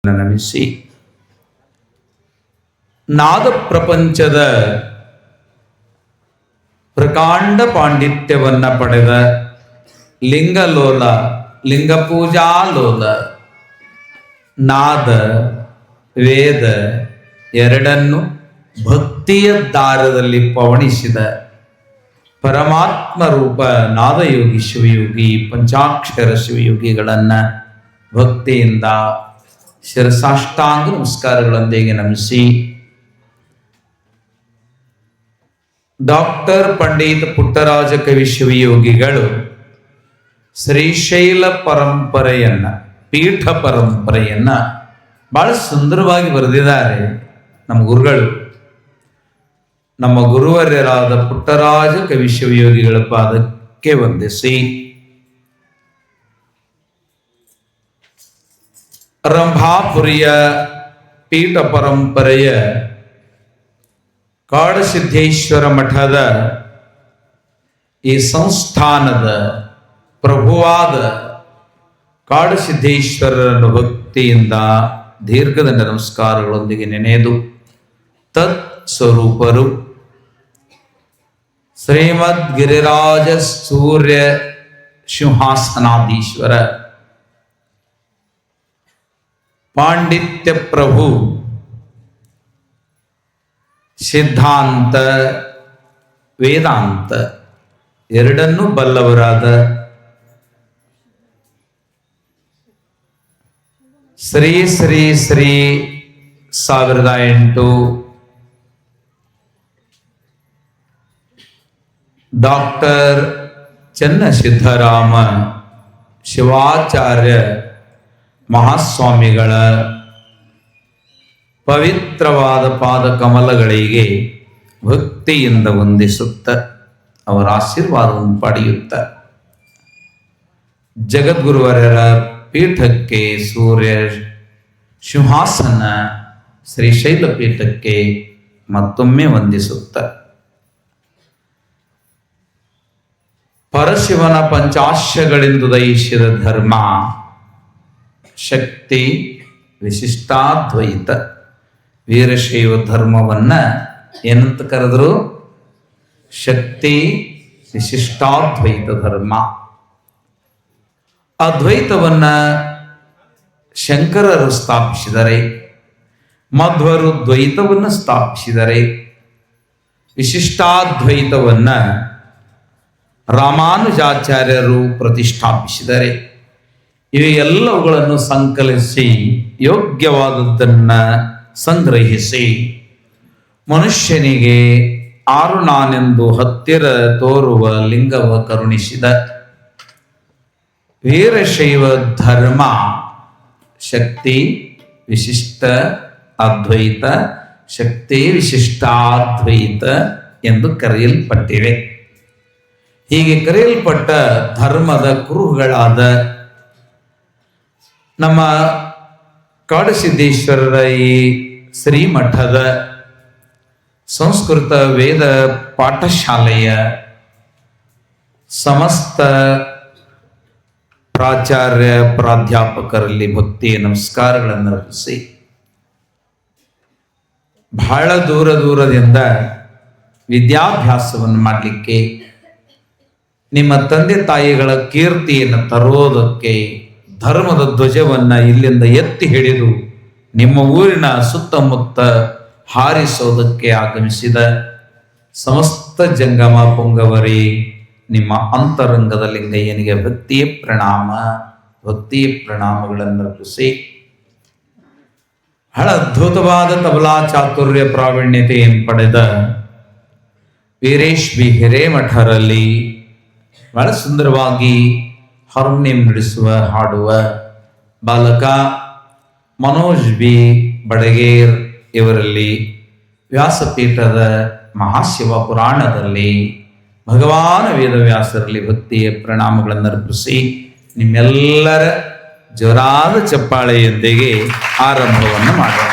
ನಮಿಸಿ ನಾದ ಪ್ರಪಂಚದ ಪ್ರಕಾಂಡ ಪಾಂಡಿತ್ಯವನ್ನ ಪಡೆದ ಲಿಂಗಲೋಲ ಲಿಂಗಪೂಜಾಲೋಲ ನಾದ ವೇದ ಎರಡನ್ನು ಭಕ್ತಿಯ ದಾರದಲ್ಲಿ ಪವಣಿಸಿದ ಪರಮಾತ್ಮ ರೂಪ ನಾದಯೋಗಿ ಶಿವಯೋಗಿ ಪಂಚಾಕ್ಷರ ಶಿವಯೋಗಿಗಳನ್ನ ಭಕ್ತಿಯಿಂದ ಶಿರಸಾಷ್ಟಾಂಗ ನಮಸ್ಕಾರಗಳೊಂದಿಗೆ ನಮಿಸಿ ಡಾಕ್ಟರ್ ಪಂಡಿತ್ ಪುಟ್ಟರಾಜ ಕವಿ ಶಿವಯೋಗಿಗಳು ಶ್ರೀಶೈಲ ಪರಂಪರೆಯನ್ನ ಪೀಠ ಪರಂಪರೆಯನ್ನ ಬಹಳ ಸುಂದರವಾಗಿ ಬರೆದಿದ್ದಾರೆ ನಮ್ಮ ಗುರುಗಳು. ನಮ್ಮ ಗುರುವರ್ಯರಾದ ಪುಟ್ಟರಾಜ ಕವಿ ಶಿವಯೋಗಿಗಳ ಪಾದಕ್ಕೆ ವಂದಿಸಿ ರಂಭಾಪುರಿಯ ಪೀಠ ಪರಂಪರೆಯ ಕಾಡಸಿದ್ದೇಶ್ವರ ಮಠದ ಈ ಸಂಸ್ಥಾನದ ಪ್ರಭುವಾದ ಕಾಡಸಿದ್ದೇಶ್ವರರನ್ನು ಭಕ್ತಿಯಿಂದ ದೀರ್ಘದಂಡ ನಮಸ್ಕಾರಗಳೊಂದಿಗೆ ನೆನೆದು ತತ್ ಸ್ವರೂಪರು ಶ್ರೀಮದ್ ಗಿರಿರಾಜ ಸೂರ್ಯ ಸಿಂಹಾಸನಾಧೀಶ್ವರ ಪಾಂಡಿತ್ಯ ಪ್ರಭು ಸಿದ್ಧಾಂತ ವೇದಾಂತ ಎರಡನ್ನೂ ಬಲ್ಲವರಾದ ಶ್ರೀ ಶ್ರೀ ಶ್ರೀ 1008 ಡಾಕ್ಟರ್ ಚನ್ನಸಿದ್ಧರಾಮ ಶಿವಾಚಾರ್ಯ ಮಹಾಸ್ವಾಮಿಗಳ ಪವಿತ್ರವಾದ ಪಾದ ಕಮಲಗಳಿಗೆ ಭಕ್ತಿಯಿಂದ ವಂದಿಸುತ್ತ ಅವರ ಆಶೀರ್ವಾದವನ್ನು ಪಡೆಯುತ್ತ ಜಗದ್ಗುರುವರರ ಪೀಠಕ್ಕೆ ಸೂರ್ಯ ಸಿಂಹಾಸನ ಶ್ರೀಶೈಲ ಪೀಠಕ್ಕೆ ಮತ್ತೊಮ್ಮೆ ವಂದಿಸುತ್ತ ಪರಶಿವನ ಪಂಚಾಶ್ಯಗಳಿಂದ ದಯಿಸಿದ ಧರ್ಮ ಶಕ್ತಿ ವಿಶಿಷ್ಟಾದ್ವೈತ ವೀರಶೈವ ಧರ್ಮವನ್ನ ಏನಂತ ಕರೆದ್ರು? ಶಕ್ತಿ ವಿಶಿಷ್ಟಾದ್ವೈತ ಧರ್ಮ. ಅದ್ವೈತವನ್ನ ಶಂಕರರು ಸ್ಥಾಪಿಸಿದರೆ, ಮಧ್ವರು ದ್ವೈತವನ್ನು ಸ್ಥಾಪಿಸಿದರೆ, ವಿಶಿಷ್ಟಾದ್ವೈತವನ್ನ ರಾಮಾನುಜಾಚಾರ್ಯರು ಪ್ರತಿಷ್ಠಾಪಿಸಿದರೆ, ಇವೆಲ್ಲವುಗಳನ್ನು ಸಂಕಲಿಸಿ ಯೋಗ್ಯವಾದದ್ದನ್ನ ಸಂಗ್ರಹಿಸಿ ಮನುಷ್ಯನಿಗೆ ಆರು ನಾನೆಂದು ಹತ್ತಿರ ತೋರುವ ಲಿಂಗವ ಕರುಣಿಸಿದ ವೀರಶೈವ ಧರ್ಮ ಶಕ್ತಿ ವಿಶಿಷ್ಟ ಅದ್ವೈತ, ಶಕ್ತಿ ವಿಶಿಷ್ಟಾದ್ವೈತ ಎಂದು ಕರೆಯಲ್ಪಟ್ಟಿವೆ. ಹೀಗೆ ಕರೆಯಲ್ಪಟ್ಟ ಧರ್ಮದ ಕುರುಹುಗಳಾದ ನಮ್ಮ ಕಾಡಸಿದ್ದೇಶ್ವರರ ಈ ಶ್ರೀಮಠದ ಸಂಸ್ಕೃತ ವೇದ ಪಾಠಶಾಲೆಯ ಸಮಸ್ತ ಪ್ರಾಚಾರ್ಯ ಪ್ರಾಧ್ಯಾಪಕರಲ್ಲಿ ಭಕ್ತಿಯ ನಮಸ್ಕಾರಗಳನ್ನು ಅರ್ಪಿಸಿ ಬಹಳ ದೂರದಿಂದ ವಿದ್ಯಾಭ್ಯಾಸವನ್ನು ಮಾಡಲಿಕ್ಕೆ, ನಿಮ್ಮ ತಂದೆ ತಾಯಿಗಳ ಕೀರ್ತಿಯನ್ನು ತರೋದಕ್ಕೆ, ಧರ್ಮದ ಧ್ವಜವನ್ನ ಇಲ್ಲಿಂದ ಎತ್ತಿ ಹಿಡಿದು ನಿಮ್ಮ ಊರಿನ ಸುತ್ತಮುತ್ತ ಹಾರಿಸೋದಕ್ಕೆ ಆಗಮಿಸಿದ ಸಮಸ್ತ ಜಂಗಮ ಪುಂಗವರಿ ನಿಮ್ಮ ಅಂತರಂಗದ ಲಿಂಗಯ್ಯನಿಗೆ ಭಕ್ತಿಯ ಪ್ರಣಾಮಗಳನ್ನು ಅರ್ಪಿಸಿ ಬಹಳ ಅದ್ಭುತವಾದ ತಬಲಾ ಚಾತುರ್ಯ ಪ್ರಾವೀಣ್ಯತೆಯನ್ನು ಪಡೆದ ವೀರೇಶ್ ಬಿ ಹಿರೇಮಠರಲ್ಲಿ ಬಹಳ ಸುಂದರವಾಗಿ ಹಾರ್ಮೋನಿಯಂ ನುಡಿಸುವ ಹಾಡುವ ಬಾಲಕ ಮನೋಜ್ ಬಿ ಬಡಗೇರ್ ಇವರಲ್ಲಿ ವ್ಯಾಸಪೀಠದ ಮಹಾಶಿವ ಪುರಾಣದಲ್ಲಿ ಭಗವಾನ ವೇದವ್ಯಾಸರಲ್ಲಿ ಭಕ್ತಿಯ ಪ್ರಣಾಮಗಳನ್ನು ಅರ್ಪಿಸಿ ನಿಮ್ಮೆಲ್ಲರ ಜೋರಾದ ಚಪ್ಪಾಳೆಯೊಂದಿಗೆ ಆರಂಭವನ್ನು ಮಾಡೋಣ.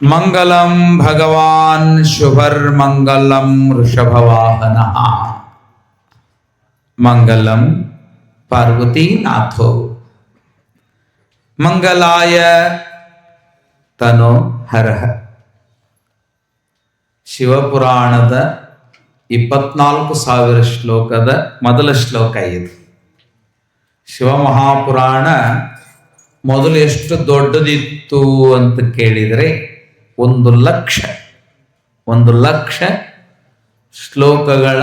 ಮಂಗಲಂ ಭಗವಾನ್ ಶುಭರ್ಮಂಗಲಂ ವೃಷಭವಾಹನಃ. ಮಂಗಲಂ ಪಾರ್ವತೀನಾಥೋ ಮಂಗಲಾಯ ತನೋ ಹರಃ. ಶಿವಪುರಾಣದ 24,000 ಶ್ಲೋಕದ ಮೊದಲ ಶ್ಲೋಕ ಇದು. ಶಿವಮಹಾಪುರಾಣ ಮೊದಲು ಎಷ್ಟು ದೊಡ್ಡದಿತ್ತು ಅಂತ ಕೇಳಿದರೆ 1,00,000 ಶ್ಲೋಕಗಳ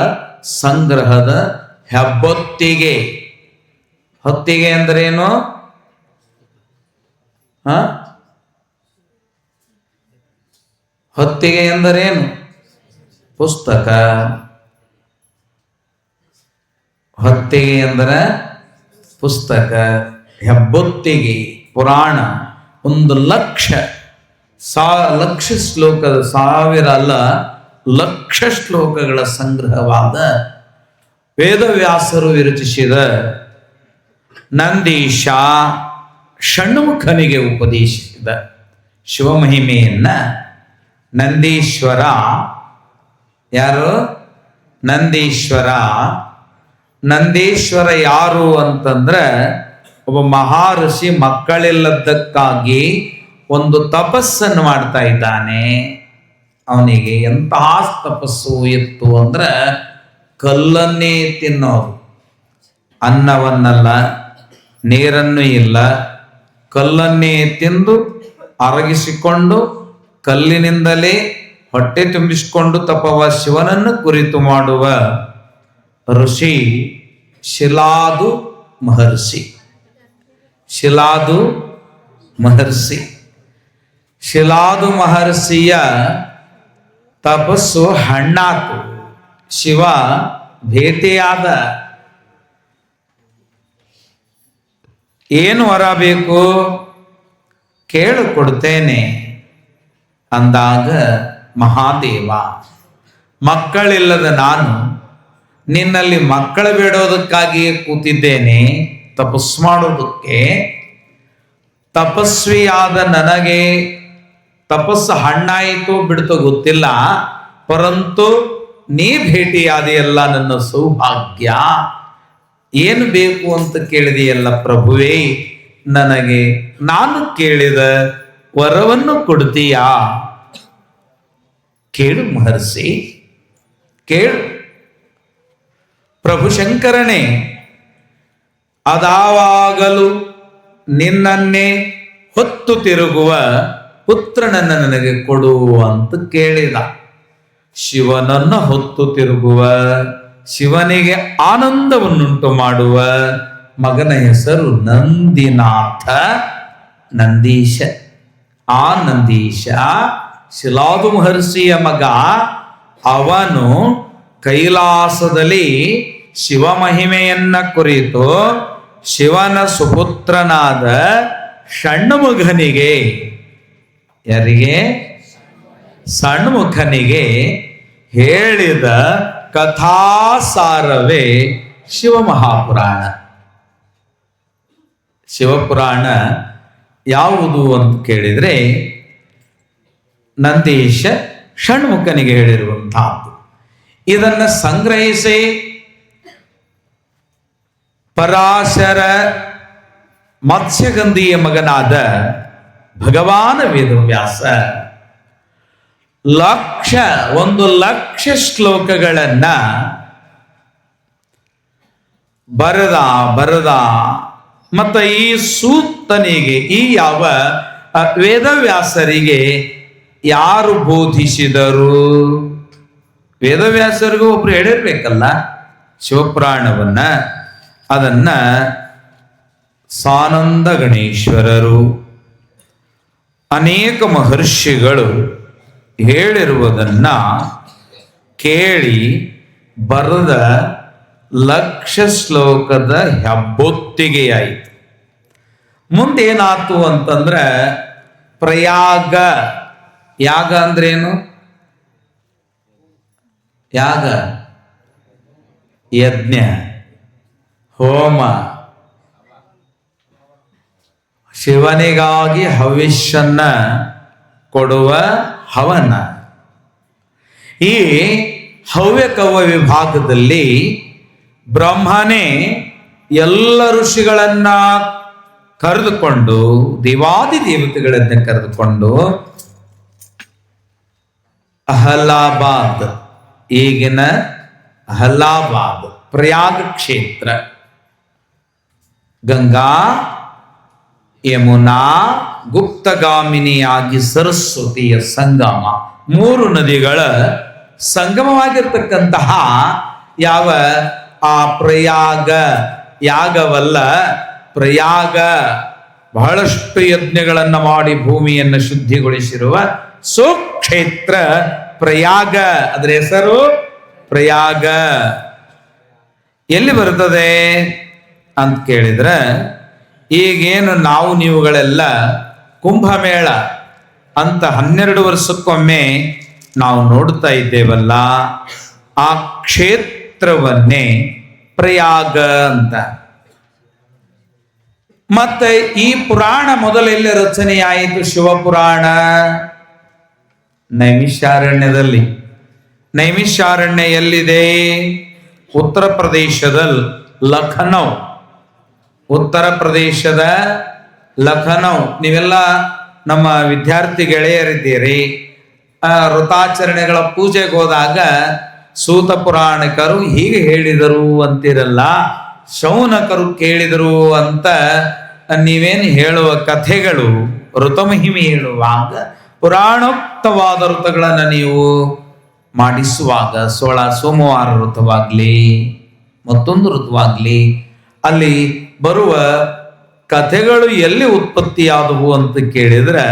ಸಂಗ್ರಹದ ಹೆಬ್ಬೊತ್ತಿಗೆ. ಹೊತ್ತಿಗೆ ಅಂದ್ರೇನು? ಹೊತ್ತಿಗೆ ಎಂದರೇನು? ಪುಸ್ತಕ. ಹೊತ್ತಿಗೆ ಎಂದರೆ ಪುಸ್ತಕ. ಹೆಬ್ಬೊತ್ತಿಗೆ ಪುರಾಣ 1,00,000 ಶ್ಲೋಕದ, 1,000 ಅಲ್ಲ, 1,00,000 ಶ್ಲೋಕಗಳ ಸಂಗ್ರಹವಾದ ವೇದವ್ಯಾಸರು ವಿರಚಿಸಿದ ನಂದೀಶ ಷಣ್ಮುಖನಿಗೆ ಉಪದೇಶಿಸಿದ ಶಿವಮಹಿಮೆಯನ್ನ ನಂದೀಶ್ವರ. ಯಾರು? ನಂದೀಶ್ವರ ಯಾರು ಅಂತಂದ್ರೆ ಒಬ್ಬ ಮಹಾಋಷಿ ಮಕ್ಕಳಿಲ್ಲದಕ್ಕಾಗಿ ಒಂದು ತಪಸ್ಸನ್ನು ಮಾಡ್ತಾ ಇದ್ದಾನೆ. ಅವನಿಗೆ ಎಂತಹ ತಪಸ್ಸು ಇತ್ತು ಅಂದ್ರೆ ಕಲ್ಲನ್ನೇ ತಿನ್ನೋದು. ಅನ್ನವನ್ನಲ್ಲ, ನೀರನ್ನು ಇಲ್ಲ, ಕಲ್ಲನ್ನೇ ತಿಂದು ಅರಗಿಸಿಕೊಂಡು ಕಲ್ಲಿನಿಂದಲೇ ಹೊಟ್ಟೆ ತುಂಬಿಸಿಕೊಂಡು ತಪವ ಶಿವನನ್ನು ಕುರಿತು ಮಾಡುವ ಋಷಿ ಶಿಲಾದು ಮಹರ್ಷಿಯ ತಪಸ್ಸು ಹಣ್ಣಾತು. ಶಿವ ಭೇಟಿಯಾದ. ಏನು ವರ ಬೇಕು ಕೇಳು ಕೊಡ್ತೇನೆ ಅಂದಾಗ, ಮಹಾದೇವ, ಮಕ್ಕಳಿಲ್ಲದ ನಾನು ನಿನ್ನಲ್ಲಿ ಮಕ್ಕಳು ಬೇಡೋದಕ್ಕಾಗಿಯೇ ಕೂತಿದ್ದೇನೆ, ತಪಸ್ಸು ಮಾಡೋದಕ್ಕೆ. ತಪಸ್ವಿಯಾದ ನನಗೆ ತಪಸ್ಸು ಹಣ್ಣಾಯಿತು ಬಿಡ್ತೋ ಗೊತ್ತಿಲ್ಲ, ಪರಂತು ನೀ ಭೇಟಿಯಾದೆಯಲ್ಲ, ನನ್ನ ಸೌಭಾಗ್ಯ. ಏನು ಬೇಕು ಅಂತ ಕೇಳಿದೆಯಲ್ಲ ಪ್ರಭುವೇ, ನನಗೆ ನಾನು ಕೇಳಿದ ವರವನ್ನು ಕೊಡ್ತೀಯಾ? ಕೇಳು ಮಹರ್ಷಿ, ಕೇಳು. ಪ್ರಭು ಶಂಕರನೇ, ಅದಾವಾಗಲೂ ನಿನ್ನನ್ನೇ ಹೊತ್ತು ತಿರುಗುವ ಪುತ್ರನನ್ನು ನನಗೆ ಕೊಡು ಅಂತ ಕೇಳಿದ. ಶಿವನನ್ನು ಹೊತ್ತು ತಿರುಗುವ, ಶಿವನಿಗೆ ಆನಂದವನ್ನುಂಟು ಮಾಡುವ ಮಗನ ಹೆಸರು ನಂದಿನಾಥ, ನಂದೀಶ. ಆ ನಂದೀಶ ಶಿಲಾದು ಮಹರ್ಷಿಯ ಮಗ. ಅವನು ಕೈಲಾಸದಲ್ಲಿ ಶಿವಮಹಿಮೆಯನ್ನ ಕುರಿತು ಶಿವನ ಸುಪುತ್ರನಾದ ಷಣ್ಮುಖನಿಗೆ, ಯಾರಿಗೆ? ಷಣ್ಮುಖನಿಗೆ ಹೇಳಿದ ಕಥಾಸಾರವೇ ಶಿವಮಹಾಪುರಾಣ. ಶಿವಪುರಾಣ ಯಾವುದು ಅಂತ ಕೇಳಿದರೆ ನಂದೀಶ ಷಣ್ಮುಖನಿಗೆ ಹೇಳಿರುವಂತಹದ್ದು. ಇದನ್ನು ಸಂಗ್ರಹಿಸಿ ಪರಾಶರ ಮತ್ಸ್ಯಗಂಧಿಯ ಮಗನಾದ ಭಗವಾನ ವೇದವ್ಯಾಸ 1,00,000 ಶ್ಲೋಕಗಳನ್ನ ಬರದ ಮತ್ತು ಈ ಸೂತನಿಗೆ, ಈ ಯಾವ ವೇದವ್ಯಾಸರಿಗೆ ಯಾರು ಬೋಧಿಸಿದರು? ವೇದವ್ಯಾಸರಿಗೂ ಒಬ್ರು ಹೇಳಿರ್ಬೇಕಲ್ಲ ಶಿವಪುರಾಣವನ್ನ. ಅದನ್ನ ಸಾನಂದ ಗಣೇಶ್ವರರು, ಅನೇಕ ಮಹರ್ಷಿಗಳು ಹೇಳಿರುವುದನ್ನ ಕೇಳಿ ಬರೆದ 1,00,000 ಶ್ಲೋಕದ ಹೆಬ್ಬೊತ್ತಿಗೆಯಾಯಿತು. ಮುಂದೇನಾತು ಅಂತಂದ್ರೆ ಪ್ರಯಾಗ. ಯಾಗ ಅಂದ್ರೇನು? ಯಾಗ ಯಜ್ಞ, ಹೋಮ, ಶಿವನಿಗಾಗಿ ಹವಿಷ್ಯನ್ನ ಕೊಡುವ ಹವನ. ಈ ಹವ್ಯಕವ್ಯ ವಿಭಾಗದಲ್ಲಿ ಬ್ರಹ್ಮನೇ ಎಲ್ಲ ಋಷಿಗಳನ್ನ ಕರೆದುಕೊಂಡು, ದೇವಾದಿ ದೇವತೆಗಳನ್ನ ಕರೆದುಕೊಂಡು ಅಹಲಾಬಾದ್, ಈಗಿನ ಅಹಲಾಬಾದ್ ಪ್ರಯಾಗ ಕ್ಷೇತ್ರ, ಗಂಗಾ ಯಮುನಾ ಗುಪ್ತಗಾಮಿನಿಯಾಗಿ ಸರಸ್ವತಿಯ ಸಂಗಮ, 3 ನದಿಗಳ ಸಂಗಮವಾಗಿರ್ತಕ್ಕಂತಹ ಯಾವ ಆ ಪ್ರಯಾಗ, ಯಾಗವಲ್ಲ ಪ್ರಯಾಗ, ಬಹಳಷ್ಟು ಯಜ್ಞಗಳನ್ನು ಮಾಡಿ ಭೂಮಿಯನ್ನು ಶುದ್ಧಿಗೊಳಿಸಿರುವ ಸುಕ್ಷೇತ್ರ ಪ್ರಯಾಗ. ಅದರ ಹೆಸರು ಪ್ರಯಾಗ. ಎಲ್ಲಿ ಬರ್ತದೆ ಅಂತ ಕೇಳಿದ್ರೆ, ಈಗೇನು ನಾವು ನೀವುಗಳೆಲ್ಲ ಕುಂಭಮೇಳ ಅಂತ 12 ವರ್ಷಕ್ಕೊಮ್ಮೆ ನಾವು ನೋಡ್ತಾ ಇದ್ದೇವಲ್ಲ, ಆ ಕ್ಷೇತ್ರವನ್ನೇ ಪ್ರಯಾಗ ಅಂತ. ಮತ್ತೆ ಈ ಪುರಾಣ ಮೊದಲೆಲ್ಲ ರಚನೆಯಾಯಿತು? ಶಿವಪುರಾಣ ನೈಮಿಷಾರಣ್ಯದಲ್ಲಿ. ನೈಮಿಷಾರಣ್ಯ ಎಲ್ಲಿದೆ? ಉತ್ತರ ಪ್ರದೇಶದ ಲಖನೌ. ಉತ್ತರ ಪ್ರದೇಶದ ಲಖನೌ. ನೀವೆಲ್ಲ ನಮ್ಮ ವಿದ್ಯಾರ್ಥಿ ಗೆಳೆಯರಿದ್ದೀರಿ. ವೃತಾಚರಣೆಗಳ ಪೂಜೆಗೆ ಹೋದಾಗ ಸೂತ ಪುರಾಣಿಕರು ಹೀಗೆ ಹೇಳಿದರು ಅಂತಿರಲ್ಲ, ಶೌನಕರು ಕೇಳಿದರು ಅಂತ ನೀವೇನು ಹೇಳುವ ಕಥೆಗಳು, ಋತಮಹಿಮೆ ಹೇಳುವಾಗ ಪುರಾಣೋಕ್ತವಾದ ಋತುಗಳನ್ನು ನೀವು ಮಾಡಿಸುವಾಗ, ಸೋಮವಾರ ಋತುವಾಗ್ಲಿ ಮತ್ತೊಂದು ಋತುವಾಗ್ಲಿ, ಅಲ್ಲಿ ಬರುವ ಕಥೆಗಳು ಎಲ್ಲಿ ಉತ್ಪತ್ತಿಯಾದವು ಅಂತ ಕೇಳಿದ್ರೆ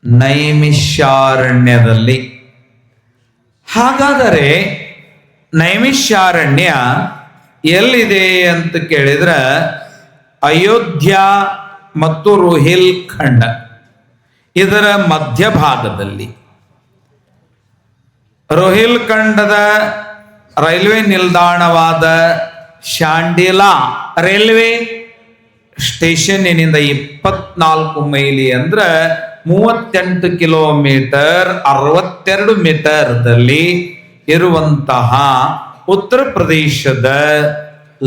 ನೈಮಿಷಾರಣ್ಯದಲ್ಲಿ. ಹಾಗಾದರೆ ನೈಮಿಷಾರಣ್ಯ ಎಲ್ಲಿದೆ ಅಂತ ಕೇಳಿದ್ರೆ ಅಯೋಧ್ಯ ಮತ್ತು ರೋಹಿಲ್ಖಂಡ ಇದರ ಮಧ್ಯಭಾಗದಲ್ಲಿ. ರೋಹಿಲ್ಖಂಡದ ರೈಲ್ವೆ ನಿಲ್ದಾಣವಾದ ಶಾಂಡಿಲಾ ರೈಲ್ವೆ ಸ್ಟೇಷನ್ನಿನಿಂದ 24 ಮೈಲಿ ಅಂದ್ರೆ 38 ಕಿಲೋಮೀಟರ್ 62 ಮೀಟರ್ದಲ್ಲಿ ಇರುವಂತಹ ಉತ್ತರ ಪ್ರದೇಶದ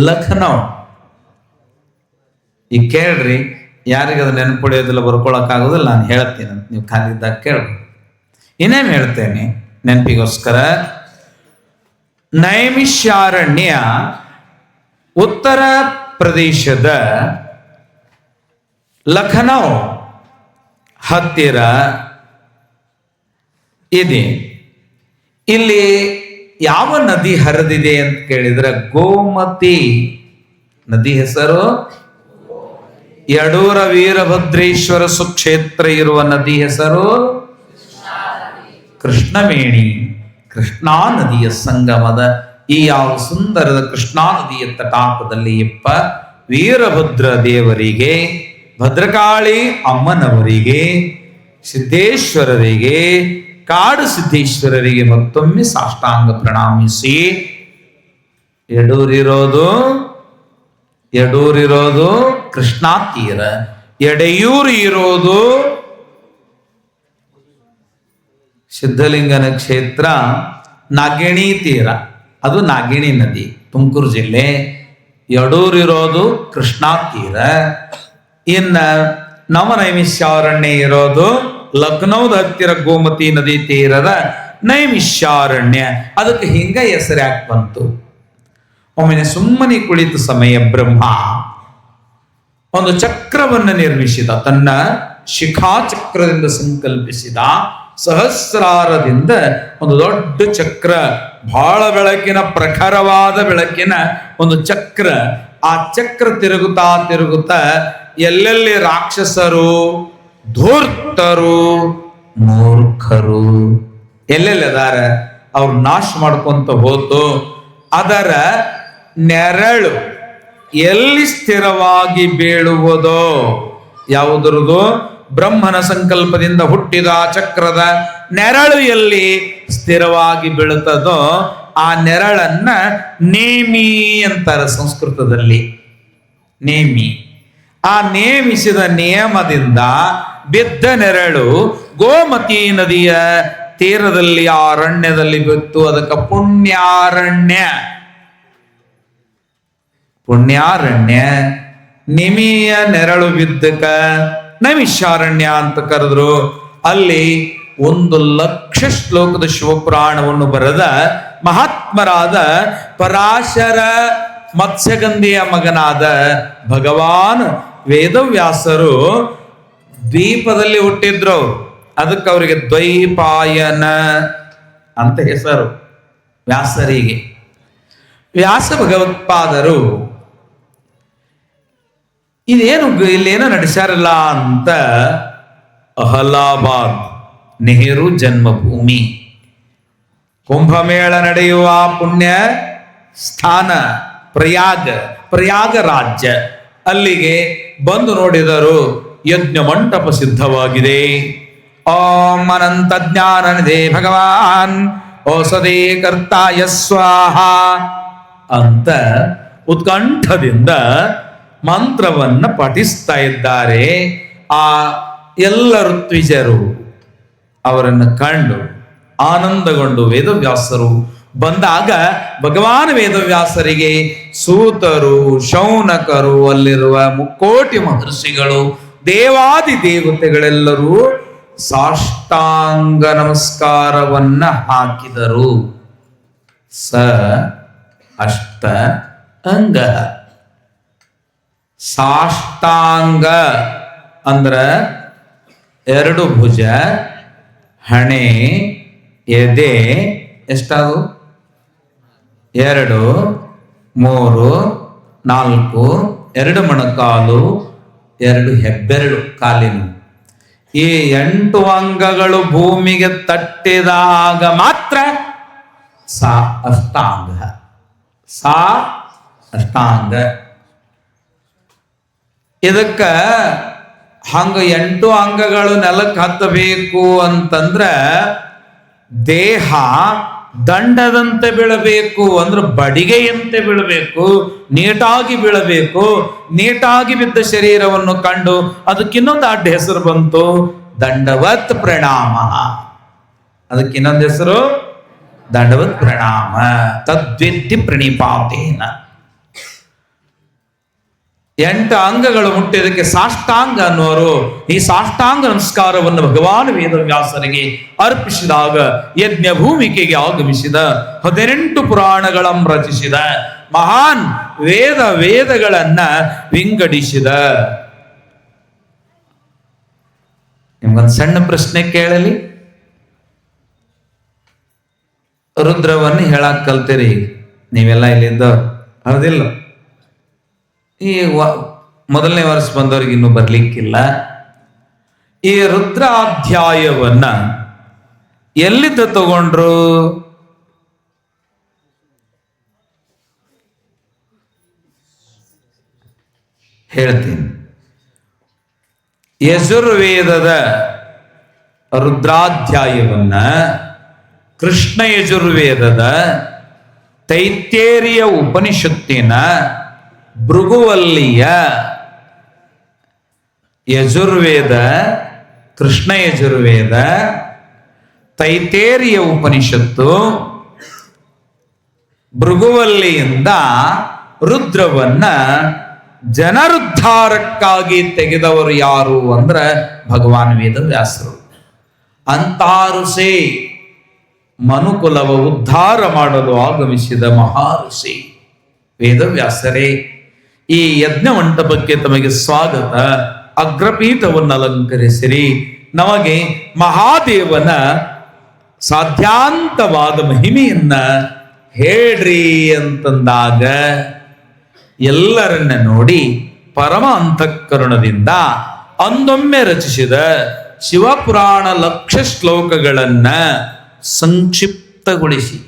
ಲಖನೌ. ಈಗ ಕೇಳ್ರಿ, ಯಾರಿಗದು ನೆನಪುಳಿಯೋದಿಲ್ಲ, ಬರ್ಕೊಳಕ್ಕಾಗೋದಿಲ್ಲ, ನಾನು ಹೇಳ್ತೀನಿ, ನೀವು ಖಾಲಿದ್ದಾಗ ಕೇಳ್ಬೋದು. ಇನ್ನೇನು ಹೇಳ್ತೇನೆ ನೆನಪಿಗೋಸ್ಕರ. ನೈಮಿಷಾರಣ್ಯ ಉತ್ತರ ಪ್ರದೇಶದ ಲಖನೌ ಹತ್ತಿರ ಇದೆ. ಇಲ್ಲಿ ಯಾವ ನದಿ ಹರಿದಿದೆ ಅಂತ ಕೇಳಿದ್ರೆ ಗೋಮತಿ ನದಿ. ಹೆಸರು ಯಡೂರ ವೀರಭದ್ರೇಶ್ವರ ಸುಕ್ಷೇತ್ರ ಇರುವ ನದಿ ಹೆಸರು ಕೃಷ್ಣವೇಣಿ. ಕೃಷ್ಣಾ ನದಿಯ ಸಂಗಮದ ಈ ಯಾವ ಸುಂದರದ ಕೃಷ್ಣಾ ನದಿಯ ತಟಾಕದಲ್ಲಿ ವೀರಭದ್ರ ದೇವರಿಗೆ, ಭದ್ರಕಾಳಿ ಅಮ್ಮನವರಿಗೆ, ಸಿದ್ದೇಶ್ವರರಿಗೆ, ಕಾಡು ಸಿದ್ದೇಶ್ವರರಿಗೆ ಮತ್ತೊಮ್ಮೆ ಸಾಷ್ಟಾಂಗ ಪ್ರಣಾಮಿಸಿ, ಯಡೂರಿರೋದು ಕೃಷ್ಣಾ ತೀರ, ಎಡೆಯೂರು ಇರೋದು ಸಿದ್ಧಲಿಂಗನ ಕ್ಷೇತ್ರ ನಾಗಿಣಿ ತೀರ, ಅದು ನಾಗಿಣಿ ನದಿ, ತುಮಕೂರು ಜಿಲ್ಲೆ. ಯಡೂರಿರೋದು ಕೃಷ್ಣಾ ತೀರ. ಇನ್ನ ನವನೈಮಿಷಾರಣ್ಯ ಇರೋದು ಲಖನೌದ ಹತ್ತಿರ ಗೋಮತಿ ನದಿ ತೀರದ ನೈಮಿಷಾರಣ್ಯ. ಅದಕ್ಕೆ ಹಿಂಗ ಹೆಸರು ಯಾಕೆ ಬಂತು? ಒಮ್ಮೆ ಸುಮ್ಮನೆ ಕುಳಿತ ಸಮಯ ಬ್ರಹ್ಮ ಒಂದು ಚಕ್ರವನ್ನು ನಿರ್ಮಿಸಿದ, ತನ್ನ ಶಿಖಾಚಕ್ರದಿಂದ ಸಂಕಲ್ಪಿಸಿದ, ಸಹಸ್ರಾರದಿಂದ ಒಂದು ದೊಡ್ಡ ಚಕ್ರ, ಬಹಳ ಬೆಳಕಿನ ಪ್ರಖರವಾದ ಬೆಳಕಿನ ಒಂದು ಚಕ್ರ. ಆ ಚಕ್ರ ತಿರುಗುತ್ತಾ ತಿರುಗುತ್ತಾ ಎಲ್ಲೆಲ್ಲಿ ರಾಕ್ಷಸರು, ಧೂರ್ತರು, ಮೂರ್ಖರು ಎಲ್ಲೆಲ್ಲಿ ಅದಾರ ಅವ್ರು ನಾಶ ಮಾಡ್ಕೊಂತ ಹೋತು. ಅದರ ನೆರಳು ಎಲ್ಲಿ ಸ್ಥಿರವಾಗಿ ಬೀಳುವುದೋ, ಯಾವುದರದು? ಬ್ರಹ್ಮನ ಸಂಕಲ್ಪದಿಂದ ಹುಟ್ಟಿದ ಚಕ್ರದ ನೆರಳು ಎಲ್ಲಿ ಸ್ಥಿರವಾಗಿ ಬೀಳುತ್ತದೋ ಆ ನೆರಳನ್ನ ನೇಮಿ ಅಂತಾರೆ ಸಂಸ್ಕೃತದಲ್ಲಿ. ನೇಮಿ. ಆ ನೇಮಿಸಿದ ನಿಯಮದಿಂದ ಬಿದ್ದ ನೆರಳು ಗೋಮತಿ ನದಿಯ ತೀರದಲ್ಲಿ ಆ ಅರಣ್ಯದಲ್ಲಿ ಬಿತ್ತು. ಅದಕ್ಕೆ ಪುಣ್ಯಾರಣ್ಯ. ಪುಣ್ಯಾರಣ್ಯ, ನಿಮಿಯ ನೆರಳು ಬಿದ್ದಕ ನೈಮಿಷಾರಣ್ಯ ಅಂತ ಕರೆದ್ರು. ಅಲ್ಲಿ 1,00,000 ಶ್ಲೋಕದ ಶಿವಪುರಾಣವನ್ನು ಬರೆದ ಮಹಾತ್ಮರಾದ ಪರಾಶರ ಮತ್ಸ್ಯಗಂಧಿಯ ಮಗನಾದ ಭಗವಾನ್ ವೇದವ್ಯಾಸರು ದ್ವೀಪದಲ್ಲಿ ಹುಟ್ಟಿದ್ರು. ಅದಕ್ಕೆ ಅವರಿಗೆ ದ್ವೈಪಾಯನ ಅಂತ ಹೆಸರು ವ್ಯಾಸರಿಗೆ. ವ್ಯಾಸ ಭಗವತ್ಪಾದರು ಇಲ್ಲೇನೋ ನಡೆಸ್ಯಾರಲ್ಲ ಅಂತ ಅಹಲಾಬಾದ್, ನೆಹರು ಜನ್ಮಭೂಮಿ, ಕುಂಭಮೇಳ ನಡೆಯುವ ಪುಣ್ಯ ಸ್ಥಾನ ಪ್ರಯಾಗ ರಾಜ್ಯ, ಅಲ್ಲಿಗೆ ಬಂದು ನೋಡಿದರು. ಯಜ್ಞ ಮಂಟಪ ಸಿದ್ಧವಾಗಿದೆ. ಓಂ ಅನಂತ ಜ್ಞಾನನಿಧೇ ಭಗವಾನ್ ಔಷಧಿ ಕರ್ತಾಯ ಸ್ವಾಹ ಅಂತ ಉತ್ಕಂಠದಿಂದ ಮಂತ್ರವನ್ನ ಪಠಿಸ್ತಾ ಇದ್ದಾರೆ. ಆ ಎಲ್ಲ ಋತ್ವಿಜರು ಅವರನ್ನು ಕಂಡು ಆನಂದಗೊಂಡು ವೇದವ್ಯಾಸರು ಬಂದಾಗ ಭಗವಾನ್ ವೇದವ್ಯಾಸರಿಗೆ ಸೂತರು, ಶೌನಕರು, ಅಲ್ಲಿರುವ 3,000,000 ಮಹರ್ಷಿಗಳು, ದೇವಾದಿ ದೇವತೆಗಳೆಲ್ಲರೂ ಸಾಷ್ಟಾಂಗ ನಮಸ್ಕಾರವನ್ನ ಹಾಕಿದರು. ಸ ಅಷ್ಟ ಅಂಗ. ಸಾಷ್ಟಾಂಗ ಅಂದ್ರ 2 ಭುಜ, ಹಣೆ, ಎದೆ, ಎಷ್ಟಾದು? 2, 3, 4, 2 ಮೊಣಕಾಲು, 2 ಹೆಬ್ಬೆರಳು ಕಾಲಿನ. ಈ 8 ಅಂಗಗಳು ಭೂಮಿಗೆ ತಟ್ಟಿದಾಗ ಮಾತ್ರ ಸಾ ಅಷ್ಟಾಂಗ. ಸಾ ಅಷ್ಟಾಂಗ. ಇದಕ್ಕ ಹಂಗ 8 ಅಂಗಗಳು ನೆಲಕ್ಕೆ ಹತ್ತಬೇಕು ಅಂತಂದ್ರ ದೇಹ ದಂಡದಂತೆ ಬೀಳಬೇಕು, ಅಂದ್ರೆ ಬಡಿಗೆಯಂತೆ ಬೀಳಬೇಕು, ನೀಟಾಗಿ ಬೀಳಬೇಕು. ನೀಟಾಗಿ ಬಿದ್ದ ಶರೀರವನ್ನು ಕಂಡು ಅದಕ್ಕಿನ್ನೊಂದು ಅಡ್ಡ ಹೆಸರು ಬಂತು, ದಂಡವತ್ ಪ್ರಣಾಮ. ಅದಕ್ಕಿನ್ನೊಂದು ಹೆಸರು ದಂಡವತ್ ಪ್ರಣಾಮ. ತದ್ವಿದ್ಧಿ ಪ್ರಣಿಪಾತೇನ. 8 ಅಂಗಗಳು ಮುಟ್ಟಿದಕ್ಕೆ ಸಾಷ್ಟಾಂಗ ಅನ್ನುವರು. ಈ ಸಾಷ್ಟಾಂಗ ನಮಸ್ಕಾರವನ್ನು ಭಗವಾನ್ ವೇದವ್ಯಾಸರಿಗೆ ಅರ್ಪಿಸಿದಾಗ ಯಜ್ಞ ಭೂಮಿಕೆಗೆ ಆಗಮಿಸಿದ 18 ಪುರಾಣಗಳನ್ನು ರಚಿಸಿದ ಮಹಾನ್ ವೇದಗಳನ್ನ ವಿಂಗಡಿಸಿದ. ನಿಮ್ಗೊಂದು ಸಣ್ಣ ಪ್ರಶ್ನೆ ಕೇಳಲಿ. ರುದ್ರವನ್ನು ಹೇಳಕ್ ಕಲ್ತೀರಿ ನೀವೆಲ್ಲ ಇಲ್ಲಿಂದ, ಹೌದಿಲ್ಲ? ಈ ಮೊದಲನೇ ವರ್ಷ ಬಂದವ್ರಿಗೆ ಇನ್ನೂ ಬರ್ಲಿಕ್ಕಿಲ್ಲ. ಈ ರುದ್ರಾಧ್ಯಾಯವನ್ನ ಎಲ್ಲಿಂದ ತಗೊಂಡ್ರು? ಹೇಳ್ತೀನಿ. ಯಜುರ್ವೇದದ ರುದ್ರಾಧ್ಯಾಯವನ್ನ ಕೃಷ್ಣ ಯಜುರ್ವೇದದ ತೈತ್ತೇರಿಯ ಉಪನಿಷತ್ತಿನ ಭೃಗುವಲ್ಲಿಯ ಯಜುರ್ವೇದ, ಕೃಷ್ಣ ಯಜುರ್ವೇದ, ತೈತೇರಿಯ ಉಪನಿಷತ್ತು, ಭೃಗುವಲ್ಲಿಯಿಂದ ರುದ್ರವನ್ನ ಜನರುದ್ಧಾರಕ್ಕಾಗಿ ತೆಗೆದವರು ಯಾರು ಅಂದ್ರೆ ಭಗವಾನ್ ವೇದವ್ಯಾಸರು. ಅಂತಾರುಷಿ ಮನುಕುಲವ ಉದ್ಧಾರ ಮಾಡಲು ಆಗಮಿಸಿದ ಮಹಾಋಷಿ ವೇದವ್ಯಾಸರೇ. ಈ ಯಜ್ಞ ಮಂಟಪಕ್ಕೆ ತಮಗೆ ಸ್ವಾಗತ. ಅಗ್ರಪೀಠವನ್ನು ಅಲಂಕರಿಸಿರಿ. ನಮಗೆ ಮಹಾದೇವನ ಸಾಧ್ಯಾಂತವಾದ ಮಹಿಮೆಯನ್ನ ಹೇಳ್ರಿ ಅಂತಂದಾಗ ಎಲ್ಲರನ್ನ ನೋಡಿ ಪರಮ ಅಂತಃಕರಣದಿಂದ ಅಂದೊಮ್ಮೆ ರಚಿಸಿದ ಶಿವಪುರಾಣ 1,00,000 ಶ್ಲೋಕಗಳನ್ನ ಸಂಕ್ಷಿಪ್ತಗೊಳಿಸಿ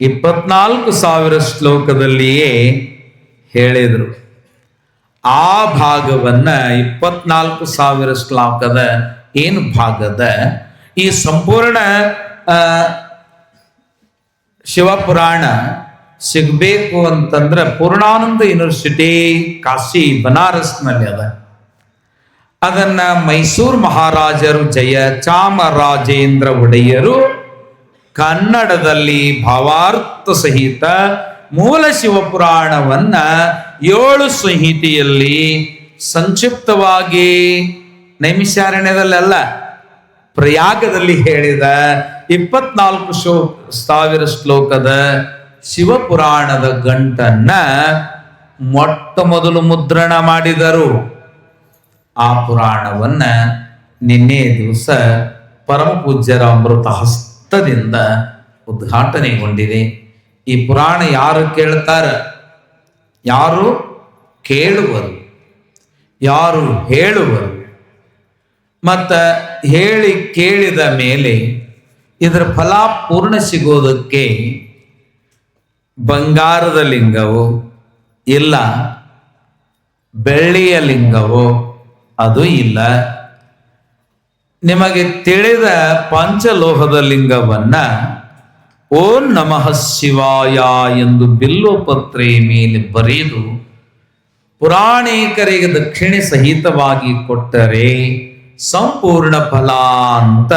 24,000 ಶ್ಲೋಕದಲ್ಲಿಯೇ ಹೇಳಿದರು. ಆ ಭಾಗವನ್ನ 24,000 ಶ್ಲೋಕದ ಏನು ಭಾಗದ ಈ ಸಂಪೂರ್ಣ ಶಿವಪುರಾಣ ಸಿಗಬೇಕು ಅಂತಂದ್ರೆ ಪೂರ್ಣಾನಂದ ಯೂನಿವರ್ಸಿಟಿ ಕಾಶಿ ಬನಾರಸ್ನಲ್ಲಿ ಅದ. ಅದನ್ನ ಮೈಸೂರು ಮಹಾರಾಜರು ಜಯ ಚಾಮರಾಜೇಂದ್ರ ಒಡೆಯರು ಕನ್ನಡದಲ್ಲಿ ಭಾವಾರ್ಥ ಸಹಿತ ಮೂಲ ಶಿವಪುರಾಣವನ್ನ 7 ಸಂಹಿತೆಯಲ್ಲಿ ಸಂಕ್ಷಿಪ್ತವಾಗಿ ನೈಮಿಷಾರಣ್ಯದಲ್ಲೆಲ್ಲ ಪ್ರಯಾಗದಲ್ಲಿ ಹೇಳಿದ 24,000 ಶ್ಲೋಕದ ಶಿವಪುರಾಣದ ಗಂಟನ್ನ ಮೊಟ್ಟ ಮೊದಲು ಮುದ್ರಣ ಮಾಡಿದರು. ಆ ಪುರಾಣವನ್ನ ನಿನ್ನೆ ದಿವಸ ಪರಮ ಪೂಜ್ಯರ ಅಮೃತ ಹಸ್ತದಿಂದ ಉದ್ಘಾಟನೆಗೊಂಡಿದೆ. ಈ ಪುರಾಣ ಯಾರು ಕೇಳ್ತಾರ, ಯಾರು ಕೇಳುವರು, ಯಾರು ಹೇಳುವರು, ಮತ್ತ ಹೇಳಿ ಕೇಳಿದ ಮೇಲೆ ಇದರ ಫಲ ಪೂರ್ಣ ಸಿಗೋದಕ್ಕೆ ಬಂಗಾರದ ಲಿಂಗವೋ ಇಲ್ಲ ಬೆಳ್ಳಿಯ ಲಿಂಗವೋ ಅದು ಇಲ್ಲ. ನಿಮಗೆ ತಿಳಿದ ಪಂಚಲೋಹದ ಲಿಂಗವನ್ನ ಓಂ ನಮಃ ಶಿವಾಯ ಎಂದು ಬಿಲ್ವಪತ್ರೆ ಮೇಲೆ ಬರೆದು ಪುರಾಣಿಕರಿಗೆ ದಕ್ಷಿಣೆ ಸಹಿತವಾಗಿ ಕೊಟ್ಟರೆ ಸಂಪೂರ್ಣ ಫಲ ಅಂತ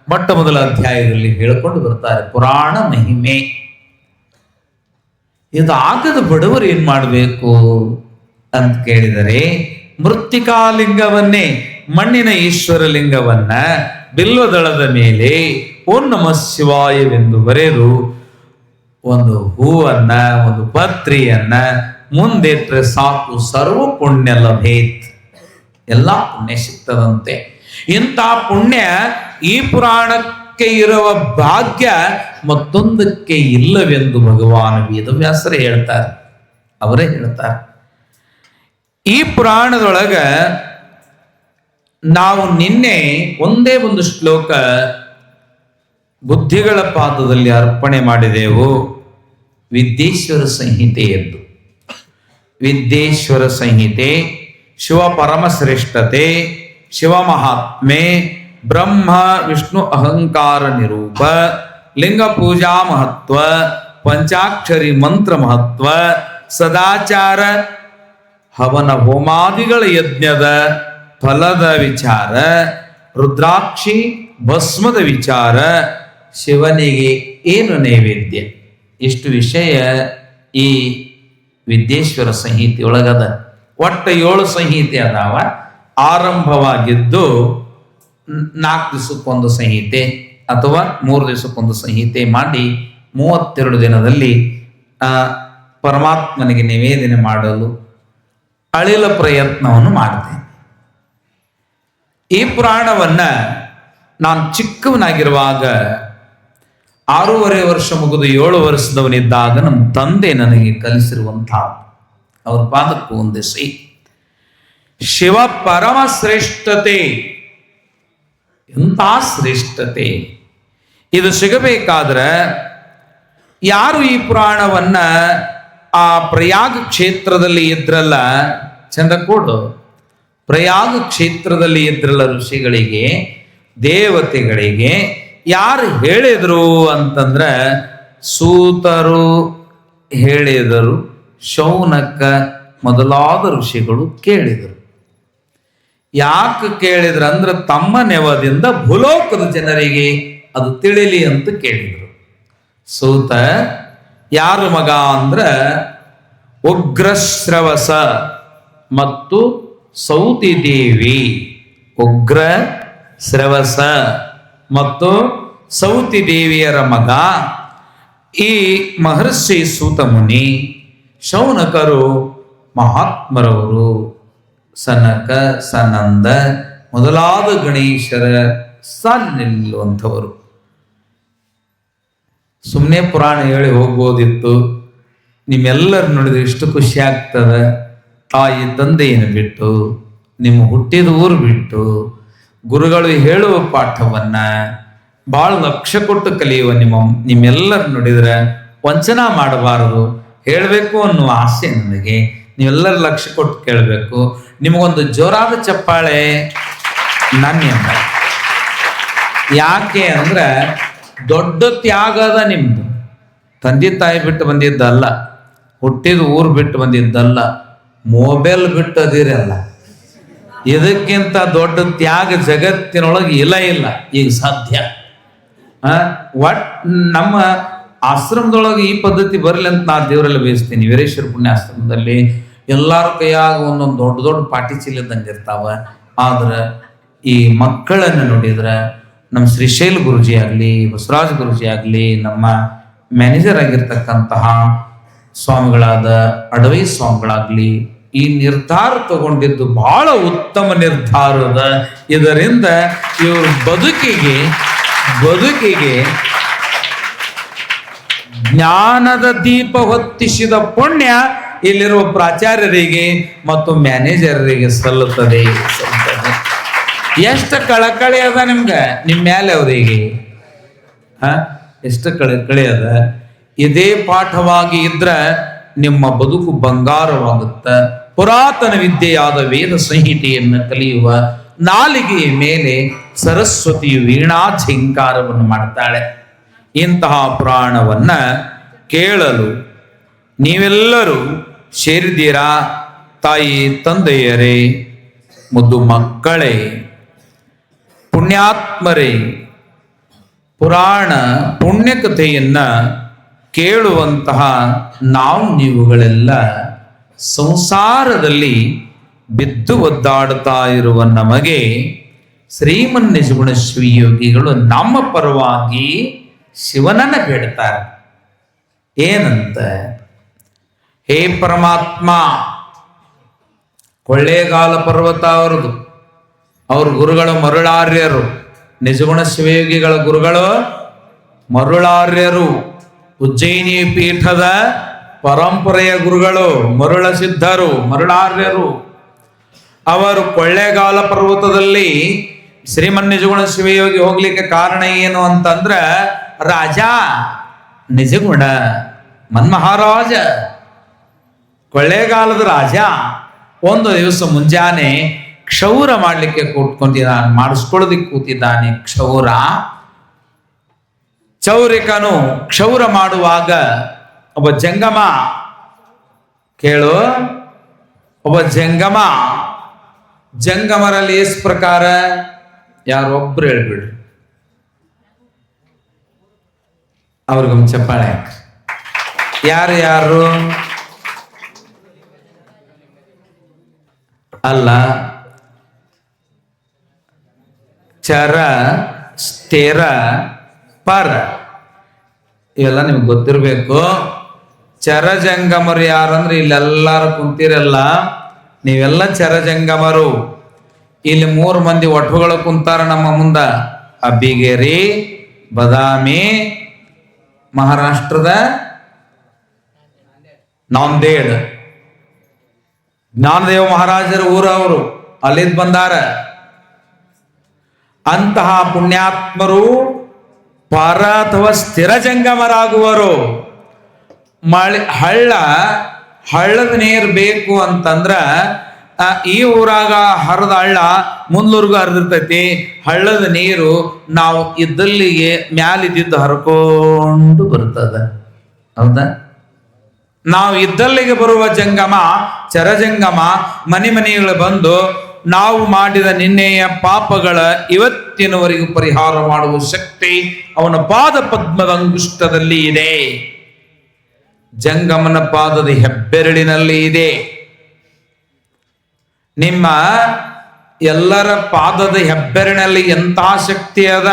ಮೊಟ್ಟ ಮೊದಲ ಅಧ್ಯಾಯದಲ್ಲಿ ಹೇಳಿಕೊಂಡು ಬರ್ತಾರೆ. ಪುರಾಣ ಮಹಿಮೆ ಇದು ಆಗದ ಬಡವರು ಏನ್ ಮಾಡಬೇಕು ಅಂತ ಕೇಳಿದರೆ, ಮೃತ್ತಿಕಾಲಿಂಗವನ್ನೇ ಮಣ್ಣಿನ ಈಶ್ವರ ಲಿಂಗವನ್ನ ಬಿಲ್ವದಳದ ಮೇಲೆ ಓಂ ನಮಃ ಶಿವಾಯವೆಂದು ಬರೆದು ಒಂದು ಹೂವನ್ನ, ಒಂದು ಪತ್ರಿಯನ್ನ ಮುಂದಿಟ್ರೆ ಸಾಕು, ಸರ್ವ ಪುಣ್ಯ ಲಭೇತ್, ಎಲ್ಲ ಪುಣ್ಯ ಸಿಗ್ತದಂತೆ. ಇಂಥ ಪುಣ್ಯ ಈ ಪುರಾಣಕ್ಕೆ ಇರುವ ಭಾಗ್ಯ ಮತ್ತೊಂದಕ್ಕೆ ಇಲ್ಲವೆಂದು ಭಗವಾನ್ ವೇದವ್ಯಾಸರೇ ಹೇಳ್ತಾರೆ, ಅವರೇ ಹೇಳ್ತಾರೆ. ಈ ಪುರಾಣದೊಳಗ ನಾವು ನಿನ್ನೆ ಒಂದೇ ಒಂದು ಶ್ಲೋಕ ಬುದ್ಧಿಗಳ ಪಾದದಲ್ಲಿ ಅರ್ಪಣೆ ಮಾಡಿದೆವು. ವಿದ್ಯೇಶ್ವರ ಸಂಹಿತೆ ಎಂದು, ವಿದ್ಯೇಶ್ವರ ಸಂಹಿತೆ, ಶಿವ ಪರಮಶ್ರೇಷ್ಠತೆ, ಶಿವ ಮಹಾತ್ಮೆ, ಬ್ರಹ್ಮ ವಿಷ್ಣು ಅಹಂಕಾರ ನಿರೂಪ, ಲಿಂಗ ಪೂಜಾ ಮಹತ್ವ, ಪಂಚಾಕ್ಷರಿ ಮಂತ್ರ ಮಹತ್ವ, ಸದಾಚಾರ, ಹವನ ಹೋಮಾದಿಗಳ ಯಜ್ಞದ ಫಲದ ವಿಚಾರ, ರುದ್ರಾಕ್ಷಿ ಭಸ್ಮದ ವಿಚಾರ, ಶಿವನಿಗೆ ಏನು ನೈವೇದ್ಯ, ಇಷ್ಟು ವಿಷಯ ಈ ವಿದ್ಯೇಶ್ವರ ಸಂಹಿತೆ ಒಳಗದ. ಒಟ್ಟು 7 ಸಂಹಿತೆ ಅದಾವ. ಆರಂಭವಾಗಿದ್ದು 4 ದಿವಸಕ್ಕೊಂದು ಸಂಹಿತೆ ಅಥವಾ 3 ದಿವಸಕ್ಕೊಂದು ಸಂಹಿತೆ ಮಾಡಿ 32 ದಿನದಲ್ಲಿ ಪರಮಾತ್ಮನಿಗೆ ನಿವೇದನೆ ಮಾಡಲು ಅಳಿಲ ಪ್ರಯತ್ನವನ್ನು ಮಾಡ್ತೇನೆ. ಈ ಪುರಾಣವನ್ನ ನಾನು ಚಿಕ್ಕವನಾಗಿರುವಾಗ 6.5 ವರ್ಷ ಮುಗಿದು 7 ವರ್ಷದವನಿದ್ದಾಗ ನಮ್ಮ ತಂದೆ ನನಗೆ ಕಲಿಸಿರುವಂತಹ, ಅವ್ರ ಪಾದಕ್ಕೂ ಹೊಂದಿಸಿ, ಶಿವ ಪರಮ ಶ್ರೇಷ್ಠತೆ, ಎಂಥ ಶ್ರೇಷ್ಠತೆ ಇದು ಸಿಗಬೇಕಾದ್ರೆ ಯಾರು ಈ ಪುರಾಣವನ್ನ ಆ ಪ್ರಯಾಗ ಕ್ಷೇತ್ರದಲ್ಲಿ ಇದ್ರಲ್ಲ, ಚಂದ್ರಕೋಡು ಪ್ರಯಾಗ ಕ್ಷೇತ್ರದಲ್ಲಿ ಇದ್ರಲ್ಲ ಋಷಿಗಳಿಗೆ, ದೇವತೆಗಳಿಗೆ ಯಾರು ಹೇಳಿದ್ರು ಅಂತಂದ್ರೆ ಸೂತರು ಹೇಳಿದರು, ಶೌನಕ ಮೊದಲಾದ ಋಷಿಗಳು ಕೇಳಿದರು. ಯಾಕೆ ಕೇಳಿದ್ರು ಅಂದ್ರೆ ತಮ್ಮ ನೆವದಿಂದ ಭೂಲೋಕದ ಜನರಿಗೆ ಅದು ತಿಳಿಲಿ ಅಂತ ಕೇಳಿದರು. ಸೂತ ಯಾರು ಮಗ ಅಂದ್ರ ಉಗ್ರಶ್ರವಸ ಮತ್ತು ಸೌತಿ ದೇವಿ, ಉಗ್ರ ಶ್ರವಸ ಮತ್ತು ಸೌತಿ ದೇವಿಯರ ಮಗ ಈ ಮಹರ್ಷಿ ಸೂತ ಮುನಿ. ಶೌನಕರು ಮಹಾತ್ಮರವರು, ಸನಕ ಸನಂದ ಮೊದಲಾದ ಗಣೇಶರ ಸಾಲಿನಲ್ಲಿರುವಂಥವರು. ಸುಮ್ಮನೆ ಪುರಾಣ ಹೇಳಿ ಹೋಗ್ಬೋದಿತ್ತು, ನಿಮ್ಮೆಲ್ಲರೂ ನೋಡಿದ್ರೆ ಎಷ್ಟು ಖುಷಿ ಆಗ್ತದೆ. ತಾಯಿ ತಂದೆಯನ್ನು ಬಿಟ್ಟು, ನಿಮ್ಮ ಹುಟ್ಟಿದ ಊರು ಬಿಟ್ಟು, ಗುರುಗಳು ಹೇಳುವ ಪಾಠವನ್ನ ಭಾಳ ಲಕ್ಷ್ಯ ಕೊಟ್ಟು ಕಲಿಯುವ ನಿಮ್ಮೆಲ್ಲರೂ ನೋಡಿದ್ರೆ ವಂಚನಾ ಮಾಡಬಾರದು, ಹೇಳಬೇಕು ಅನ್ನುವ ಆಸೆ ನನಗೆ. ನೀವೆಲ್ಲರೂ ಲಕ್ಷ್ಯ ಕೊಟ್ಟು ಕೇಳಬೇಕು. ನಿಮಗೊಂದು ಜೋರಾದ ಚಪ್ಪಾಳೆ ನನ್ನ. ಯಾಕೆ ಅಂದ್ರೆ ದೊಡ್ಡ ತ್ಯಾಗದ ನಿಮ್ದು. ತಂದೆ ತಾಯಿ ಬಿಟ್ಟು ಬಂದಿದ್ದಲ್ಲ, ಹುಟ್ಟಿದ ಊರು ಬಿಟ್ಟು ಬಂದಿದ್ದಲ್ಲ, ಮೊಬೈಲ್ ಬಿಟ್ಟು ಅದಿರಲ್ಲ. ಇದಕ್ಕಿಂತ ದೊಡ್ಡ ತ್ಯಾಗ ಜಗತ್ತಿನೊಳಗೆ ಇಲ್ಲ ಈಗ ಸಾಧ್ಯ. ನಮ್ಮ ಆಶ್ರಮದೊಳಗೆ ಈ ಪದ್ಧತಿ ಬರಲಿ ಅಂತ ನಾ ದೇವರೆಲ್ಲ ಬೇಯಿಸ್ತೀನಿ. ವೀರೇಶ್ವರ ಪುಣ್ಯಾಶ್ರಮದಲ್ಲಿ ಎಲ್ಲಾರ ಕೈಯಾಗ ಒಂದೊಂದು ದೊಡ್ಡ ದೊಡ್ಡ ಪಾಟಿ ಚೀಲದಂಗೆ ಇರ್ತಾವ. ಆದ್ರೆ ಈ ಮಕ್ಕಳನ್ನು ನೋಡಿದ್ರೆ ನಮ್ಮ ಶ್ರೀಶೈಲ ಗುರುಜಿ ಆಗಲಿ, ಬಸವರಾಜ ಗುರುಜಿ ಆಗಲಿ, ನಮ್ಮ ಮ್ಯಾನೇಜರ್ ಆಗಿರ್ತಕ್ಕಂತಹ ಸ್ವಾಮಿಗಳಾದ ಅಡವೈ ಸ್ವಾಮಿಗಳಾಗ್ಲಿ, ಈ ನಿರ್ಧಾರ ತಗೊಂಡಿದ್ದು ಬಹಳ ಉತ್ತಮ ನಿರ್ಧಾರದ. ಇದರಿಂದ ಇವ್ರ ಬದುಕಿಗೆ ಜ್ಞಾನದ ದೀಪ ಹೊತ್ತಿಸಿದ ಪುಣ್ಯ ಇಲ್ಲಿರುವ ಪ್ರಾಚಾರ್ಯರಿಗೆ ಮತ್ತು ಮ್ಯಾನೇಜರಿಗೆ ಸಲ್ಲುತ್ತದೆ. ಎಷ್ಟು ಕಳಕಳಿ ಅದ ನಿಮ್ಗೆ ನಿಮ್ಮ ಮೇಲೆ ಅವರಿಗೆ, ಎಷ್ಟು ಕಳಕಳಿ ಅದ. ಇದೇ ಪಾಠವಾಗಿ ಇದ್ರ ನಿಮ್ಮ ಬದುಕು ಬಂಗಾರವಾಗುತ್ತ. ಪುರಾತನ ವಿದ್ಯೆಯಾದ ವೇದ ಸಂಹಿತೆಯನ್ನು ಕಲಿಯುವ ನಾಲಿಗೆಯ ಮೇಲೆ ಸರಸ್ವತಿಯು ವೀಣಾ ಝಿಂಕಾರವನ್ನು ಮಾಡ್ತಾಳೆ. ಇಂತಹ ಪುರಾಣವನ್ನ ಕೇಳಲು ನೀವೆಲ್ಲರೂ ಸೇರಿದ್ದೀರಾ. ತಾಯಿ ತಂದೆಯರೇ, ಮುದ್ದು ಮಕ್ಕಳೇ, ಪುಣ್ಯಾತ್ಮರೇ, ಪುರಾಣ ಪುಣ್ಯಕಥೆಯನ್ನ ಕೇಳುವಂತಹ ನೀವುಗಳೆಲ್ಲ ಸಂಸಾರದಲ್ಲಿ ಬಿದ್ದು ಒದ್ದಾಡುತ್ತಾ ಇರುವ ನಮಗೆ ಶ್ರೀಮನ್ ನಿಜಗುಣ ಶಿವಯೋಗಿಗಳು ನಮ್ಮ ಪರವಾಗಿ ಶಿವನನ್ನ ಬೇಡ್ತಾರೆ. ಏನಂತ? ಹೇ ಪರಮಾತ್ಮ, ಕೊಳ್ಳೇಗಾಲ ಪರ್ವತ ಅವರದು, ಅವ್ರ ಗುರುಗಳು ಮರುಳಾರ್ಯರು. ನಿಜಗುಣ ಶಿವಯೋಗಿಗಳ ಗುರುಗಳು ಮರುಳಾರ್ಯರು. ಉಜ್ಜಯಿನಿ ಪೀಠದ ಪರಂಪರೆಯ ಗುರುಗಳು ಮರುಳ ಸಿದ್ಧರು, ಮರುಳಾರ್ಯರು. ಅವರು ಕೊಳ್ಳೇಗಾಲ ಪರ್ವತದಲ್ಲಿ ಶ್ರೀಮನ್ ನಿಜಗುಣ ಶಿವಯೋಗಿ ಹೋಗ್ಲಿಕ್ಕೆ ಕಾರಣ ಏನು ಅಂತಂದ್ರೆ, ರಾಜ ನಿಜಗುಣ ಮನ್ಮಹಾರಾಜ, ಕೊಳ್ಳೇಗಾಲದ ರಾಜ ಒಂದು ದಿವಸ ಮುಂಜಾನೆ ಕ್ಷೌರ ಮಾಡ್ಲಿಕ್ಕೆ ಕೂತ್ಕೊಂಡಿದ್ದಾನೆ, ಮಾಡಿಸ್ಕೊಳ್ಳೋದಿಕ್ಕೆ ಕೂತಿದ್ದಾನೆ. ಚೌರಿಕನು ಕ್ಷೌರ ಮಾಡುವಾಗ ಒಬ್ಬ ಜಂಗಮ, ಕೇಳು, ಒಬ್ಬ ಜಂಗಮರಲ್ಲಿ ಎಷ್ಟು ಪ್ರಕಾರ? ಯಾರೊಬ್ರು ಹೇಳ್ಬಿಡ್ರಿ, ಅವ್ರಿಗೊಮ್ಮೆ ಚಪ್ಪಾಳೆ. ಯಾರು ಅಲ್ಲ, ಚರ, ಸ್ಥಿರ, ಪರ, ಇವೆಲ್ಲ ನಿಮ್ಗೆ ಗೊತ್ತಿರ್ಬೇಕು. ಚರಜಂಗಮರು ಯಾರಂದ್ರೆ ಇಲ್ಲೆಲ್ಲಾರು ಕುಂತಿರಲ್ಲ, ನೀವೆಲ್ಲ ಚರಜಂಗಮರು. ಇಲ್ಲಿ 3 ಮಂದಿ ಒಠುಗಳು ಕುಂತಾರ ನಮ್ಮ ಮುಂದ. ಅಬ್ಬಿಗೇರಿ, ಬದಾಮಿ, ಮಹಾರಾಷ್ಟ್ರದ ನಾಂದೇಡ್, ಜ್ಞಾನದೇವ ಮಹಾರಾಜರ ಊರವರು, ಅಲ್ಲಿದ್ ಬಂದಾರ. ಅಂತಹ ಪುಣ್ಯಾತ್ಮರು ಪರ ಅಥವಾ ಸ್ಥಿರ ಜಂಗಮರಾಗುವರು. ಹಳ್ಳದ ನೀರು ಬೇಕು ಅಂತಂದ್ರ ಈ ಊರಾಗ ಹರಿದ ಹಳ್ಳ ಮುಂದೂರ್ಗು ಹರಿದಿರ್ತೈತಿ. ಹಳ್ಳದ ನೀರು ನಾವು ಇದ್ದಲ್ಲಿಗೆ ಮ್ಯಾಲಿದ್ದು ಹರ್ಕೊಂಡು ಬರ್ತದ. ಹೌದಾ? ನಾವು ಇದ್ದಲ್ಲಿಗೆ ಬರುವ ಜಂಗಮ, ಚರಜಂಗಮ, ಮನೆಗಳು ಬಂದು ನಾವು ಮಾಡಿದ ನಿನ್ನೆಯ ಪಾಪಗಳ ಇವತ್ತಿನವರೆಗೂ ಪರಿಹಾರ ಮಾಡುವ ಶಕ್ತಿ ಅವನ ಪಾದ ಪದ್ಮದ ಅಂಗುಷ್ಟದಲ್ಲಿ ಇದೆ. ಜಂಗಮನ ಪಾದದ ಹೆಬ್ಬೆರಳಿನಲ್ಲಿ ಇದೆ. ನಿಮ್ಮ ಎಲ್ಲರ ಪಾದದ ಹೆಬ್ಬೆರಳಿನಲ್ಲಿ ಎಂಥ ಶಕ್ತಿ ಅದ?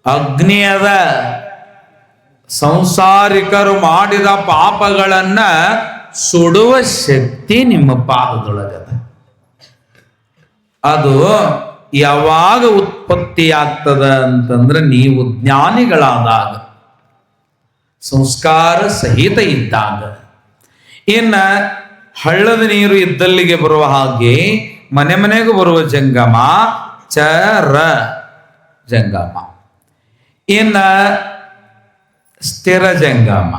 ಅಗ್ನಿ ಅದ. ಸಂಸಾರಿಕರು ಮಾಡಿದ ಪಾಪಗಳನ್ನ ಸುಡುವ ಶಕ್ತಿ ನಿಮ್ಮ ಪಾದದೊಳಗದ. ಅದು ಯಾವಾಗ ಉತ್ಪತ್ತಿ ಆಗ್ತದ ಅಂತಂದ್ರೆ ನೀವು ಜ್ಞಾನಿಗಳಾದಾಗ, ಸಂಸ್ಕಾರ ಸಹಿತ ಇದ್ದಾಗ. ಇನ್ನ ಹಳ್ಳದ ನೀರು ಇದ್ದಲ್ಲಿಗೆ ಬರುವ ಹಾಗೆ ಮನೆಗೂ ಬರುವ ಜಂಗಮ ಚರ ಜಂಗಮ. ಇನ್ನ ಸ್ಥಿರ ಜಂಗಮ,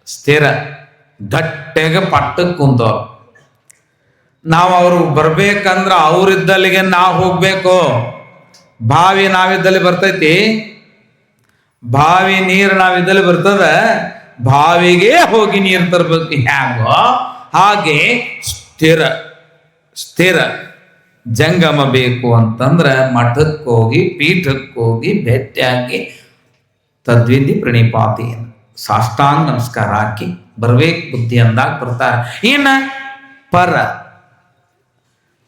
ಸ್ಥಿರ ಗಟ್ಟೆಗೆ ಪಟ್ಟಕ್ಕೆ ಕುಂತವ್ರು. ನಾವು ಅವ್ರು ಬರ್ಬೇಕಂದ್ರ ಅವ್ರಿದ್ದಲ್ಲಿಗೆ ನಾವು ಹೋಗ್ಬೇಕು. ಬಾವಿ ನಾವಿದ್ದಲ್ಲಿ ಬರ್ತೈತಿ, ಬಾವಿ ನೀರು ನಾವಿದ್ದಲ್ಲಿ ಬರ್ತದ, ಬಾವಿಗೆ ಹೋಗಿ ನೀರು ತರ್ಬೇಕು. ಹ್ಯಾಂಗೋ ಹಾಗೆ ಸ್ಥಿರ ಜಂಗಮ ಬೇಕು ಅಂತಂದ್ರ ಮಠಕ್ಕೆ ಹೋಗಿ, ಪೀಠಕ್ಕೆ ಹೋಗಿ ಭೇಟಿಯಾಗಿ ತದ್ವಿಧಿ ಪ್ರಣಿಪಾತಿ, ಸಾಷ್ಟಾಂಗ ನಮಸ್ಕಾರ ಹಾಕಿ ಬರ್ಬೇಕು ಬುದ್ಧಿ ಅಂದಾಗ ಬರ್ತಾರೆ. ಏನ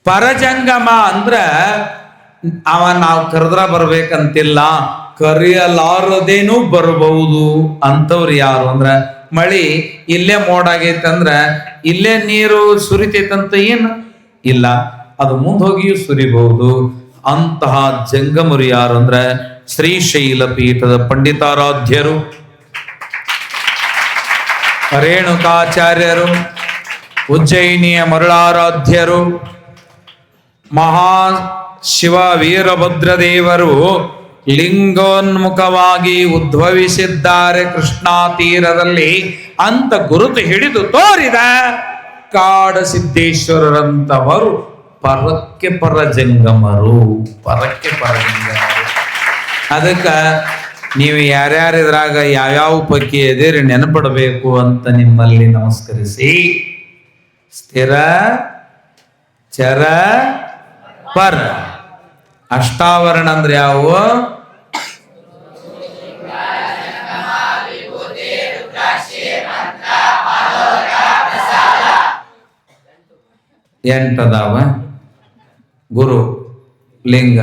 ಪರಜಂಗಮ ಅಂದ್ರ ಅವ ನಾವು ಕರೆದ್ರ ಬರ್ಬೇಕಂತಿಲ್ಲ, ಕರೆಯಲಾರದೇನೂ ಬರಬಹುದು. ಅಂಥವ್ರು ಯಾರು ಅಂದ್ರ, ಮಳಿ ಇಲ್ಲೇ ಮೋಡ ಆಗೈತಂದ್ರ ಇಲ್ಲೇ ನೀರು ಸುರಿತೈತಂತ ಏನು ಇಲ್ಲ, ಅದು ಮುಂದೆ ಹೋಗಿಯೂ ಸುರಿಬಹುದು. ಅಂತಹ ಜಂಗಮರು ಯಾರು ಅಂದ್ರ ಶ್ರೀಶೈಲ ಪೀಠದ ಪಂಡಿತಾರಾಧ್ಯರು, ರೇಣುಕಾಚಾರ್ಯರು, ಉಜ್ಜಯಿನಿಯ ಮರುಳಾರಾಧ್ಯರು, ಮಹಾ ಶಿವ ವೀರಭದ್ರದೇವರು ಲಿಂಗೋನ್ಮುಖವಾಗಿ ಉದ್ಭವಿಸಿದ್ದಾರೆ ಕೃಷ್ಣಾ ತೀರದಲ್ಲಿ ಅಂತ ಗುರುತು ಹಿಡಿದು ತೋರಿದ ಕಾಡಸಿದ್ದೇಶ್ವರರಂತವರು ಪರಕ್ಕೆ ಪರಜಂಗಮರು. ಅದಕ್ಕೆ ನೀವು ಯಾರ್ಯಾರಿದ್ರಾಗ ಯಾವ್ಯಾವ ಪೈಕಿ ಎದಿರಿ ನೆನಪಡಬೇಕು ಅಂತ ನಿಮ್ಮಲ್ಲಿ ನಮಸ್ಕರಿಸಿ, ಸ್ಥಿರ ಚರ ಪರ ಅಷ್ಟಾವರಣ ಅಂದ್ರೆ ಯಾವುವು? ಎಂಟದಾವ. ಗುರು, ಲಿಂಗ,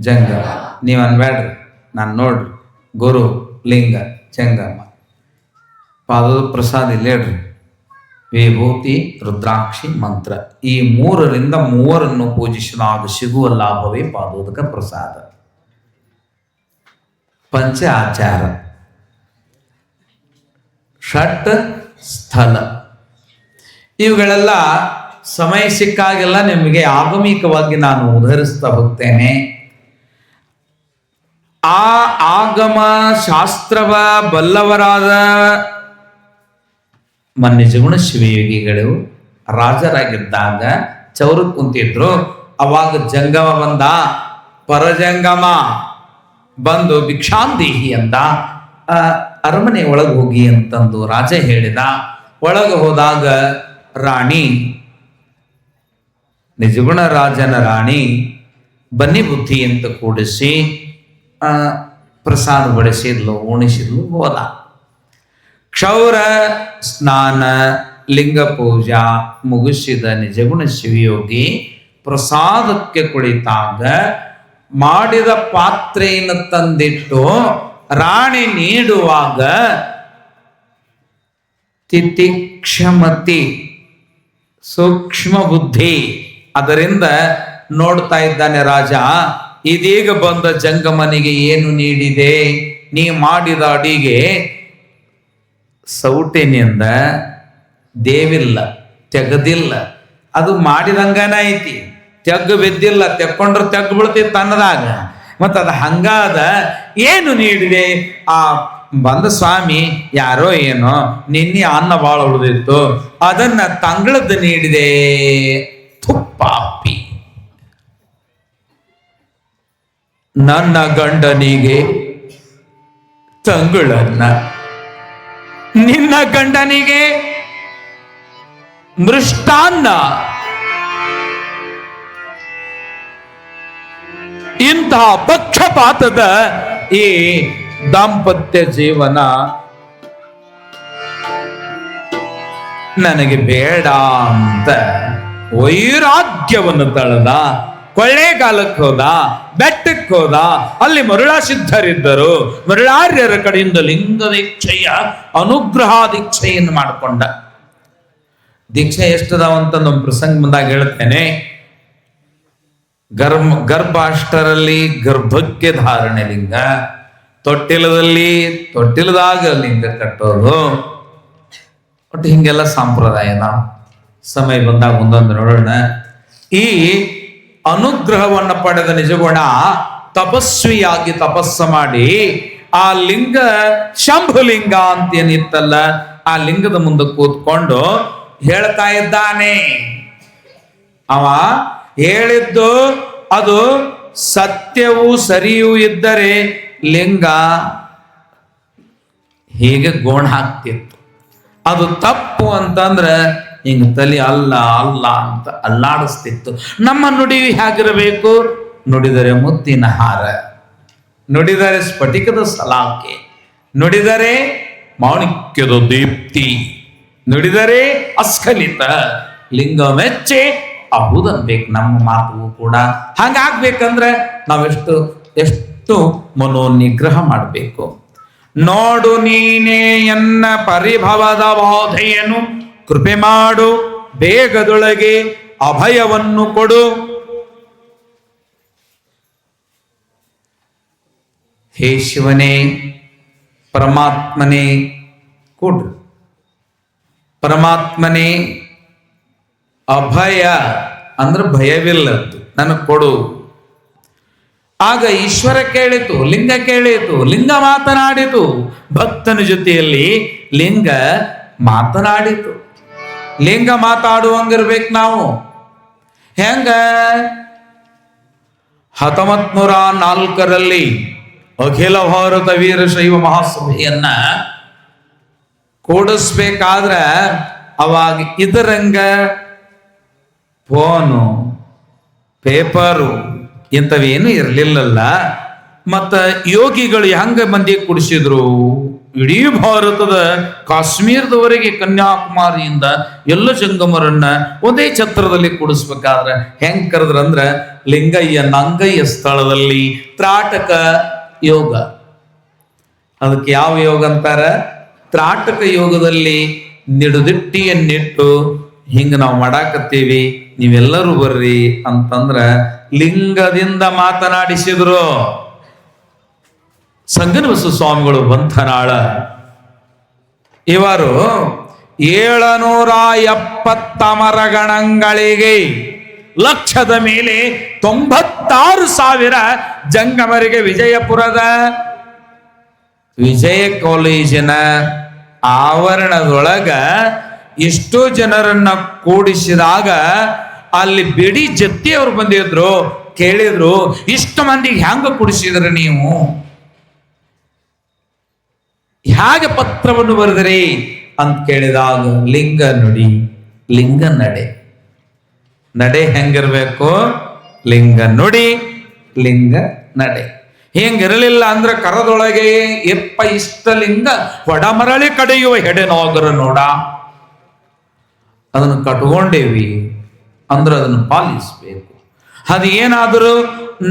ಜಂಗಮ. ನೀವು ಅನ್ಬೇಡ್ರಿ, ನಾನು ನೋಡ್ರಿ. ಗುರು, ಲಿಂಗ, ಜಂಗಮ. ಪಾದದ ಪ್ರಸಾದ ಇಲ್ಲ ಹೇಳ್ರಿ. ವಿಭೂತಿ, ರುದ್ರಾಕ್ಷಿ, ಮಂತ್ರ, ಈ ಮೂರರಿಂದ ಮೂವರನ್ನು ಪೂಜಿಸಿದಾಗ ಸಿಗುವ ಲಾಭವೇ ಪಾದೋದಕ ಪ್ರಸಾದ. ಪಂಚ ಆಚಾರ, ಷಟ್ ಸ್ಥಳ, ಇವುಗಳೆಲ್ಲ ಸಮಯ ಸಿಕ್ಕಾಗೆಲ್ಲ ನಿಮಗೆ ಆಗಮಿಕವಾಗಿ ನಾನು ಉದಹರಿಸ್ತಾ ಹೋಗ್ತೇನೆ. ಆ ಆಗಮ ಶಾಸ್ತ್ರವ ಬಲ್ಲವರಾದ ನಿಜಗುಣ ಶಿವಯೋಗಿಗಳು ರಾಜರಾಗಿದ್ದಾಗ ಚೌರ ಕುಂತಿದ್ರು. ಅವಾಗ ಜಂಗಮ ಬಂದ, ಪರಜಂಗಮ ಬಂದು ಭಿಕ್ಷಾಂದೇಹಿ ಅಂದ. ಅರಮನೆ ಒಳಗೆ ಹೋಗಿ ಅಂತಂದು ರಾಜ ಹೇಳಿದ. ಒಳಗೆ ಹೋದಾಗ ರಾಣಿ, ನಿಜಗುಣ ರಾಜನ ರಾಣಿ ಬನ್ನಿ ಬುದ್ಧಿ ಅಂತ ಕೂಡಿಸಿ ಪ್ರಸಾದ ಬಡಿಸಿದ್ಲು, ಉಣಿಸಿದ್ಲು, ಹೋದ. ಕ್ಷೌರ ಸ್ನಾನ, ಲಿಂಗ ಪೂಜಾ ಮುಗಿಸಿದ ನಿಜಗುಣ ಶಿವಯೋಗಿ ಪ್ರಸಾದಕ್ಕೆ ಕುಳಿತಾಗ ಮಾಡಿದ ಪಾತ್ರೆಯನ್ನು ತಂದಿಟ್ಟು ರಾಣಿ ನೀಡುವಾಗ ತಿತಿಕ್ಷಮತಿ, ಸೂಕ್ಷ್ಮ ಬುದ್ಧಿ ಅದರಿಂದ ನೋಡ್ತಾ ಇದ್ದಾನೆ ರಾಜ. ಇದೀಗ ಬಂದ ಜಂಗಮನಿಗೆ ಏನು ನೀಡಿದೆ? ನೀ ಮಾಡಿದ ಅಡಿಗೆ ಸೌಟಿನಿಂದ ದೇವಿಲ್ಲ, ತೆಗದಿಲ್ಲ, ಅದು ಮಾಡಿದಂಗನ ಐತಿ, ತೆಗ್ಗು ಬಿದ್ದಿಲ್ಲ, ತೆಕ್ಕೊಂಡ್ರೆ ತೆಗ್ಗು ಬೀಳ್ತಿತ್ತು ಅನ್ನದಾಗ. ಮತ್ತ ಅದು ಹಂಗಾದ. ಏನು ನೀಡಿದೆ? ಆ ಬಂದ ಸ್ವಾಮಿ ಯಾರೋ ಏನೋ ನಿನ್ನೆ ಅನ್ನ ಬಾಳ ಉಳಿದಿತ್ತು, ಅದನ್ನ ತಂಗಳದ್ದು ನೀಡಿದೆ. ತುಪ್ಪಾಪಿ, ನನ್ನ ಗಂಡನಿಗೆ ತಂಗಳನ್ನ, ನಿನ್ನ ಗಂಡನಿಗೆ ಮೃಷ್ಟಾನ್ನ. ಇಂತಹ ಪಕ್ಷಪಾತದ ಈ ದಾಂಪತ್ಯ ಜೀವನ ನನಗೆ ಬೇಡ ಅಂತ ವೈರಾಗ್ಯವನ್ನು ತಳೆದ. ಕೊಳ್ಳೇಗಾಲಕ್ಕೆ ಹೋದ, ಬೆಟ್ಟಕ್ಕೆ ಹೋದ. ಅಲ್ಲಿ ಮರುಳಾ ಸಿದ್ಧರಿದ್ದರು. ಮರುಳಾರ್ಯರ ಕಡೆಯಿಂದ ಲಿಂಗ ದೀಕ್ಷೆಯ ಅನುಗ್ರಹ ದೀಕ್ಷೆಯನ್ನು ಮಾಡಿಕೊಂಡ. ದೀಕ್ಷೆ ಎಷ್ಟದಾವಂತ ನಮ್ಮ ಪ್ರಸಂಗ ಬಂದಾಗ ಹೇಳ್ತೇನೆ. ಗರ್ಭಾಷ್ಟರಲ್ಲಿ ಗರ್ಭಕ್ಕೆ ಧಾರಣೆ ಲಿಂಗ, ತೊಟ್ಟಿಲದಾಗ ಲಿಂಗ ಕಟ್ಟೋದು, ಒಟ್ಟು ಹಿಂಗೆಲ್ಲ ಸಂಪ್ರದಾಯದ. ಸಮಯ ಬಂದಾಗ ಒಂದೊಂದು ನೋಡೋಣ. ಈ ಅನುಗ್ರಹವನ್ನು ಪಡೆದ ನಿಜಗುಣ ತಪಸ್ವಿಯಾಗಿ ತಪಸ್ಸ ಮಾಡಿ ಆ ಲಿಂಗ ಶಂಭುಲಿಂಗ ಅಂತ ಏನಿತ್ತಲ್ಲ, ಆ ಲಿಂಗದ ಮುಂದೆ ಕೂತ್ಕೊಂಡು ಹೇಳ್ತಾ ಇದ್ದಾನೆ. ಅವ ಹೇಳಿದ್ದು ಅದು ಸತ್ಯವೂ ಸರಿಯೂ ಇದ್ದರೆ ಲಿಂಗ ಹೀಗೆ ಗೋಣ ಹಾಕ್ತಿತ್ತು. ಅದು ತಪ್ಪು ಅಂತಂದ್ರೆ ಹಿಂಗ ತಲೆ ಅಲ್ಲ ಅಲ್ಲ ಅಂತ ಅಲ್ಲಾಡಿಸ್ತಿತ್ತು. ನಮ್ಮ ನುಡಿ ಹೇಗಿರಬೇಕು? ನುಡಿದರೆ ಮುತ್ತಿನ ಹಾರ, ನುಡಿದರೆ ಸ್ಫಟಿಕದ ಸಲಾಕೆ, ನುಡಿದರೆ ಮಾಣಿಕ್ಯದ ದೀಪ್ತಿ, ನುಡಿದರೆ ಅಸ್ಖಲಿತ, ಲಿಂಗ ಮೆಚ್ಚೆ ಅಹುದನ್ಬೇಕು ನಮ್ಮ ಮಾತು ಕೂಡ. ಹಾಗಾಗ್ಬೇಕಂದ್ರೆ ನಾವೆಷ್ಟು ಮನೋನಿಗ್ರಹ ಮಾಡಬೇಕು. ನೋಡು ನೀನೇ ಎನ್ನ ಪರಿಭವದ ಬಾಧೆಯನ್ನು ಕೃಪೆ ಮಾಡು, ಬೇಗದೊಳಗೆ ಅಭಯವನ್ನು ಕೊಡು. ಹೇ ಶಿವನೇ, ಪರಮಾತ್ಮನೇ ಕೊಡು. ಪರಮಾತ್ಮನೇ ಅಭಯ ಅಂದ್ರೆ ಭಯವಿಲ್ಲದ್ದು ನನಗೆ ಕೊಡು. ಆಗ ಈಶ್ವರ ಕೇಳಿತು, ಲಿಂಗ ಕೇಳಿತು, ಲಿಂಗ ಮಾತನಾಡಿತು. ಭಕ್ತನ ಜೊತೆಯಲ್ಲಿ ಲಿಂಗ ಮಾತನಾಡಿತು. ಲಿಂಗ ಮಾತಾಡುವಂಗಿರ್ಬೇಕು ನಾವು. ಹೆಂಗ? 1904 ಅಖಿಲ ಭಾರತ ವೀರಶೈವ ಮಹಾಸಭೆಯನ್ನ ಕೂಡಿಸ್ಬೇಕಾದ್ರ ಅವಾಗ ಇದರಂಗ ಫೋನು, ಪೇಪರು ಇಂಥವೇನು ಇರಲಿಲ್ಲಲ್ಲ. ಮತ್ತ ಯೋಗಿಗಳು ಹೆಂಗ ಮಂದಿ ಕುಡಿಸಿದ್ರು? ಇಡೀ ಭಾರತದ ಕಾಶ್ಮೀರದವರೆಗೆ ಕನ್ಯಾಕುಮಾರಿಯಿಂದ ಎಲ್ಲ ಜಂಗಮರನ್ನ ಒಂದೇ ಛತ್ರದಲ್ಲಿ ಕೂಡಿಸ್ಬೇಕಾದ್ರೆ ಹೆಂಗ್ ಕರೆದ್ರಂದ್ರ ಲಿಂಗಯ್ಯ ನಂಗಯ್ಯ ಸ್ಥಳದಲ್ಲಿ ತ್ರಾಟಕ ಯೋಗ. ಅದಕ್ಕೆ ಯಾವ ಯೋಗ ಅಂತಾರ? ತ್ರಾಟಕ ಯೋಗದಲ್ಲಿ ನಿಡುದಿಟ್ಟಿಯನ್ನಿಟ್ಟು ಹಿಂಗ ನಾವು ಮಾಡಾಕತ್ತೀವಿ, ನೀವೆಲ್ಲರೂ ಬರ್ರಿ ಅಂತಂದ್ರ ಲಿಂಗದಿಂದ ಮಾತನಾಡಿಸಿದ್ರು. ಸಂಗನಬಸವ ಸ್ವಾಮಿಗಳು ಬಂಧನಾಳ ಇವರು 770 ಮರಗಣಗಳಿಗೆ ಲಕ್ಷದ ಮೇಲೆ 96,000 ಜಂಗಮರಿಗೆ ವಿಜಯಪುರದ ವಿಜಯ ಕಾಲೇಜಿನ ಆವರಣದೊಳಗ ಇಷ್ಟು ಜನರನ್ನ ಕೂಡಿಸಿದಾಗ ಅಲ್ಲಿ ಬಿಡಿ ಜತ್ತಿಯವರು ಬಂದಿದ್ರು. ಕೇಳಿದ್ರು, ಇಷ್ಟು ಮಂದಿಗೆ ಹ್ಯಾಂಗ ಕೂಡಿಸಿದ್ರಿ ನೀವು? ಹೇಗೆ ಪತ್ರವನ್ನು ಬರೆದ್ರಿ ಅಂತ ಕೇಳಿದಾಗ ಲಿಂಗ ನುಡಿ, ಲಿಂಗ ನಡೆ. ನಡೆ ಹೆಂಗಿರ್ಬೇಕು? ಲಿಂಗ ನುಡಿ, ಲಿಂಗ ನಡೆ. ಹಿಂಗಿರಲಿಲ್ಲ ಅಂದ್ರೆ ಕರದೊಳಗೆ ಎಪ್ಪ ಇಷ್ಟಲಿಂಗ ಒಡಮರಳಿ ಕಡೆಯುವ ಹೆಡೆನಾಗರ ನೋಡ. ಅದನ್ನು ಕಟ್ಕೊಂಡೇವಿ ಅಂದ್ರೆ ಅದನ್ನು ಪಾಲಿಸ್ಬೇಕು. ಅದು ಏನಾದರೂ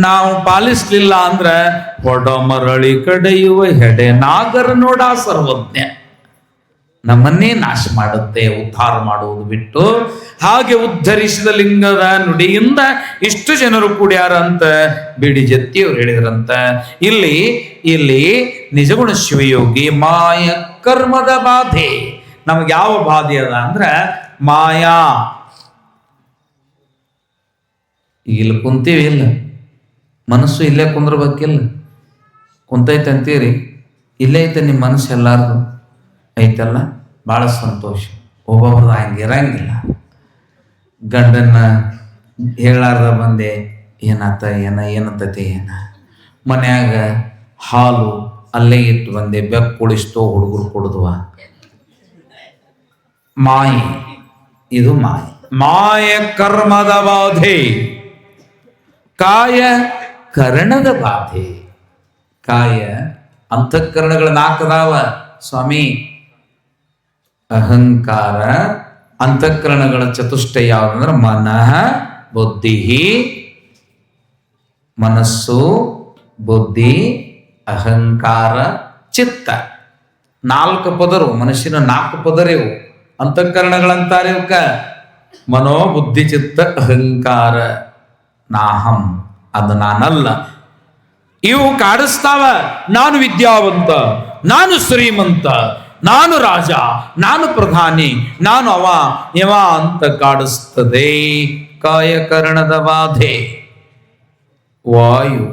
ನಾವು ಪಾಲಿಸ್ಲಿಲ್ಲ ಅಂದ್ರೆ ಒಡಮರಳಿ ಕಡೆಯುವ ಹೆಡೆನಾಗರ ನೋಡ ಸರ್ವಜ್ಞ ನಮ್ಮನ್ನೇ ನಾಶ ಮಾಡುತ್ತೆ, ಉದ್ಧಾರ ಮಾಡುವುದು ಬಿಟ್ಟು. ಹಾಗೆ ಉದ್ಧರಿಸಿದ ಲಿಂಗದ ನುಡಿಯಿಂದ ಇಷ್ಟು ಜನರು ಕೂಡ್ಯಾರ ಅಂತ ಬಿಡಿ ಜತ್ತಿಯವರು ಹೇಳಿದ್ರಂತ. ಇಲ್ಲಿ ನಿಜಗುಣ ಶಿವಯೋಗಿ ಮಾಯ ಕರ್ಮದ ಬಾಧೆ. ನಮ್ಗೆ ಯಾವ ಬಾಧೆ ಅದ ಅಂದ್ರೆ ಮಾಯಾ. ಇಲ್ಲಿ ಕುಂತೀವಿ, ಇಲ್ಲ ಮನಸ್ಸು ಇಲ್ಲೇ ಕುಂದ್ರಬೇಕಿಲ್ಲ. ಕುಂತೈತೆ ಅಂತೀರಿ, ಇಲ್ಲೇ ಐತೆ ನಿಮ್ಮ ಮನಸ್ಸು ಎಲ್ಲಾರ್ದು ಐತಲ್ಲ, ಭಾಳ ಸಂತೋಷ. ಒಬ್ಬೊಬ್ರದ್ದು ಹಂಗಿರಂಗಿಲ್ಲ. ಗಂಡನ್ನ ಹೇಳಾರ್ದ ಬಂದೆ ಏನಾತ ಏನಂತತೆ ಮನ್ಯಾಗ ಹಾಲು ಅಲ್ಲೇ ಇಟ್ಟು ಬಂದೆ, ಬೆಕ್ಕು ಕುಡಿಸ್ತೋ ಹುಡುಗರು ಕುಡಿದ್ವ. ಮಾಯೆ, ಇದು ಮಾಯೆ. ಮಾಯ ಕರ್ಮದ ಬಾಧೆ, ಕಾಯ ಕರ್ಣದ ಬಾಧೆ. ಕಾಯ ಅಂತಃಕರಣಗಳ 4 ಅದಾವ ಸ್ವಾಮಿ. ಅಹಂಕಾರ, ಅಂತಃಕರಣಗಳ ಚತುಷ್ಟಯ ಯಾವ್ದಂದ್ರೆ ಮನಃ, ಬುದ್ಧಿ, ಮನಸ್ಸು, ಬುದ್ಧಿ, ಅಹಂಕಾರ, ಚಿತ್ತ. 4 ಪದರು, ಮನುಷ್ಯನ 4 ಪದರಿವು ಅಂತಃಕರಣಗಳಂತಾರೆ ಇವಕ್ಕ. ಮನೋ, ಬುದ್ಧಿ, ಚಿತ್ತ, ಅಹಂಕಾರ. ನಾಹಂ, ಅದು ನಾನಲ್ಲ. ಇವು ಕಾಡಿಸ್ತಾವ. ನಾನು ವಿದ್ಯಾವಂತ, ನಾನು ಶ್ರೀಮಂತ, ನಾನು ರಾಜ, ನಾನು ಪ್ರಧಾನಿ, ನಾನು ಇವ ಅಂತ ಕಾಡಿಸ್ತದೆ. ಕಾಯಕರಣದ ಬಾಧೆ. ವಾಯು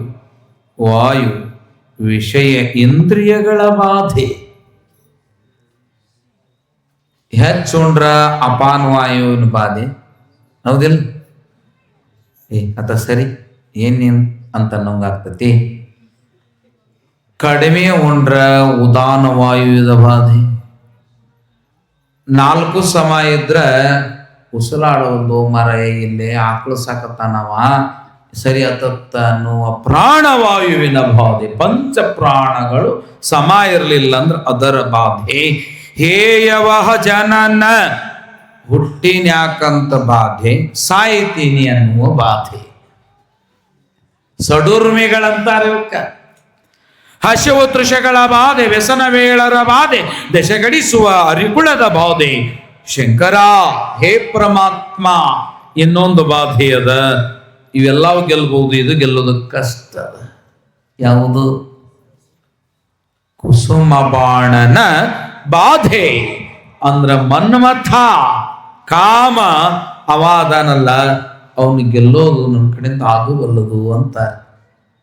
ವಿಷಯ ಇಂದ್ರಿಯಗಳ ಬಾಧೆ. ಹೆಚ್ಚುಂಡ್ರ ಅಪಾನ ವಾಯುವಿನ ಬಾಧೆ. ಹೌದಿಲ್ಲ? ಅದ ಸರಿ ಏನೇನ್ ಅಂತ ನಮ್ಗಾಗ್ತತಿ. ಕಡಿಮೆ ಉಂಡ್ರ ಉದಾನ ವಾಯುವಿದ ಬಾಧೆ. 4 ಸಮ ಇದ್ರ ಉಸಿರಾಡೋದು. ಮರ ಇಲ್ಲೇ ಆಕಳು ಸಾಕತ್ತಾನವ, ಸರಿಯತತ್ತ ಅನ್ನುವ ಪ್ರಾಣವಾಯುವಿನ ಬಾಧೆ. ಪಂಚ ಪ್ರಾಣಗಳು ಸಮ ಇರಲಿಲ್ಲ ಅಂದ್ರೆ ಅದರ ಬಾಧೆ. ಹೇಯವಹ ಜನನ, ಹುಟ್ಟಿನ್ಯಾಕಂತ ಬಾಧೆ, ಸಾಯ್ತೀನಿ ಅನ್ನುವ ಬಾಧೆ. ಸಡುರ್ಮಿಗಳಂತಾರೆ ಇವಕ್ಕ. ಹಸಿವು ತೃಷಗಳ ಬಾಧೆ, ವ್ಯಸನ ವೇಳರ ಬಾಧೆ, ದಶಗಡಿಸುವ ಅರಿಕುಳದ ಬಾಧೆ. ಶಂಕರ, ಹೇ ಪರಮಾತ್ಮ, ಇನ್ನೊಂದು ಬಾಧೆ ಅದ, ಇವೆಲ್ಲವೂ ಗೆಲ್ಬಹುದು, ಇದು ಗೆಲ್ಲೋದಕ್ಕೆ ಕಷ್ಟ. ಯಾವುದು? ಕುಸುಮ ಬಾಣನ ಬಾಧೆ. ಅಂದ್ರ ಮನ್ಮಥ ಕಾಮ ಅವಾದನಲ್ಲ, ಅವನು ಗೆಲ್ಲೋದು ನನ್ನ ಕಡೆಯಿಂದ ಆಗಬಲ್ಲದು ಅಂತ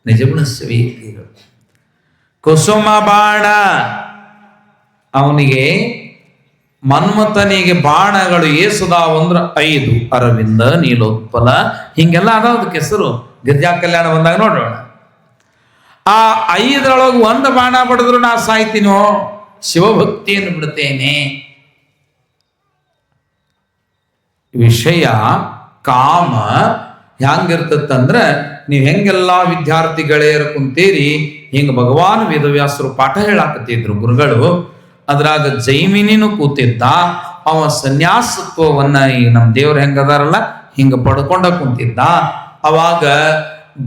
ನಿಜಗುಣಸ್ವಿ. ಕುಸುಮ ಬಾಣ, ಅವನಿಗೆ ಮನ್ಮಥನಿಗೆ ಬಾಣಗಳು ಏಸುದಾವಂದ್ರ 5: ಅರವಿಂದ, ನೀಲೋತ್ಪಲ, ಹಿಂಗೆಲ್ಲ ಅದಾವದಕ್ಕೆ ಹೆಸರು. ಗಿರಿಜಾ ಕಲ್ಯಾಣ ಬಂದಾಗ ನೋಡೋಣ. ಆ 5ರೊಳಗೆ ಒಂದು ಬಾಣ ಬಡಿದ್ರು ನಾ ಸಾಯ್ತೀನೋ, ಶಿವಭಕ್ತಿಯನ್ನು ಬಿಡುತ್ತೇನೆ. ವಿಷಯ ಕಾಮ ಹ್ಯಾಂಗಿರ್ತಂದ್ರ, ನೀವು ಹೆಂಗೆಲ್ಲ ವಿದ್ಯಾರ್ಥಿಗಳೇರ ಕುಂತೀರಿ, ಹಿಂಗ ಭಗವಾನ್ ವೇದವ್ಯಾಸರು ಪಾಠ ಹೇಳಾಕತ್ತಿದ್ರು ಗುರುಗಳು. ಅದ್ರಾಗ ಜೈಮಿನಿನೂ ಕೂತಿದ್ದ. ಅವ ಸನ್ಯಾಸತ್ವವನ್ನ ಈ ನಮ್ಮ ದೇವ್ರು ಹೆಂಗದಾರಲ್ಲ ಹಿಂಗ ಪಡ್ಕೊಂಡ ಕುಂತಿದ್ದ. ಅವಾಗ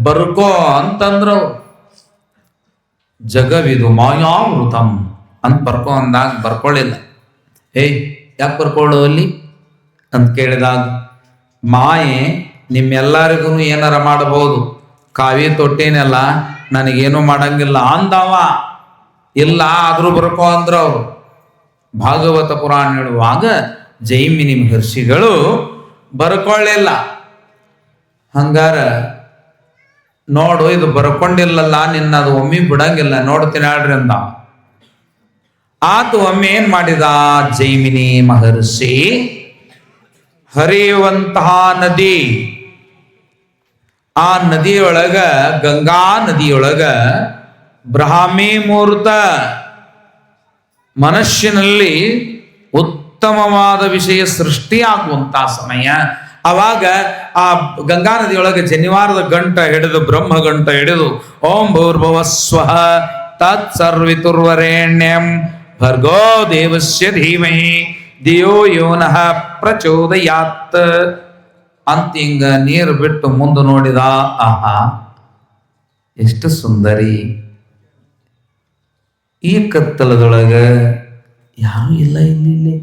ಬರ್ಕೋ ಅಂತಂದ್ರು. ಜಗವಿದು ಮಾಯಾವೃತಂ ಅಂತ ಬರ್ಕೋ ಅಂದಾಗ ಬರ್ಕೊಳ್ಳಿಲ್ಲ. ಏಯ್ ಯಾಕೆ ಬರ್ಕೊಳ್ಳು ಅಲ್ಲಿ ಅಂತ ಕೇಳಿದಾಗ, ಮಾಯೆ ನಿಮ್ಮೆಲ್ಲರಿಗೂ ಏನಾರ ಮಾಡಬಹುದು, ಕಾವಿ ತೊಟ್ಟೇನೆಲ್ಲ ನನಗೇನು ಮಾಡಂಗಿಲ್ಲ ಅಂದವ. ಇಲ್ಲ ಆದ್ರೂ ಬರ್ಕೋ ಅಂದ್ರ ಅವರು. ಭಾಗವತ ಪುರಾಣ ಹೇಳುವಾಗ ಜೈಮಿನಿ ಮಹರ್ಷಿಗಳು ಬರ್ಕೊಳ್ಳಿಲ್ಲ. ಹಂಗಾರ ನೋಡು, ಇದು ಬರ್ಕೊಂಡಿಲ್ಲಲ್ಲ, ನಿನ್ನ ಅದು ಒಮ್ಮೆ ಬಿಡಂಗಿಲ್ಲ, ನೋಡ್ತೀನಿ ಹೇಳ್ರಿ ಅಂದ. ಆತು ಒಮ್ಮೆ ಏನ್ ಮಾಡಿದ ಜೈಮಿನಿ ಮಹರ್ಷಿ, ಹರಿಯುವಂತಹ ನದಿ, ಆ ನದಿಯೊಳಗ, ಗಂಗಾ ನದಿಯೊಳಗ ಬ್ರಾಹ್ಮಿ ಮುಹೂರ್ತ, ಮನುಷ್ಯನಲ್ಲಿ ಉತ್ತಮವಾದ ವಿಷಯ ಸೃಷ್ಟಿಯಾಗುವಂತಹ ಸಮಯ. ಅವಾಗ ಆ ಗಂಗಾ ನದಿಯೊಳಗೆ ಜನಿವಾರದ ಗಂಟ ಹಿಡಿದು, ಬ್ರಹ್ಮ ಗಂಟ ಹಿಡಿದು, ಓಂ ಭೂರ್ಭುವ ಸ್ವಃ ತತ್ಸರ್ವಿತುರ್ವರೆಣ್ಯಂ ಭರ್ಗೋ ದೇವಸ್ಯ ಧೀಮಹಿ ಧಿಯೋ ಯೋ ನಃ ಪ್ರಚೋದಯಾತ್ ಅಂತ ಹಿಂಗ ನೀರು ಬಿಟ್ಟು ಮುಂದೆ ನೋಡಿದ. ಆಹಾ, ಎಷ್ಟು ಸುಂದರಿ! ಈ ಕತ್ತಲದೊಳಗ ಯಾರು ಇಲ್ಲ. ಇಲ್ಲಿ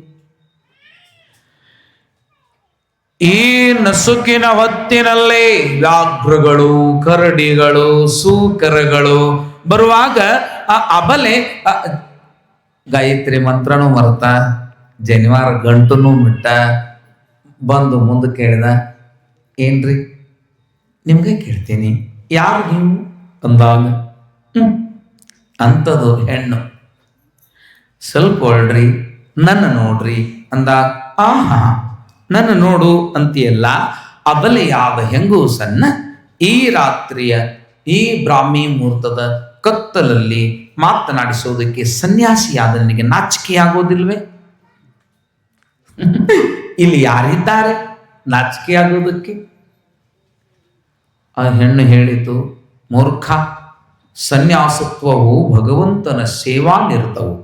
ಈ ನಸುಕಿನ ಹೊತ್ತಿನಲ್ಲಿ ವ್ಯಾಘ್ರಗಳು, ಕರಡಿಗಳು, ಸೂಕರಗಳು ಬರುವಾಗ ಆ ಅಬಲೆ ಗಾಯತ್ರಿ ಮಂತ್ರನೂ ಮರ್ತ, ಜನಿವಾರ ಗಂಟುನೂ ಮಿಟ್ಟ, ಬಂದು ಮುಂದೆ ಕೇಳಿದ, ಏನ್ರಿ ನಿಮ್ಗೆ ಕೇಳ್ತೀನಿ, ಯಾರು ನೀವು ಅಂದಾಗ, ಅಂಥದ್ದು ಹೆಣ್ಣು, ಸ್ವಲ್ಪ ಹೊಳ್ರಿ, ನನ್ನ ನೋಡ್ರಿ ಅಂದಾಗ, ಆಹಾ ನನ್ನ ನೋಡು ಅಂತೀಯಲ್ಲ, ಅಬಲೆಯಾದ ಹೆಂಗೂಸನ್ನ ಈ ರಾತ್ರಿಯ ಈ ಬ್ರಾಹ್ಮಿ ಮುಹೂರ್ತದ ಕತ್ತಲಲ್ಲಿ ಮಾತನಾಡಿಸೋದಕ್ಕೆ ಸನ್ಯಾಸಿಯಾದ ನನಗೆ ನಾಚಿಕೆಯಾಗೋದಿಲ್ವೇ? ಇಲ್ಲಿ ಯಾರಿದ್ದಾರೆ ನಾಚಿಕೆಯಾಗೋದಕ್ಕೆ? ಆ ಹೆಣ್ಣು ಹೇಳಿತು, ಮೂರ್ಖ, ಸನ್ಯಾಸತ್ವವು ಭಗವಂತನ ಸೇವಾ ನಿರತವು.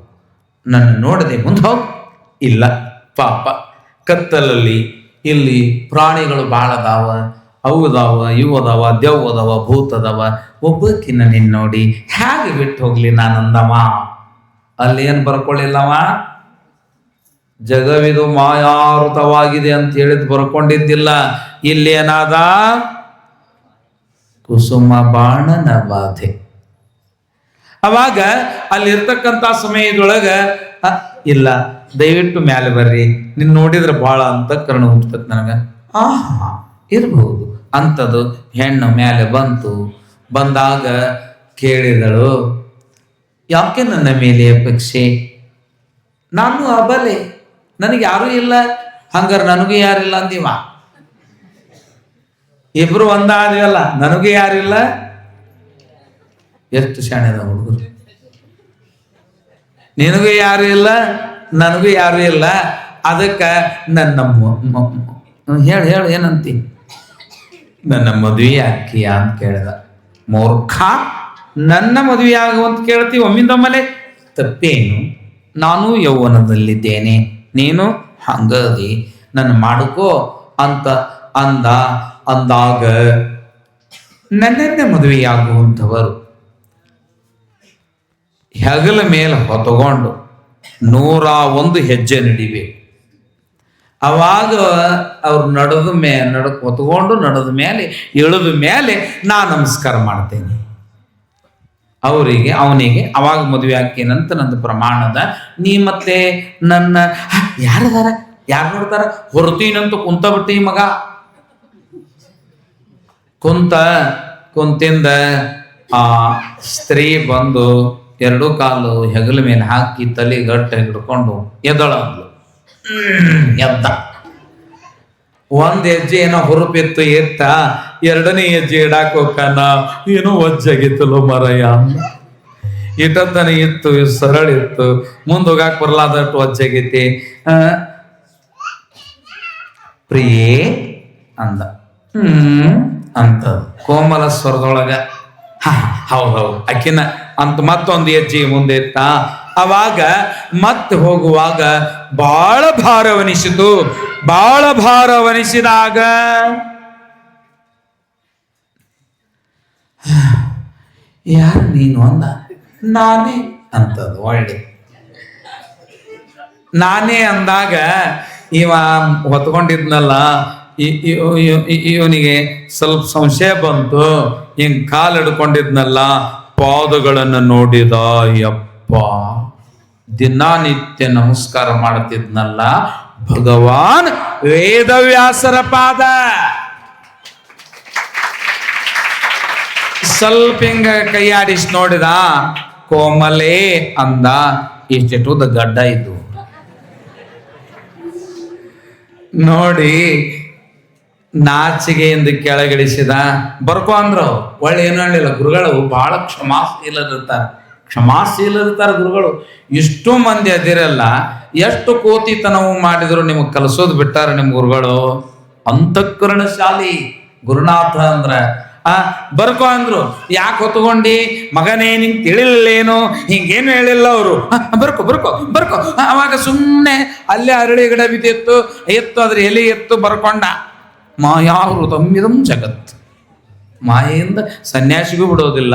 ನನ್ನ ನೋಡದೆ ಮುಂದೆ ಹೋಗ್. ಇಲ್ಲ ಪಾಪ, ಕತ್ತಲಲ್ಲಿ ಇಲ್ಲಿ ಪ್ರಾಣಿಗಳು ಭಾಳ ಅದಾವ, ಅವು ಅದಾವ, ಇವು ಅದಾವ, ದೆವ್ ಅದಾವ, ಭೂತ ಅದಾವ, ಒಬ್ಬಕ್ಕಿನ್ನ ನಿನ್ನ ನೋಡಿ ಹೇಗೆ ಬಿಟ್ಟು ಹೋಗ್ಲಿ ನಾನಂದವ. ಅಲ್ಲಿ ಏನು ಬರ್ಕೊಳ್ಳಿಲ್ಲವ, ಜಗವಿದು ಮಾಯಾವೃತವಾಗಿದೆ ಅಂತ ಹೇಳಿದ್ ಬರ್ಕೊಂಡಿದ್ದಿಲ್ಲ. ಇಲ್ಲೇನಾದ ಕುಸುಮ ಬಾಣನ ಬಾಧೆ. ಅವಾಗ ಅಲ್ಲಿರ್ತಕ್ಕಂಥ ಸಮಯದೊಳಗ, ಇಲ್ಲ ದಯವಿಟ್ಟು ಮ್ಯಾಲೆ ಬರ್ರಿ, ನಿನ್ ನೋಡಿದ್ರೆ ಬಹಳ ಅಂತಃಕರಣ ಹುಟ್ಟುತ್ತೆ ನನಗೆ. ಆಹಾ ಇರಬಹುದು ಅಂಥದ್ದು. ಹೆಣ್ಣು ಮ್ಯಾಲೆ ಬಂತು. ಬಂದಾಗ ಕೇಳಿದಳು, ಯಾಕೆ ನನ್ನ ಮೇಲೆ ಅಪೇಕ್ಷೆ? ನಾನು ಅಬಲೆ, ನನಗೆ ಯಾರೂ ಇಲ್ಲ. ಹಂಗಾರ ನನಗೂ ಯಾರಿಲ್ಲ ಅಂದಿವ. ಇಬ್ರು ಒಂದಾದ್ವಲ್ಲ, ನನಗೂ ಯಾರಿಲ್ಲ. ಎಷ್ಟು ಶಾಣೆದ ಹುಡುಗರು. ನಿನಗೂ ಯಾರು ಇಲ್ಲ, ನನಗೂ ಯಾರು ಇಲ್ಲ. ಅದಕ್ಕೆ ನನ್ನ ಹೇಳು ಏನಂತಿ? ನನ್ನ ಮದುವೆ ಆಕಿಯ ಅಂತ ಕೇಳಿದ. ಮೂರ್ಖ, ನನ್ನ ಮದುವೆ ಆಗುವಂತ ಕೇಳ್ತೀವಿ ಒಮ್ಮಿಂದೊಮ್ಮಲೆ? ತಪ್ಪೇನು? ನಾನು ಯೌವನದಲ್ಲಿದ್ದೇನೆ, ನೀನು ಹಂಗದಿ, ನನ್ನ ಮಾಡ್ಕೋ ಅಂತ ಅಂದಾಗ ನನ್ನನ್ನೇ ಮದುವೆಯಾಗುವಂಥವರು ಹೆಗಲ ಮೇಲೆ ಹೊತ್ಕೊಂಡು 101 ಹೆಜ್ಜೆ ನಡಿಬೇಕು. ಅವಾಗ ಅವ್ರು ಹೊತ್ಕೊಂಡು ನಡೆದ ಮೇಲೆ ಇಳಿದ ಮೇಲೆ ನಾ ನಮಸ್ಕಾರ ಮಾಡ್ತೇನೆ ಅವನಿಗೆ. ಅವಾಗ ಮದುವೆ ಹಾಕೇನಂತ ನಂದು ಪ್ರಮಾಣದ. ನೀ ಮತ್ತೆ ನನ್ನ ಯಾರು ನೋಡ್ತಾರ? ಹೊರತೀನಂತ ಕುಂತ ಬಿಟ್ಟಿ ಮಗ. ಕುಂತಿಂದ ಆ ಸ್ತ್ರೀ ಬಂದು 2 ಕಾಲು ಹೆಗಲ ಮೇಲೆ ಹಾಕಿ ತಲೆ ಗಟ್ಟ ಹಿಡ್ಕೊಂಡು ಎದ್ದಳಂದ್ಲು. ಎದ್ದ. 1 ಹೆಜ್ಜೆ ಏನೋ ಹುರುಪಿತ್ತು, ಎತ್ತ. 2ನೇ ಹೆಜ್ಜೆ ಇಡಾಕ ಹೋಗ್ತಾನ, ಏನೋ ಒಜ್ಜಾಗಿತ್ತಲೋ ಮರಯ್ಯ. ಇಟ್ಟತನ ಇತ್ತು, ಸರಳ ಇತ್ತು, ಮುಂದೆ ಹೋಗಾಕ್ ಬರ್ಲಾದಟ್ಟು ಒಜ್ಜಾಗೈತಿ. ಪ್ರಿಯೇ ಅಂದ. ಅಂತ ಕೋಮಲ ಸ್ವರದೊಳಗ ಹೌದೌದು ಅಕ್ಕಿನ ಅಂತ ಮತ್ತೊಂದು ಹೆಜ್ಜೆ ಮುಂದೆ ಇತ್ತ. ಅವಾಗ ಮತ್ತೆ ಹೋಗುವಾಗ ಬಾಳ ಭಾರವನಿಸಿತು. ಬಾಳ ಭಾರವನಿಸಿದಾಗ ಯಾರು ನೀನು ಅಂದ. ನಾನೇ ಅಂತದು. ಒಳ್ಳೆ ನಾನೇ ಅಂದಾಗ ಇವ ಹೊತ್ಕೊಂಡಿದ್ನಲ್ಲ, ಇವನಿಗೆ ಸ್ವಲ್ಪ ಸಂಶಯ ಬಂತು. ಹಿಂಗ್ ಕಾಲು ಹಿಡ್ಕೊಂಡಿದ್ನಲ್ಲ, ಪಾದಗಳನ್ನು ನೋಡಿದ. ಯಪ್ಪ, ದಿನನಿತ್ಯ ನಮಸ್ಕಾರ ಮಾಡ್ತಿದ್ನಲ್ಲ ಭಗವಾನ್ ವೇದವ್ಯಾಸರ ಪಾದ. ಸ್ವಲ್ಪ ಹಿಂಗ ಕೈಯಾಡಿಸಿ ನೋಡಿದ. ಕೋಮಲೇ ಅಂದ. ಇಷ್ಟುದ ಗಡ್ಡ ಇದ್ದು ನೋಡಿ ನಾಚಿಗೆಯಿಂದ ಕೆಳಗಿಳಿಸಿದ. ಬರ್ಕೋ ಅಂದ್ರು. ಒಳ್ಳೆ ಏನು ಹೇಳಲಿಲ್ಲ. ಗುರುಗಳು ಬಹಳ ಕ್ಷಮಾಶೀಲರಿರ್ತಾರೆ ಗುರುಗಳು. ಇಷ್ಟು ಮಂದಿ ಅದಿರಲ್ಲ, ಎಷ್ಟು ಕೋತಿತನವು ಮಾಡಿದ್ರು ನಿಮಗೆ ಕಲಿಸೋದು ಬಿಟ್ಟಾರ ನಿಮ್ಮ ಗುರುಗಳು. ಅಂತಃಕರಣಶಾಲಿ ಗುರುನಾಥ ಅಂದ್ರ ಬರ್ಕೋ ಅಂದ್ರು. ಯಾಕೆ ಹೊತ್ಕೊಂಡಿ ಮಗನೇ, ನಿಂಗೆ ತಿಳಿಲಿಲ್ಲೇನು? ಹಿಂಗೇನು ಹೇಳಿಲ್ಲ ಅವರು. ಬರ್ಕೋ ಬರ್ಕೋ ಬರ್ಕೋ. ಅವಾಗ ಸುಮ್ಮನೆ ಅಲ್ಲೇ ಅರಳಿ ಗಿಡ ಬಿದ್ದಿತ್ತು, ಅದ್ರ ಎಲೆ ಎತ್ತು ಬರ್ಕೊಂಡ. ಮಾಯಾವೃತಮ್ಮಿದಂ ಜಗತ್. ಮಾಯೆಯಿಂದ ಸನ್ಯಾಸಿಗೂ ಬಿಡೋದಿಲ್ಲ,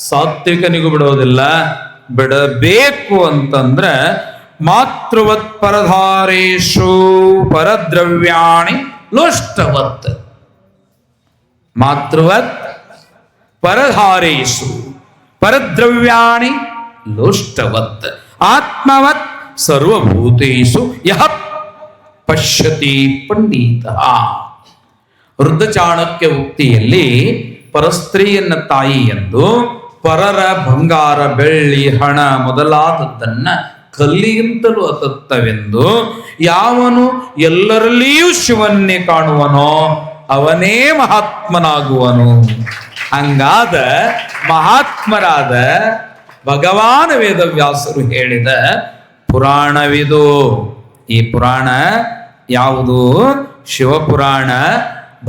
ಸಾತ್ವಿಕನಿಗೂ ಬಿಡೋದಿಲ್ಲ. ಬಿಡಬೇಕು ಅಂತಂದ್ರೆ ಮಾತೃವತ್ ಪರಧಾರೇಶು ಪರದ್ರವ್ಯಾಣಿ ಲೋಷ್ಟವತ್. ಮಾತೃವತ್ ಪರಧಾರೇಶು ಪರದ್ರವ್ಯಾಣಿ ಲೋಷ್ಟವತ್ ಆತ್ಮವತ್ ಸರ್ವಭೂತೇಷು ಯಃ ಪಶ್ಯತಿ ಪಂಡಿತಃ. ವೃದ್ಧ ಚಾಣಕ್ಯ ಉಕ್ತಿಯಲ್ಲಿ ಪರಸ್ತ್ರೀಯನ್ನ ತಾಯಿ ಎಂದು, ಪರರ ಬಂಗಾರ ಬೆಳ್ಳಿ ಹಣ ಮೊದಲಾದದ್ದನ್ನ ಕಲ್ಲಿಗಿಂತಲೂ ಅತತ್ತವೆಂದು, ಯಾವನು ಎಲ್ಲರಲ್ಲಿಯೂ ಶಿವನ್ನೇ ಕಾಣುವನೋ ಅವನೇ ಮಹಾತ್ಮನಾಗುವನು. ಹಂಗಾದ ಮಹಾತ್ಮರಾದ ಭಗವಾನ ವೇದವ್ಯಾಸರು ಹೇಳಿದ ಪುರಾಣವಿದು. ಈ ಪುರಾಣ ಯಾವುದು? ಶಿವಪುರಾಣ.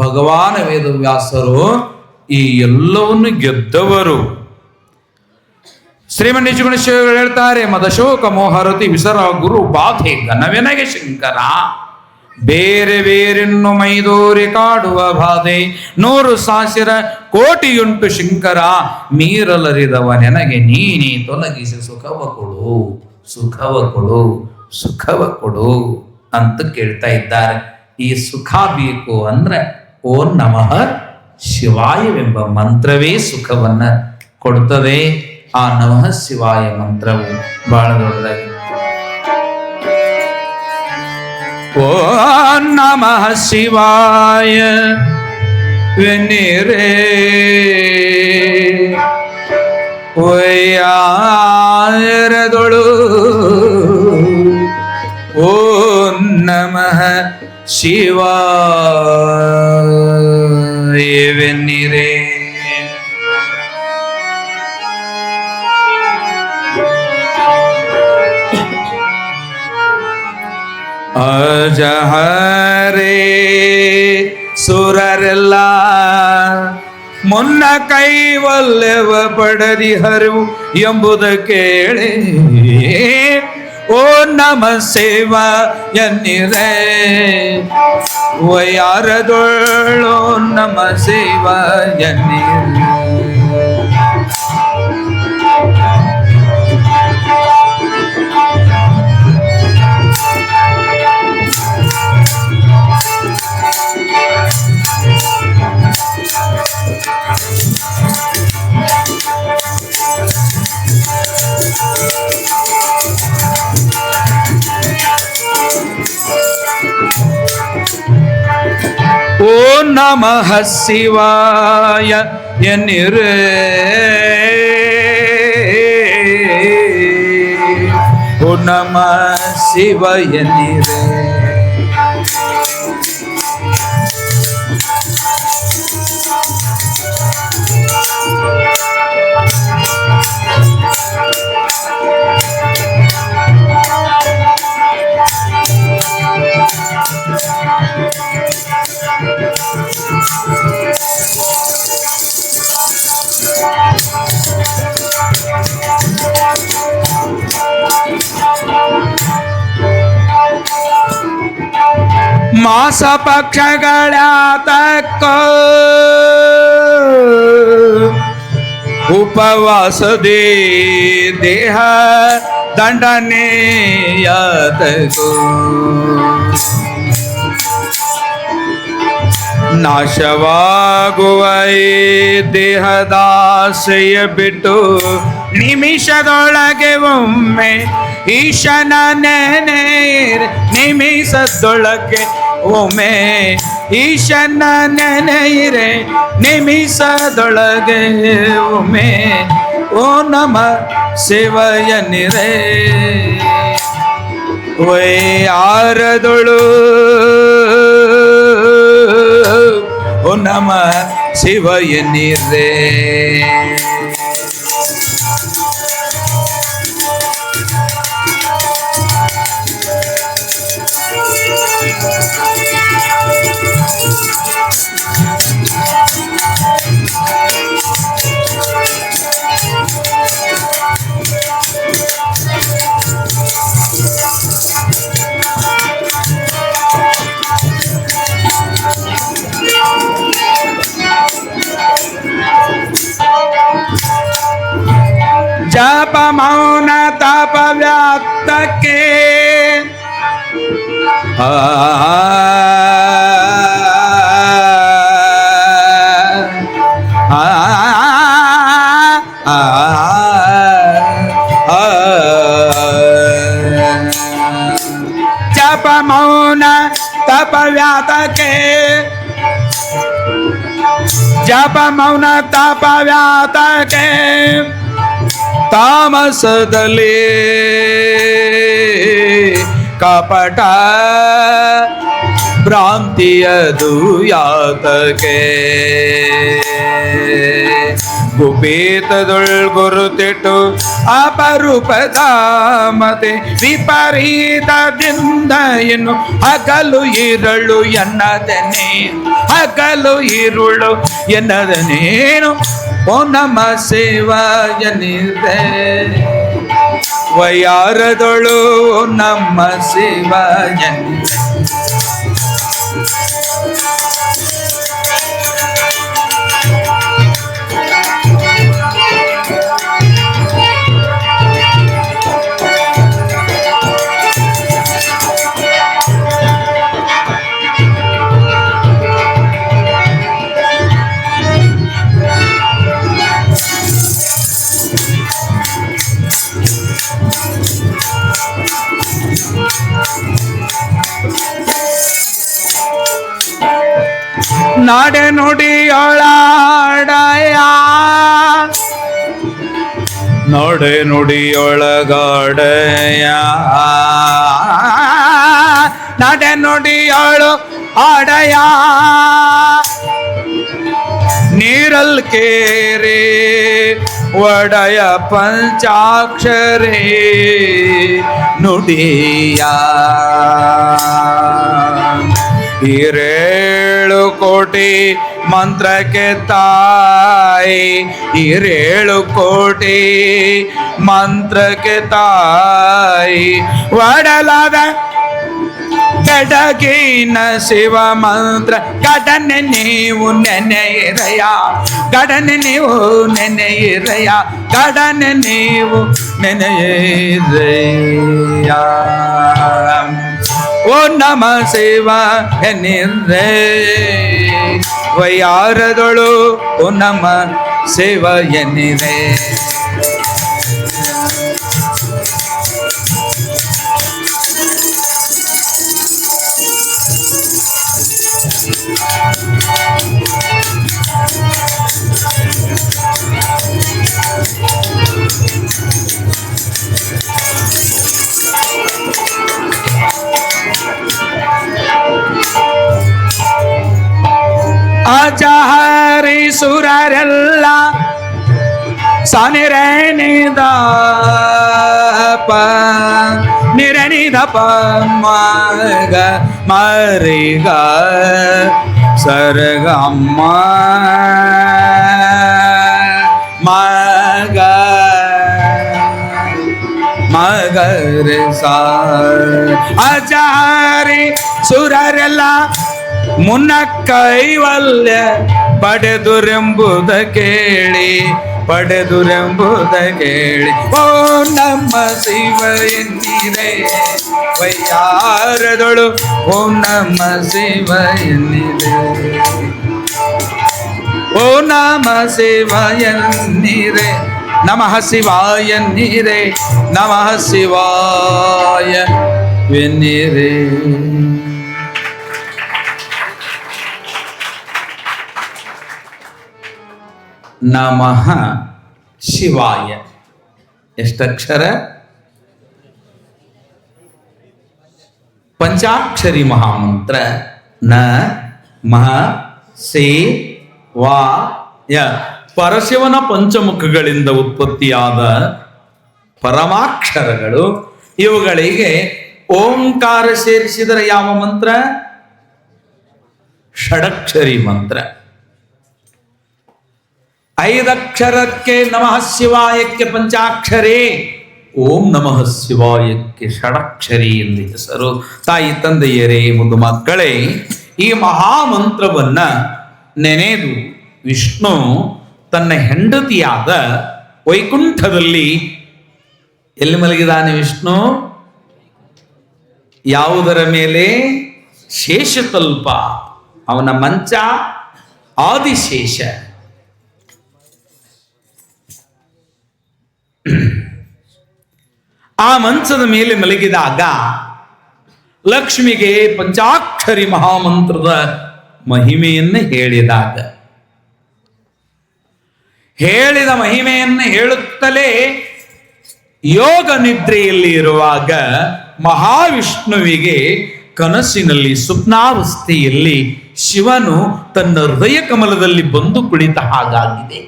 ಭಗವಾನ ವೇದವ್ಯಾಸರು ಈ ಎಲ್ಲವನ್ನು ಗೆದ್ದವರು. ಶ್ರೀಮಂಡಿಶಿವಗಳು ಹೇಳ್ತಾರೆ, ಮದಶೋಕ ಮೋಹರತಿ ವಿಸರ ಗುರು ಬಾಧೆ ಘನವೆನಗೆ ಶಂಕರ. ಬೇರೆ ಬೇರೆನ್ನು ಮೈದೋರಿ ಕಾಡುವ ಬಾಧೆ 100 ಸಾವಿರ ಕೋಟಿಯುಂಟು ಶಂಕರ. ಮೀರಲರಿದವ ನೆನಗೆ ನೀನೇ ತೊಲಗಿಸಿ ಸುಖವ ಕೊಡು, ಸುಖವ ಕೊಡು, ಸುಖವ ಕೊಡು ಅಂತ ಕೇಳ್ತಾ ಇದ್ದಾರೆ. ಈ ಸುಖ ಬೇಕು ಅಂದ್ರೆ ಓಂ ನಮಃ ಶಿವಾಯವೆಂಬ ಮಂತ್ರವೇ ಸುಖವನ್ನ ಕೊಡುತ್ತದೆ. ಆ ನಮಃ ಶಿವಾಯ ಮಂತ್ರವು ಬಹಳ ದೊಡ್ಡದಾಗಿ. ಓಂ ನಮಃ ಶಿವಾಯ ವೆನ್ನಿರೇ ಒಯ್ಯಾರದೊಳು. ಓಂ ನಮಃ ಶಿವಾಯವೆನ್ನಿರೇ. ಅಜಹರೇ ಸುರರೆಲ್ಲ ಮುನ್ನ ಕೈವಲ್ಯವ ಪಡದಿ ಹರಿವು ಎಂಬುದ ಕೇಳಿ ಓ ನಮ ಸೇವ ಎನ್ನಿರೆ ವಯಾರದೊಳ್ಳೋ ನಮ ಸೇವ ಎನ್ನಿರೆ. ಓ ನಮಃ ಶಿವಾಯ ಎನ್ನಿರೆ ಓ ನಮಃ ಶಿವ ಎನ್ನಿರೆ. ಮಾಸ ಪಕ್ಷಗಳಾತಕ್ಕ ಉಪವಾಸದೇ ದೇಹ ದಂಡನೆಯಾತಕೋ ನಾಶವಾಗುವ ದೇಹದಾಸೆಯ ಬಿಟ್ಟು ನಿಮಿಷದೊಳಗೆ ಒಮ್ಮೆ ಈಶನ ನೆನೆ ನಿಮಿಷದೊಳಗೆ ಒಮ್ಮೆ ಈಶನ ನೆನೆಯಿರೆ ನಿಮಿಷದೊಳಗೆ ಒಮ್ಮೆ ಓ ನಮ ಶಿವಯನಿರೆ ವೈಯಾರದೊಳು ಓ ನಮ ಶಿವಯನಿರೆ. ಜಪ ಮೌನ ತಪ ವ್ಯಾಪ್ತಕ್ಕೆ ಜಪ ಮೌನ ತಪ ವ್ಯಾತಕ್ಕೆ ಜಪ ಮೌನ ತಪ ವ್ಯಾತಕ್ಕೆ ತಾಮಸದಲ್ಲಿ ಕಪಟ ಭ್ರಾಂತಿಯದು ಯಾತಕೆ ಗುಪೇತದೊಳ್ ಗುರುತಿಟ್ಟು ಅಪರೂಪದ ಮತೆ ವಿಪರೀತದಿಂದ ಇನ್ನು ಹಗಲು ಇರಳು ಎನ್ನದನೇ ಹಗಲು ಇರುಳು ಎನ್ನದನೇನು ಓ ನಮ ಶಿವಾಯನಿದೆ ವಯಾರದೊಳು ನಮ್ಮ ಶಿವಾಯನಿದೆ. ನಾಡೆ ನುಡಿಯೊಳಾಡಯ ನೋಡೆ ನುಡಿಯೊಳಗಾಡಯ ನಾಡೆ ನುಡಿಯೊಳು ಆಡಯ ನೀರಲ್ ಕೇರೆ ಒಡೆಯ ಪಂಚಾಕ್ಷರೇ ನುಡಿಯ ಹಿರೇಳು ಕೋಟಿ ಮಂತ್ರಕ್ಕೆ ತಾಯಿ, ಹಿರೇಳು ಕೋಟಿ ಮಂತ್ರಕ್ಕೆ ತಾಯಿ, ಒಡಲಾದ ಗಡಗಿನ ಶಿವ ಮಂತ್ರ ಗಡನೆ ನೀವು ನೆನೆಯಿರಯ್ಯ, ಗಡನೆ ನೀವು ನೆನೆಯಿರಯ್ಯ, ಗಡನೆ ನೀವು ನೆನೆಯಿರಯ್ಯ. ಓ ನಮ ಶಿವ ಎನ್ನಿರೆ ವೈಯಾರದೊಳು, ಓ ನಮ ಶಿವ ಎನ್ನಿರೆ. ಅಜಹರಿ ಸುರರೆಲ್ಲ ಸನಿರೇನಿದ ಪ ನಿರನಿದ ಪ ಮಗ ಮರಿಗ ಸರ್ಗಮ್ಮ ಮಗ ಮಗರೆ ಸ ಅಜಹರಿ ಸುರರೆಲ್ಲ ಮುನ್ನ ಕೈವಲ್ಯ ಪಡೆದುರೆಂಬುದ ಕೇಳಿ, ಪಡೆದುರೆಂಬುದ ಕೇಳಿ. ಓ ನಮ್ಮ ಶಿವ ಎನ್ನಿರೆ ವೈಯಾರದೊಳು, ಓ ನಮ್ಮ ಶಿವ ಎನ್ನಿರೆ, ಓ ನಮ ಶಿವ ಎನ್ನಿರೆ. ನಮಃ ಶಿವಾಯ ಎನ್ನಿರೆ, ನಮಃ ಶಿವಾಯ ಎನ್ನಿರೆ. ನಮಃ ಶಿವಾಯ ಎಷ್ಟಕ್ಷರ? ಪಂಚಾಕ್ಷರಿ ಮಹಾಮಂತ್ರ ನ ಮಹ ಸೇ ವಾಯ. ಪರಶಿವನ ಪಂಚಮುಖಗಳಿಂದ ಉತ್ಪತ್ತಿಯಾದ ಪರಮಾಕ್ಷರಗಳು. ಇವುಗಳಿಗೆ ಓಂಕಾರ ಸೇರಿಸಿದರೆ ಯಾವ ಮಂತ್ರ? ಷಡಕ್ಷರಿ ಮಂತ್ರ. 5 ಅಕ್ಷರಕ್ಕೆ ನಮಃ ಶಿವಾಯಕ್ಕೆ ಪಂಚಾಕ್ಷರಿ, ಓಂ ನಮಃ ಶಿವಾಯಕ್ಕೆ ಷಡಕ್ಷರಿ ಎಂದು ಹೆಸರು. ತಾಯಿ ತಂದೆಯರೇ, ಮುದ್ದು ಮಕ್ಕಳೇ, ಈ ಮಹಾಮಂತ್ರವನ್ನ ನೆನೆದು ವಿಷ್ಣು ತನ್ನ ಹೆಂಡತಿಯಾದ ವೈಕುಂಠದಲ್ಲಿ ಎಲ್ಲಿ ಮಲಗಿದಾನೆ ವಿಷ್ಣು? ಯಾವುದರ ಮೇಲೆ? ಶೇಷತಲ್ಪ. ಅವನ ಮಂಚ ಆದಿಶೇಷ. ಆ ಮಂಚದ ಮೇಲೆ ಮಲಗಿದಾಗ ಲಕ್ಷ್ಮಿಗೆ ಪಂಚಾಕ್ಷರಿ ಮಹಾಮಂತ್ರದ ಮಹಿಮೆಯನ್ನು ಹೇಳಿದ ಮಹಿಮೆಯನ್ನು ಹೇಳುತ್ತಲೇ ಯೋಗ ನಿದ್ರೆಯಲ್ಲಿ ಇರುವಾಗ ಮಹಾವಿಷ್ಣುವಿಗೆ ಕನಸಿನಲ್ಲಿ ಸ್ವಪ್ನಾವಸ್ಥೆಯಲ್ಲಿ ಶಿವನು ತನ್ನ ಹೃದಯ ಕಮಲದಲ್ಲಿ ಬಂದು ಕುಳಿತ ಹಾಗಾಗಿದೆ.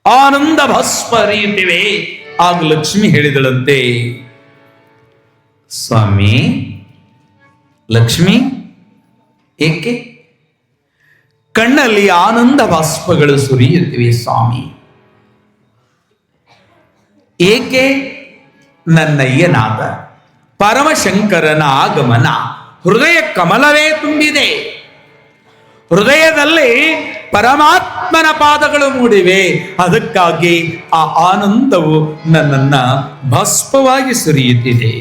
ಆನಂದ ಭಸ್ಮರೀತಿವೆ. ಆಗ ಲಕ್ಷ್ಮಿ ಹೇಳಿದಳಂತೆ, ಸ್ವಾಮಿ ಲಕ್ಷ್ಮಿ ಏಕೆ? ಕಣ್ಣಲ್ಲಿ ಆನಂದ ಬಾಷ್ಪಗಳು ಸುರಿಯುತ್ತಿವೆ ಸ್ವಾಮಿ. ಏಕೆ? ನನ್ನಯ್ಯನಾದ ಪರಮಶಂಕರನ ಆಗಮನ ಹೃದಯ ಕಮಲವೇ ತುಂಬಿದೆ. ಹೃದಯದಲ್ಲಿ ಪರಮಾತ್ಮನ ಪಾದಗಳು ಮೂಡಿವೆ. ಅದಕ್ಕಾಗಿ ಆ ಆನಂದವು ನನ್ನನ್ನ ಬಾಷ್ಪವಾಗಿ ಸುರಿಯುತ್ತಿದೆ.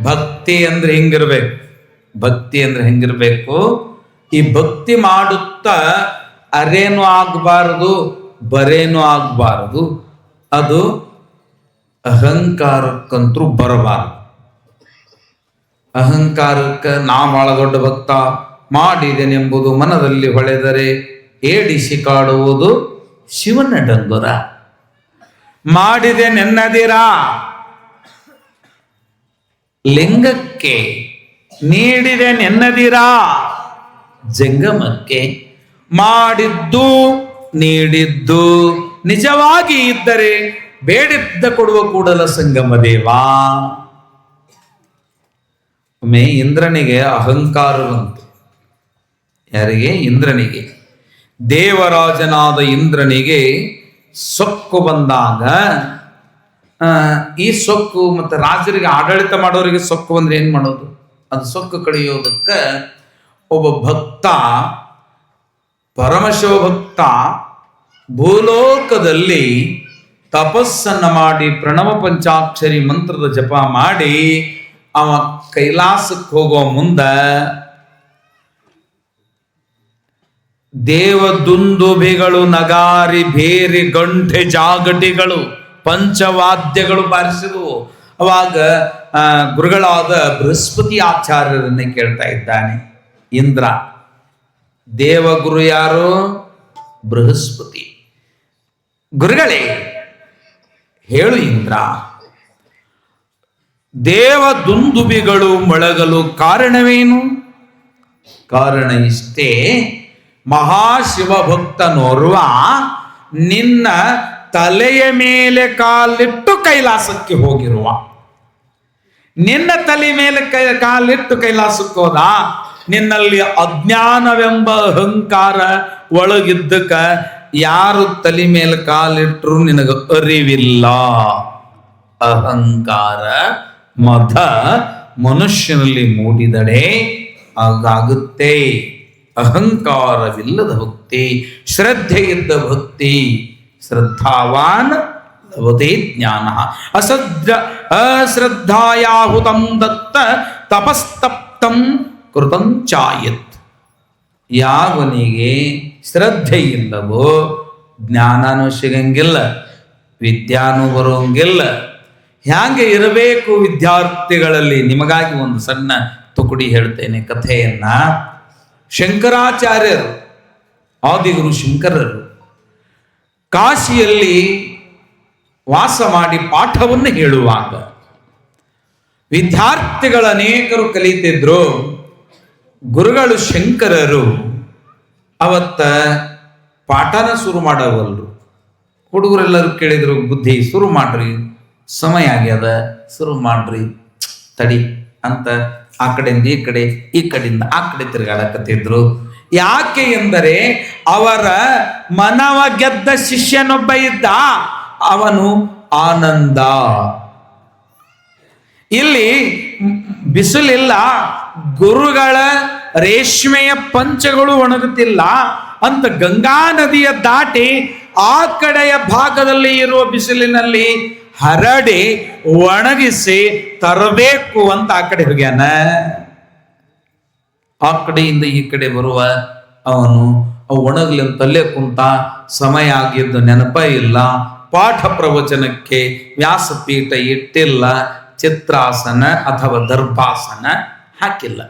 ಭಕ್ತಿ ಅಂದ್ರೆ ಹೆಂಗಿರ್ಬೇಕು? ಈ ಭಕ್ತಿ ಮಾಡುತ್ತಾ ಅರೇನು ಆಗಬಾರದು, ಬರೇನು ಆಗಬಾರದು. ಅದು ಅಹಂಕಾರಕ್ಕಂತೂ ಬರಬಾರದು. ಅಹಂಕಾರಕ್ಕೆ ನಾ ಬಹಳ ದೊಡ್ಡ ಭಕ್ತ ಮಾಡಿದೆನೆಂಬುದು ಮನದಲ್ಲಿ ಹೊಳೆದರೆ ಏಡಿಸಿ ಕಾಡುವುದು ಶಿವನ ಡಂಗುರ. ಮಾಡಿದೆ ನೆನ್ನದಿರ ಲಿಂಗಕ್ಕೆ, ನೀಡಿದೆ ನೆನ್ನದಿರ ಜಂಗಮಕ್ಕೆ. ಮಾಡಿದ್ದು ನೀಡಿದ್ದು ನಿಜವಾಗಿ ಇದ್ದರೆ ಬೇಡಿದ್ದ ಕೊಡುವ ಕೂಡಲ ಸಂಗಮ ದೇವ. ಒಮ್ಮೆ ಇಂದ್ರನಿಗೆ ಅಹಂಕಾರ ಬಂತು. ಯಾರಿಗೆ? ಇಂದ್ರನಿಗೆ. ದೇವರಾಜನಾದ ಇಂದ್ರನಿಗೆ ಸೊಕ್ಕು ಬಂದಾಗ, ಈ ಸೊಕ್ಕು ಮತ್ತೆ ರಾಜರಿಗೆ ಆಡಳಿತ ಮಾಡೋರಿಗೆ ಸೊಕ್ಕು ಬಂದ್ರೆ ಏನ್ ಮಾಡೋದು? ಅದು ಸೊಕ್ಕು ಕಳೆಯೋದಕ್ಕೆ ಒಬ್ಬ ಭಕ್ತ, ಪರಮಶಿವ ಭಕ್ತ, ಭೂಲೋಕದಲ್ಲಿ ತಪಸ್ಸನ್ನ ಮಾಡಿ ಪ್ರಣವ ಪಂಚಾಕ್ಷರಿ ಮಂತ್ರದ ಜಪ ಮಾಡಿ ಅವ ಕೈಲಾಸಕ್ಕೆ ಹೋಗೋ ಮುಂದ ದೇವದುಂದುಭಿಗಳು, ನಗಾರಿ, ಬೇರೆ, ಗಂಟೆ, ಜಾಗಟಿಗಳು, ಪಂಚವಾದ್ಯಗಳು ಬಾರಿಸಿದವು. ಅವಾಗ ಗುರುಗಳಾದ ಬೃಹಸ್ಪತಿ ಆಚಾರ್ಯರನ್ನೇ ಕೇಳ್ತಾ ಇದ್ದಾನೆ ಇಂದ್ರ. ದೇವಗುರು ಯಾರು? ಬೃಹಸ್ಪತಿ. ಗುರುಗಳೇ ಹೇಳು ಇಂದ್ರ, ದೇವದುಂದುಭಿಗಳು ಮೊಳಗಲು ಕಾರಣವೇನು? ಕಾರಣ ಇಷ್ಟೇ, ಮಹಾಶಿವಭಕ್ತನೋರ್ವ ನಿನ್ನ ತಲೆಯ ಮೇಲೆ ಕಾಲಿಟ್ಟು ಕೈಲಾಸಕ್ಕೆ ಹೋಗಿರುವ. ನಿನ್ನ ತಲೆ ಮೇಲೆ ಕಾಲಿಟ್ಟು ಕೈಲಾಸಕ್ಕೆ ಹೋದ. ನಿನ್ನಲ್ಲಿ ಅಜ್ಞಾನವೆಂಬ ಅಹಂಕಾರ ಒಳಗಿದ್ದಕ್ಕ ಯಾರು ತಲೆ ಮೇಲೆ ಕಾಲಿಟ್ರು ನಿನಗ ಅರಿವಿಲ್ಲ. ಅಹಂಕಾರ ಮದ ಮನುಷ್ಯನಲ್ಲಿ ಮೂಡಿದಡೆ ಆಗುತ್ತೆ. ಅಹಂಕಾರವಿಲ್ಲದ ಭಕ್ತಿ, ಶ್ರದ್ಧೆಯಿದ್ದ ಭಕ್ತಿ. ಶ್ರದ್ಧಾವಾನ್ ಲಭತೆ ಜ್ಞಾನ. ಅಶ್ರದ್ಧಾಯಾಹುತಂ ದತ್ತ ತಪಸ್ತಪ್ತಂ ಕೃತಂ ಚಾಯತ್. ಯಾವನಿಗೆ ಶ್ರದ್ಧೆ ಇಲ್ಲವೋ ಜ್ಞಾನನೂ ಸಿಗಂಗಿಲ್ಲ, ವಿದ್ಯಾನೂ ಬರೋಂಗಿಲ್ಲ. ಹ್ಯಾಂಗೆ ಇರಬೇಕು ವಿದ್ಯಾರ್ಥಿಗಳಲ್ಲಿ? ನಿಮಗಾಗಿ ಒಂದು ಸಣ್ಣ ತುಕುಡಿ ಹೇಳ್ತೇನೆ ಕಥೆಯನ್ನ. ಶಂಕರಾಚಾರ್ಯರು, ಆದಿಗುರು ಶಂಕರರು ಕಾಶಿಯಲ್ಲಿ ವಾಸ ಮಾಡಿ ಪಾಠವನ್ನು ಹೇಳುವಾಗ ವಿದ್ಯಾರ್ಥಿಗಳು ಅನೇಕರು ಕಲಿತಿದ್ರು. ಗುರುಗಳು ಶಂಕರರು ಅವತ್ತ ಪಾಠನ ಶುರು ಮಾಡವಲ್ರು. ಹುಡುಗರೆಲ್ಲರೂ ಕೇಳಿದ್ರು, ಬುದ್ಧಿ ಶುರು ಮಾಡ್ರಿ, ಸಮಯ ಆಗ್ಯದ, ಶುರು ಮಾಡ್ರಿ, ತಡಿ ಅಂತ ಆ ಕಡೆಯಿಂದ ಈ ಕಡೆ, ಈ ಕಡೆಯಿಂದ ಆ ಕಡೆ ತಿರುಗಾಡಕತ್ತಿದ್ರು. ಯಾಕೆ ಎಂದರೆ ಅವರ ಮನವ ಗೆದ್ದ ಶಿಷ್ಯನೊಬ್ಬ ಇದ್ದ, ಅವನು ಆನಂದ. ಇಲ್ಲಿ ಬಿಸಿಲಿಲ್ಲ, ಗುರುಗಳ ರೇಷ್ಮೆಯ ಪಂಚಗಳು ಒಣಗುತ್ತಿಲ್ಲ ಅಂತ ಗಂಗಾ ನದಿಯ ದಾಟಿ ಆ ಕಡೆಯ ಭಾಗದಲ್ಲಿ ಇರುವ ಬಿಸಿಲಿನಲ್ಲಿ ಹರಡಿ ಒಣಗಿಸಿ ತರಬೇಕು ಅಂತ ಆ ಕಡೆ ಹೋಗ್ಯಾನ. ಆ ಕಡೆಯಿಂದ ಈ ಕಡೆ ಬರುವ ಅವನು ಒಣಗಲಿ ಅಂತಲ್ಲೇ ಕುಂತ. ಸಮಯ ಆಗಿದ್ದು ನೆನಪ ಇಲ್ಲ, ಪಾಠ ಪ್ರವಚನಕ್ಕೆ ವ್ಯಾಸಪೀಠ ಇಟ್ಟಿಲ್ಲ, ಚಿತ್ರಾಸನ ಅಥವಾ ದರ್ಭಾಸನ ಹಾಕಿಲ್ಲ.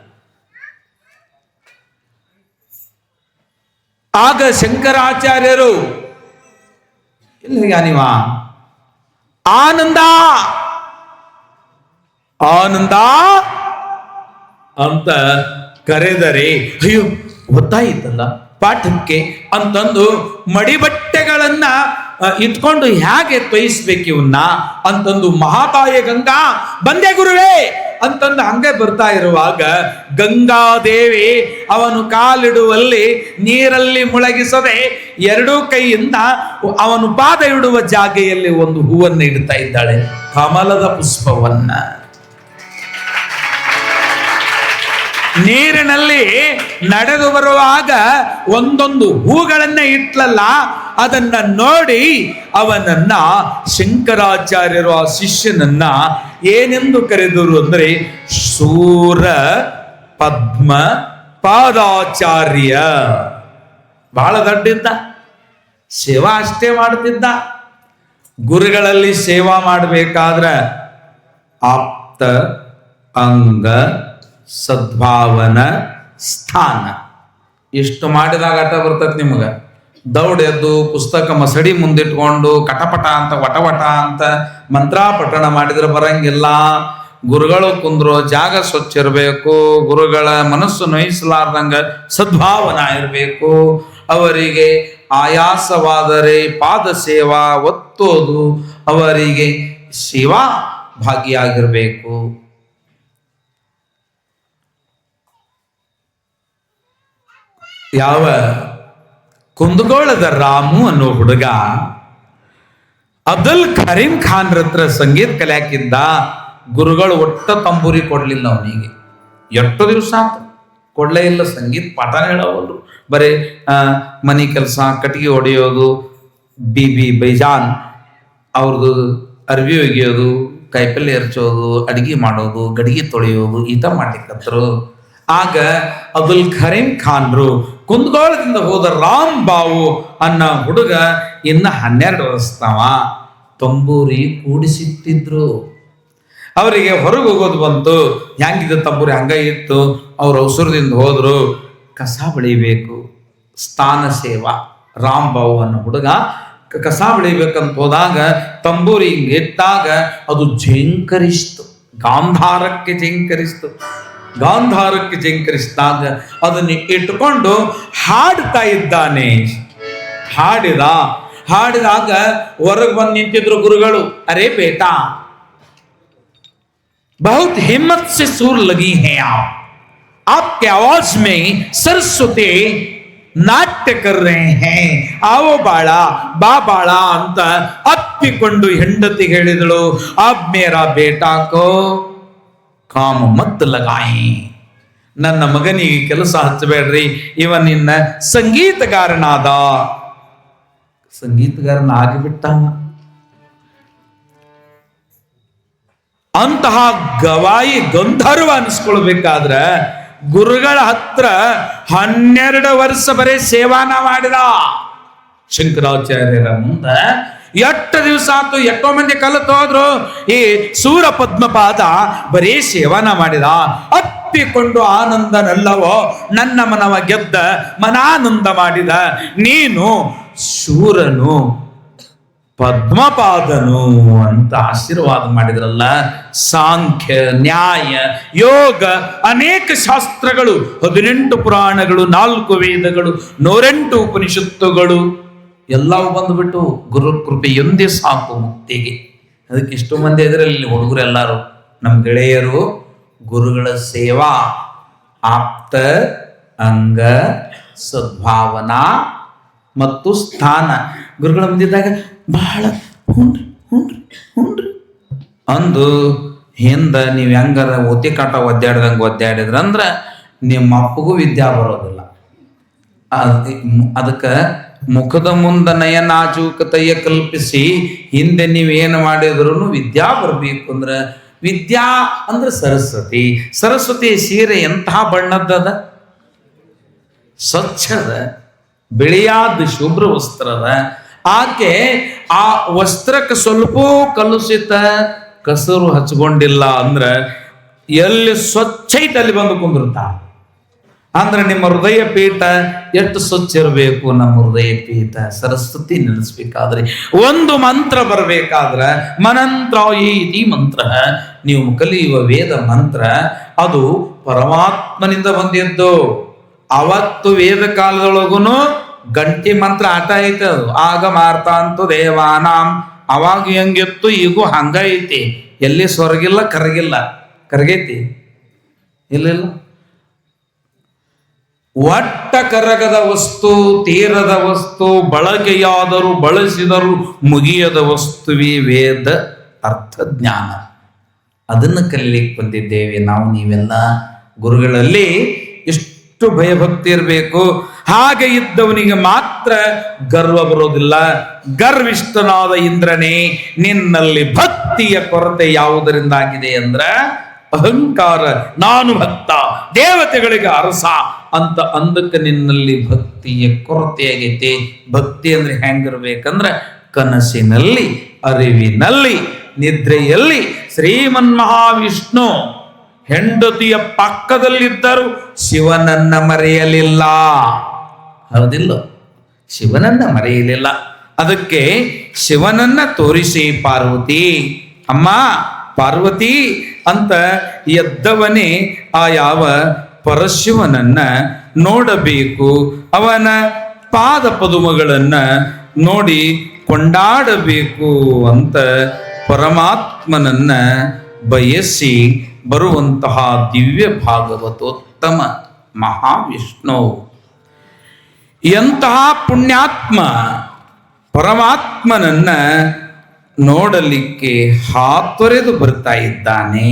ಆಗ ಶಂಕರಾಚಾರ್ಯರು ಇಲ್ಲ ನೀವ ಆನಂದ ಆನಂದ ಅಂತ ಕರೆದರೆ, ಅಯ್ಯೋ ಗೊತ್ತಾಯಿತಲ್ಲ ಪಾಠಕ್ಕೆ ಅಂತಂದು ಮಡಿಬಟ್ಟೆಗಳನ್ನ ಇಟ್ಕೊಂಡು ಹೇಗೆ ತೊಯಿಸ್ಬೇಕು ಇವನ್ನ ಅಂತಂದು ಮಹಾತಾಯ ಗಂಗಾ ಬಂದೆ ಗುರುವೇ ಅಂತಂದು ಹಂಗೆ ಬರ್ತಾ ಇರುವಾಗ ಗಂಗಾದೇವಿ ಅವನು ಕಾಲಿಡುವಲ್ಲಿ ನೀರಲ್ಲಿ ಮುಳಗಿಸದೆ ಎರಡೂ ಕೈಯಿಂದ ಅವನು ಪಾದ ಇಡುವ ಜಾಗೆಯಲ್ಲಿ ಒಂದು ಹೂವನ್ನು ಇಡ್ತಾ ಇದ್ದಾಳೆ, ಕಮಲದ ಪುಷ್ಪವನ್ನ. ನೀರಿನಲ್ಲಿ ನಡೆದು ಬರುವಾಗ ಒಂದೊಂದು ಹೂಗಳನ್ನ ಇಟ್ಲಲ್ಲ, ಅದನ್ನ ನೋಡಿ ಅವನನ್ನ ಶಂಕರಾಚಾರ್ಯರು ಆ ಶಿಷ್ಯನನ್ನ ಏನೆಂದು ಕರೆದರು ಅಂದ್ರೆ ಶೂರ ಪದ್ಮ ಪಾದಾಚಾರ್ಯ. ಬಹಳ ದೊಡ್ಡಿದ್ದ, ಸೇವಾ ಅಷ್ಟೇ ಮಾಡ್ತಿದ್ದ. ಗುರುಗಳಲ್ಲಿ ಸೇವಾ ಮಾಡಬೇಕಾದ್ರ ಆಪ್ತ ಅಂಗ ಸದ್ಭಾವನ ಸ್ಥಾನ ಇಷ್ಟು ಮಾಡಿದಾಗ ಆಟ ಬರ್ತದೆ ನಿಮಗ. ದೌಡೆದ್ದು ಪುಸ್ತಕ ಮಸಡಿ ಮುಂದಿಟ್ಕೊಂಡು ಕಟಪಟ ಅಂತ ವಟವಟ ಅಂತ ಮಂತ್ರಾಪಠಣ ಮಾಡಿದ್ರೆ ಬರಂಗಿಲ್ಲ. ಗುರುಗಳು ಕುಂದ್ರೋ ಜಾಗ ಸ್ವಚ್ಛ ಇರಬೇಕು, ಗುರುಗಳ ಮನಸ್ಸು ನೋಯಿಸಲಾರ್ದಂಗ ಸದ್ಭಾವನ ಇರಬೇಕು, ಅವರಿಗೆ ಆಯಾಸವಾದರೆ ಪಾದ ಸೇವಾ ಒತ್ತೋದು ಅವರಿಗೆ ಸೇವಾ ಭಾಗಿಯಾಗಿರಬೇಕು. ಯಾವ ಕುಂದಗೋಳದ ರಾಮು ಅನ್ನೋ ಹುಡುಗ ಅಬ್ದುಲ್ ಕರೀಂ ಖಾನ್ ಹತ್ರ ಸಂಗೀತ ಕಲಿಯಾಕಿದ್ದ. ಗುರುಗಳು ಒಟ್ಟ ತಂಬೂರಿ ಕೊಡ್ಲಿಲ್ಲ ಅವನಿಗೆ. ಎಷ್ಟು ದಿವಸ ಕೊಡ್ಲೇ ಇಲ್ಲ. ಸಂಗೀತ ಪಾಠನ ಹೇಳೋರು, ಬರೀ ಮನೆ ಕೆಲಸ, ಕಟ್ಟಿಗೆ ಹೊಡೆಯೋದು, ಬಿ ಬೈಜಾನ್ ಅವ್ರದ್ದು ಅರ್ವಿ ಒಗೆಯೋದು, ಕಾಯಿಪಲ್ಲೆ ಎರಚೋದು, ಅಡಿಗೆ ಮಾಡೋದು, ಗಡಿಗೆ ತೊಳೆಯೋದು ಈತ ಮಾಡ್ಲಿಕ್ಕತ್ರು. ಆಗ ಅಬ್ದುಲ್ ಕರೀಂ ಖಾನ್ರು ಕುಂದಗೋಳದಿಂದ ಹೋದ ರಾಮ್ ಬಾವು ಅನ್ನೋ ಹುಡುಗ ಇನ್ನ 12 ವರ್ಷದವ ತಂಬೂರಿ ಕೂಡಿಸಿಟ್ಟಿದ್ರು. ಅವರಿಗೆ ಹೊರಗೆ ಹೋಗೋದು ಬಂತು. ಹೆಂಗಿದ್ದ ತಂಬೂರಿ ಹಂಗ ಇತ್ತು. ಅವ್ರು ಅವಸರದಿಂದ ಹೋದ್ರು. ಕಸ ಬೆಳಿಬೇಕು, ಸ್ಥಾನ ಸೇವಾ. ರಾಮ್ ಬಾವು ಅನ್ನೋ ಹುಡುಗ ಕಸ ಬೆಳಿಬೇಕಂತ ಹೋದಾಗ ತಂಬೂರಿ ಹಿಂಗೆ ಇಟ್ಟಾಗ ಅದು ಝೇಂಕರಿಸ್ತು, ಗಾಂಧಾರಕ್ಕೆ ಝೇಂಕರಿಸಿದಾಗ ಅದನ್ನ ಇಟ್ಟುಕೊಂಡು ಹಾಡ್ತಾ ಇದ್ದಾನೆ. ಹಾಡಿದಾಗ ಹೊರಗೆ ಬಂದು ನಿಂತಿದ್ರು ಗುರುಗಳು. ಅರೇ ಬೇಟಾ, बहुत हिम्मत से सुर लगी हैं आपके आवाज में सरस्वती ನಾಟ್ಯ कर रहे हैं, आओ ಬಾಳ ಬಾ ಬಾಳ ಅಂತ ಅಪ್ಪಿಕೊಂಡು ಹೆಂಡತಿ ಹೇಳಿದಳು. ಅಬ್ ಮೇರಾ ಬೇಟಾ ಕೋ ಕಾಮ ಮತ್ ಲಗಾಯಿ, ನನ್ನ ಮಗನಿಗೆ ಕೆಲಸ ಹಚ್ಚಬೇಡ್ರಿ, ಇವ ನಿನ್ನ ಸಂಗೀತಗಾರನ ಆಗಿಬಿಟ್ಟ. ಅಂತಹ ಗವಾಯಿ ಗಂಧರ್ವ ಅನಿಸ್ಕೊಳ್ಬೇಕಾದ್ರೆ ಗುರುಗಳ ಹತ್ರ 12 ವರ್ಷ ಬರೀ ಸೇವಾನ ಮಾಡಿದ. ಶಂಕರಾಚಾರ್ಯರ ಮುಂದೆ ಎಷ್ಟು ದಿವಸ ಆತು, ಎಷ್ಟೋ ಮಂದಿ ಕಲಿತೋದ್ರು. ಈ ಸೂರ ಪದ್ಮಪಾದ ಬರೀ ಸೇವಾನ ಮಾಡಿದ. ಅಪ್ಪಿಕೊಂಡು ಆನಂದನಲ್ಲವೋ ನನ್ನ ಮನವ ಗೆದ್ದ ಮನಾನಂದ ಮಾಡಿದ. ನೀನು ಶೂರನು ಪದ್ಮಪಾದನು ಅಂತ ಆಶೀರ್ವಾದ ಮಾಡಿದ್ರಲ್ಲ. ಸಾಂಖ್ಯ, ನ್ಯಾಯ, ಯೋಗ, ಅನೇಕ ಶಾಸ್ತ್ರಗಳು, 18 ಪುರಾಣಗಳು, 4 ವೇದಗಳು, 108 ಉಪನಿಷತ್ತುಗಳು ಎಲ್ಲವೂ ಬಂದುಬಿಟ್ಟು ಗುರು ಕೃಪೆಯೊಂದೇ ಸಾಕು ಮುಕ್ತಿಗೆ. ಅದಕ್ಕೆ ಇಷ್ಟು ಮಂದಿ ಇದರಲ್ಲಿ ಹುಡುಗರು ಎಲ್ಲರೂ ನಮ್ಮ ಗೆಳೆಯರು. ಗುರುಗಳ ಸೇವಾ, ಆಪ್ತ, ಅಂಗ, ಸದ್ಭಾವನಾ ಮತ್ತು ಸ್ಥಾನ. ಗುರುಗಳ ಮುಂದಿದ್ದಾಗ ಬಹಳ ಹುಣ್ರಿ ಅಂದು ಹಿಂದ ನೀವು ಹೆಂಗಾರ ಒತ್ತಿ ಕಾಟ ಒದ್ದಾಡಿದ್ರಂದ್ರೆ ನಿಮ್ಮ ಅಪ್ಪಗೂ ವಿದ್ಯಾ ಬರೋದಿಲ್ಲ. ಅದಕ್ಕೆ ಮುಖದ ಮುಂದ ನಯನಾಜೂಕತೆಯ ಕಲ್ಪಿಸಿ ಹಿಂದೆ ನೀವೇನು ಮಾಡಿದ್ರು ವಿದ್ಯಾ ಬರಬೇಕು ಅಂದ್ರೆ, ವಿದ್ಯಾ ಅಂದ್ರೆ ಸರಸ್ವತಿ ಸೀರೆ ಎಂತಹ ಬಣ್ಣದ್ದದ, ಸ್ವಚ್ಛದ, ಬಿಳಿಯಾದ ಶುಭ್ರ ವಸ್ತ್ರದ. ಆಕೆ ಆ ವಸ್ತ್ರಕ್ಕೆ ಸ್ವಲ್ಪ ಕಲುಷಿತ ಕಸರು ಹಚ್ಕೊಂಡಿಲ್ಲ ಅಂದ್ರೆ ಎಲ್ಲಿ ಸ್ವಚ್ಛ ಐತೆ ಅಲ್ಲಿ ಬಂದು ಕುಂದಿರ್ತ. ಅಂದ್ರೆ ನಿಮ್ಮ ಹೃದಯ ಪೀಠ ಎಷ್ಟು ಸ್ವಚ್ಛ ಇರಬೇಕು. ನಮ್ಮ ಹೃದಯ ಪೀಠ ಸರಸ್ವತಿ ನೆನೆಸ್ಬೇಕಾದ್ರೆ, ಒಂದು ಮಂತ್ರ ಬರಬೇಕಾದ್ರೆ ಮನಂತ್ರ ಈ ಮಂತ್ರ, ನೀವು ಕಲಿಯುವ ವೇದ ಮಂತ್ರ ಅದು ಪರಮಾತ್ಮನಿಂದ ಬಂದಿದ್ದು. ಅವತ್ತು ವೇದ ಕಾಲದೊಳಗುನು ಗಂಟಿ ಮಂತ್ರ ಆಟ ಐತೆ. ಅದು ಆಗ ಮಾರ್ತಾಂತು ದೇವಾನಾಂ, ಅವಾಗ ಹೆಂಗಿತ್ತು ಈಗೂ ಹಂಗ ಐತಿ. ಎಲ್ಲಿ ಸ್ವರ್ಗಿಲ್ಲ ಕರಗೈತಿ ಇಲ್ಲ. ಒಟ್ಟ ಕರಗದ ವಸ್ತು, ತೀರದ ವಸ್ತು, ಬಳಕೆಯಾದರೂ ಬಳಸಿದರೂ ಮುಗಿಯದ ವಸ್ತುವೇ ವೇದ ಅರ್ಥಜ್ಞಾನ. ಅದನ್ನು ಕಲಿಲಿಕ್ಕೆ ಬಂದಿದ್ದೇವೆ ನಾವು ನೀವೆಲ್ಲ. ಗುರುಗಳಲ್ಲಿ ಎಷ್ಟು ಭಯಭಕ್ತಿ ಇರಬೇಕು. ಹಾಗೆ ಇದ್ದವನಿಗೆ ಮಾತ್ರ ಗರ್ವ ಬರೋದಿಲ್ಲ. ಗರ್ವಿಷ್ಠನಾದ ಇಂದ್ರನೇ, ನಿನ್ನಲ್ಲಿ ಭಕ್ತಿಯ ಕೊರತೆ ಯಾವುದರಿಂದಾಗಿದೆ ಅಂದ್ರೆ ಅಹಂಕಾರ. ನಾನು ಭಕ್ತ, ದೇವತೆಗಳಿಗೆ ಅರಸ ಅಂತ ಅಂದಕ್ಕೆ ನಿನ್ನಲ್ಲಿ ಭಕ್ತಿಯ ಕೊರತೆ ಆಗೈತೆ. ಭಕ್ತಿ ಅಂದ್ರೆ ಹೆಂಗಿರ್ಬೇಕಂದ್ರೆ ಕನಸಿನಲ್ಲಿ, ಅರಿವಿನಲ್ಲಿ, ನಿದ್ರೆಯಲ್ಲಿ ಶ್ರೀಮನ್ ಮಹಾವಿಷ್ಣು ಹೆಂಡತಿಯ ಪಕ್ಕದಲ್ಲಿದ್ದರು ಶಿವನನ್ನ ಮರೆಯಲಿಲ್ಲ. ಹೌದಿಲ್ಲ? ಶಿವನನ್ನ ಮರೆಯಲಿಲ್ಲ. ಅದಕ್ಕೆ ಶಿವನನ್ನ ತೋರಿಸಿ ಪಾರ್ವತಿ, ಅಮ್ಮ ಪಾರ್ವತಿ ಅಂತ ಎದ್ದವನೇ ಆ ಯಾವ ಪರಶಿವನನ್ನ ನೋಡಬೇಕು, ಅವನ ಪಾದ ಪದುಮಗಳನ್ನ ನೋಡಿ ಕೊಂಡಾಡಬೇಕು ಅಂತ ಪರಮಾತ್ಮನನ್ನ ಬಯಸಿ ಬರುವಂತಹ ದಿವ್ಯ ಭಾಗವತೋತ್ತಮ ಮಹಾವಿಷ್ಣು. ಎಂತಹ ಪುಣ್ಯಾತ್ಮ ಪರಮಾತ್ಮನನ್ನ ನೋಡಲಿಕ್ಕೆ ಹಾತೊರೆದು ಬರ್ತಾ ಇದ್ದಾನೆ.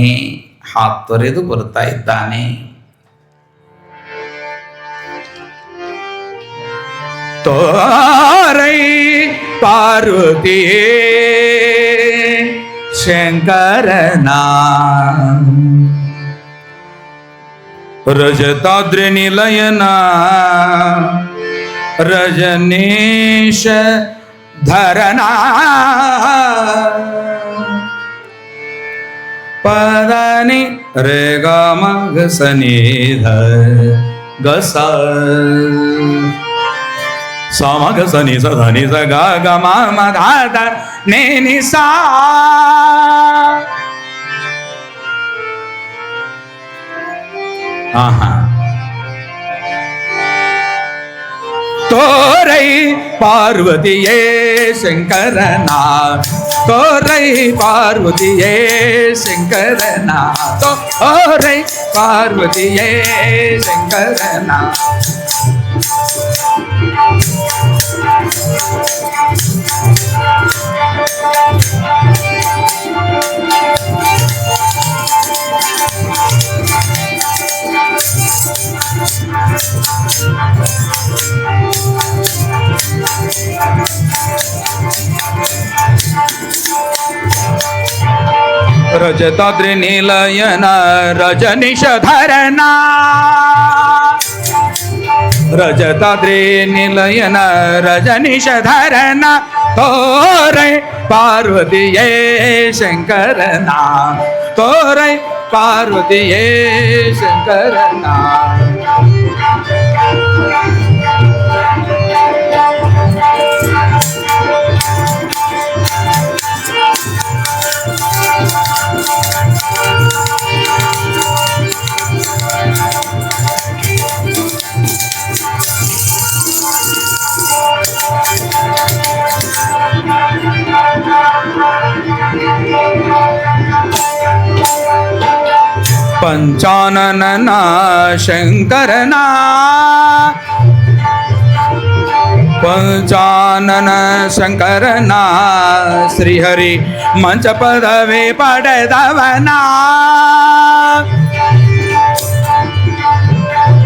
ತೋರೈ ಪಾರ್ವತಿಯೇ ಶಂಕರನ ರಜತಾದ್ರಿ ನಿಲಯನ ರಜನೀಶ ಧರನ ಪದನಿ ರೇ ಗ ಮ ಗ ಸ ನಿ ಧ ಗ ಸ ಸ ಮ ಗ ಸ ನಿ ಸ ಧ ನಿ ಸ ಗ ಗ ಮ ಮ ಧ ಧ ನಿ ನಿ ಸಾ. ತೋರೈ ಪಾರ್ವತಿಯೇ ಶಂಕರನ ತೋರೈ ಪಾರ್ವತಿಯೇ ಶಂಕರನ ತೋರೈ ಪಾರ್ವತಿಯೇ ಶಂಕರನ ರಜತಾದ್ರಿ ನಿಲಯನ ರಜನಿಷಧರನ ರಜತಾದ್ರಿ ನಿಲಯನ ರಜನಿಷಧರನ ತೋರೈ ಪಾರ್ವತಿಯೇ ಶಂಕರನ ತೋರೈ ಪಾರ್ವತಿಯೇ ಶಂಕರನ. ಪಂಚಾನನ ಶಂಕರನ ಪಂಚಾನನ ಶಂಕರನ ಶ್ರೀಹರಿ ಮಂಚ ಪದವಿ ಪಡೆದವನ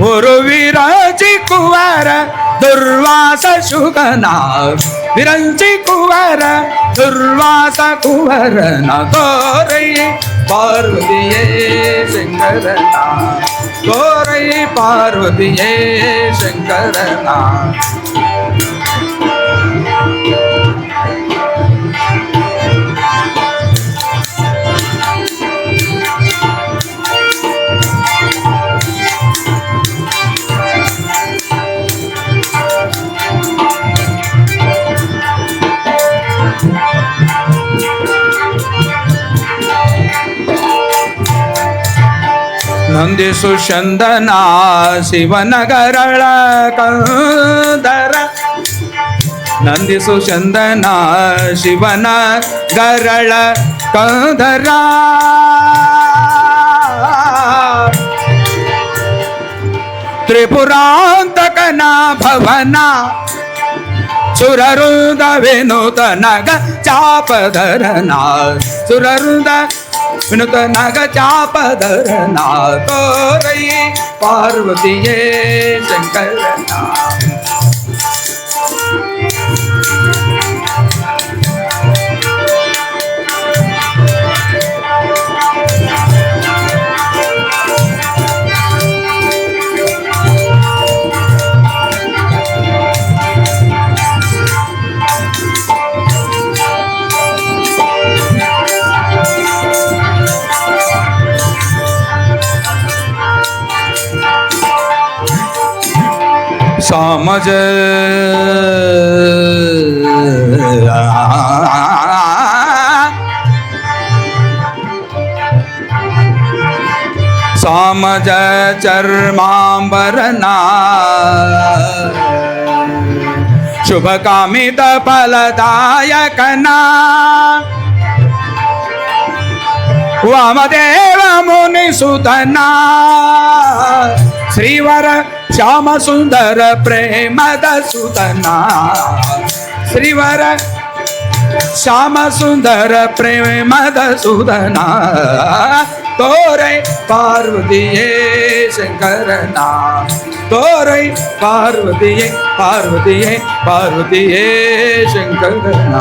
ಗುರು ವಿರಾಜಿ ಕುವರ ದುರ್ವಾಸ ಶುಕನ ವಿರಂಚಿ ಕುವರ ದುರ್ವಾಸ ಕುವರನ ತೋರೈ ಪಾರ್ವತಿಯೇ ಶಂಕರನ ತೋರೈ ಪಾರ್ವತಿಯೇ ಶಂಕರನ. ನಂದಿಸು ಚಂದನ ಶಿವನಗರಳ ಕಂದರ ನಂದಿಸು ಚಂದನ ಶಿವನ ಗರಳ ಕಂದರ ತ್ರಿಪುರಾಂತಕನ ಭವನ ಸುರರುದ ವಿನುತ ನಗ ಚಾಪಧರನ ಸುರರುದ ವಿನುತ ನಗ ಚಾಪಧರನ ತೋರೈ ಪಾರ್ವತಿಯೇ ಶಂಕರನ. समझ समझ चर्मांबरना ಶುಭ ಕಾಮಿತ ಫಲದಾಯಕನ ವಾಮದೇವ ಮುನಿಸುತನ ಶ್ರೀವರ ಶ್ಯಾಮ ಸುಂದರ ಪ್ರೇಮದ ಸುತನ ಶ್ರೀವರ ಶ್ಯಾಮ ಸುಂದರ ಪ್ರೇಮದ ಸುಧನ ತೋರೈ ಪಾರ್ವತಿಯೇ ಶಂಕರನ ತೋರೈ ಪಾರ್ವತಿಯೇ ಪಾರ್ವತಿಯೇ ಪಾರ್ವತಿಯೇ ಶಂಕರನ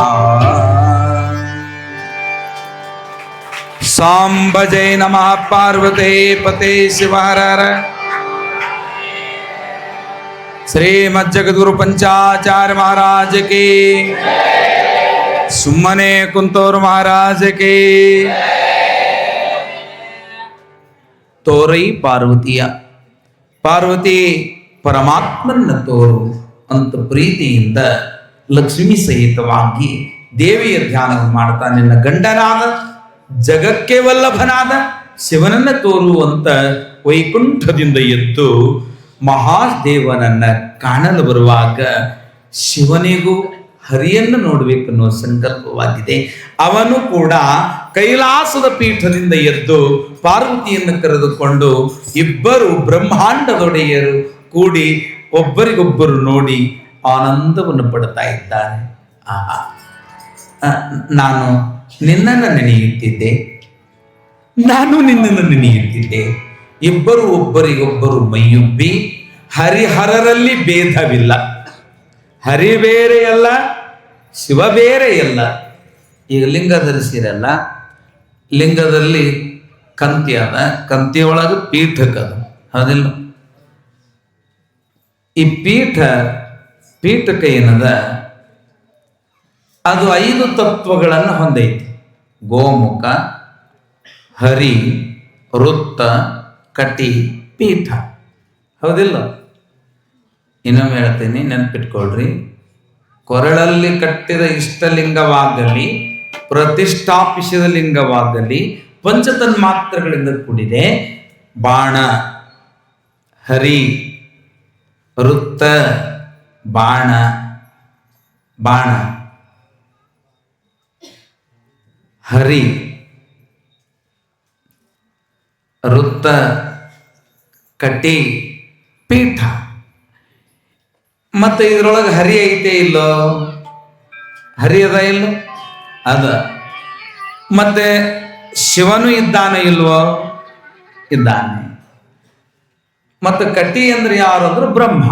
ಸಾಂಬ ಜೈ ನಮಃ ಪಾರ್ವತೇ ಪತೆ ಶಿವಹರ ಶ್ರೀಮದ್ ಜಗದ್ಗುರು ಪಂಚಾಚಾರ್ಯ ಮಹಾರಾಜ ಕಿ ಸುಮ್ಮನೆ ಕುಂತೋರು ಮಹಾರಾಜ ಕಿ ತೋರೈ ಪಾರ್ವತಿಯ ಪಾರ್ವತಿ ಪರಮಾತ್ಮನ ತೋರು ಅಂತ ಪ್ರೀತಿಯಿಂದ ಲಕ್ಷ್ಮೀ ಸಹಿತವಾಗಿ ದೇವಿಯ ಧ್ಯಾನವನ್ನು ಮಾಡ್ತಾ ನಿನ್ನ ಗಂಡನಾದ ಜಗಕ್ಕೆ ವಲ್ಲಭನಾದ ಶಿವನನ್ನ ತೋರುವಂತ ವೈಕುಂಠದಿಂದ ಎದ್ದು ಮಹಾದೇವನನ್ನ ಕಾಣಲು ಬರುವಾಗ ಶಿವನಿಗೂ ಹರಿಯನ್ನು ನೋಡಬೇಕನ್ನೋ ಸಂಕಲ್ಪವಾಗಿದೆ. ಅವನು ಕೂಡ ಕೈಲಾಸದ ಪೀಠದಿಂದ ಎದ್ದು ಪಾರ್ವತಿಯನ್ನು ಕರೆದುಕೊಂಡು ಇಬ್ಬರು ಬ್ರಹ್ಮಾಂಡದೊಡೆಯರು ಕೂಡಿ ಒಬ್ಬರಿಗೊಬ್ಬರು ನೋಡಿ ಆನಂದವನ್ನು ಪಡ್ತಾ ಇದ್ದಾರೆ. ನಾನು ನಿನ್ನನ್ನು ನೆನೆಯುತ್ತಿದ್ದೆ, ನಾನು ನಿನ್ನನ್ನು ನೆನೆಯುತ್ತಿದ್ದೆ. ಇಬ್ಬರು ಒಬ್ಬರಿಗೊಬ್ಬರು ಮೈಯುಬ್ಬಿ ಹರಿಹರರಲ್ಲಿ ಭೇದವಿಲ್ಲ. ಹರಿ ಬೇರೆಯಲ್ಲ, ಶಿವ ಬೇರೆಯಲ್ಲ. ಈಗ ಲಿಂಗ ಧರಿಸಿರಲ್ಲ, ಲಿಂಗದಲ್ಲಿ ಕಂತಿ ಅದ, ಕಂತಿಯೊಳಗೆ ಪೀಠಕ್ಕದ, ಹೌದಿಲ್ಲ? ಈ ಪೀಠಕ್ಕೆ ಏನದ, ಅದು 5 ತತ್ವಗಳನ್ನು ಹೊಂದೈತಿ. ಗೋಮುಖ, ಹರಿ, ವೃತ್ತ, ಕಟಿ, ಪೀಠ, ಹೌದಿಲ್ಲ? ಇನ್ನೊಮ್ಮೆ ಹೇಳ್ತೀನಿ, ನೆನಪಿಟ್ಕೊಳ್ರಿ. ಕೊರಳಲ್ಲಿ ಕಟ್ಟಿದ ಇಷ್ಟಲಿಂಗವಾಗಲಿ, ಪ್ರತಿಷ್ಠಾಪಿಸಿದ ಲಿಂಗವಾಗಲಿ ಪಂಚತನ್ಮಾತ್ರಗಳಿಂದ ಕೂಡಿದೆ. ಬಾಣ, ಹರಿ, ವೃತ್ತ, ಬಾಣ, ಬಾಣ, ಹರಿ, ವೃತ್ತ, ಕಟಿ, ಪೀಠ. ಮತ್ತೆ ಇದರೊಳಗೆ ಹರಿ ಐತೆ ಇಲ್ಲೋ? ಹರಿ ಅದ ಇಲ್ಲೋ? ಅದ. ಮತ್ತೆ ಶಿವನು ಇದ್ದಾನೆ ಇಲ್ವೋ? ಇದ್ದಾನೆ. ಮತ್ತೆ ಕಟಿ ಅಂದ್ರೆ ಯಾರು ಅಂದ್ರೆ ಬ್ರಹ್ಮ.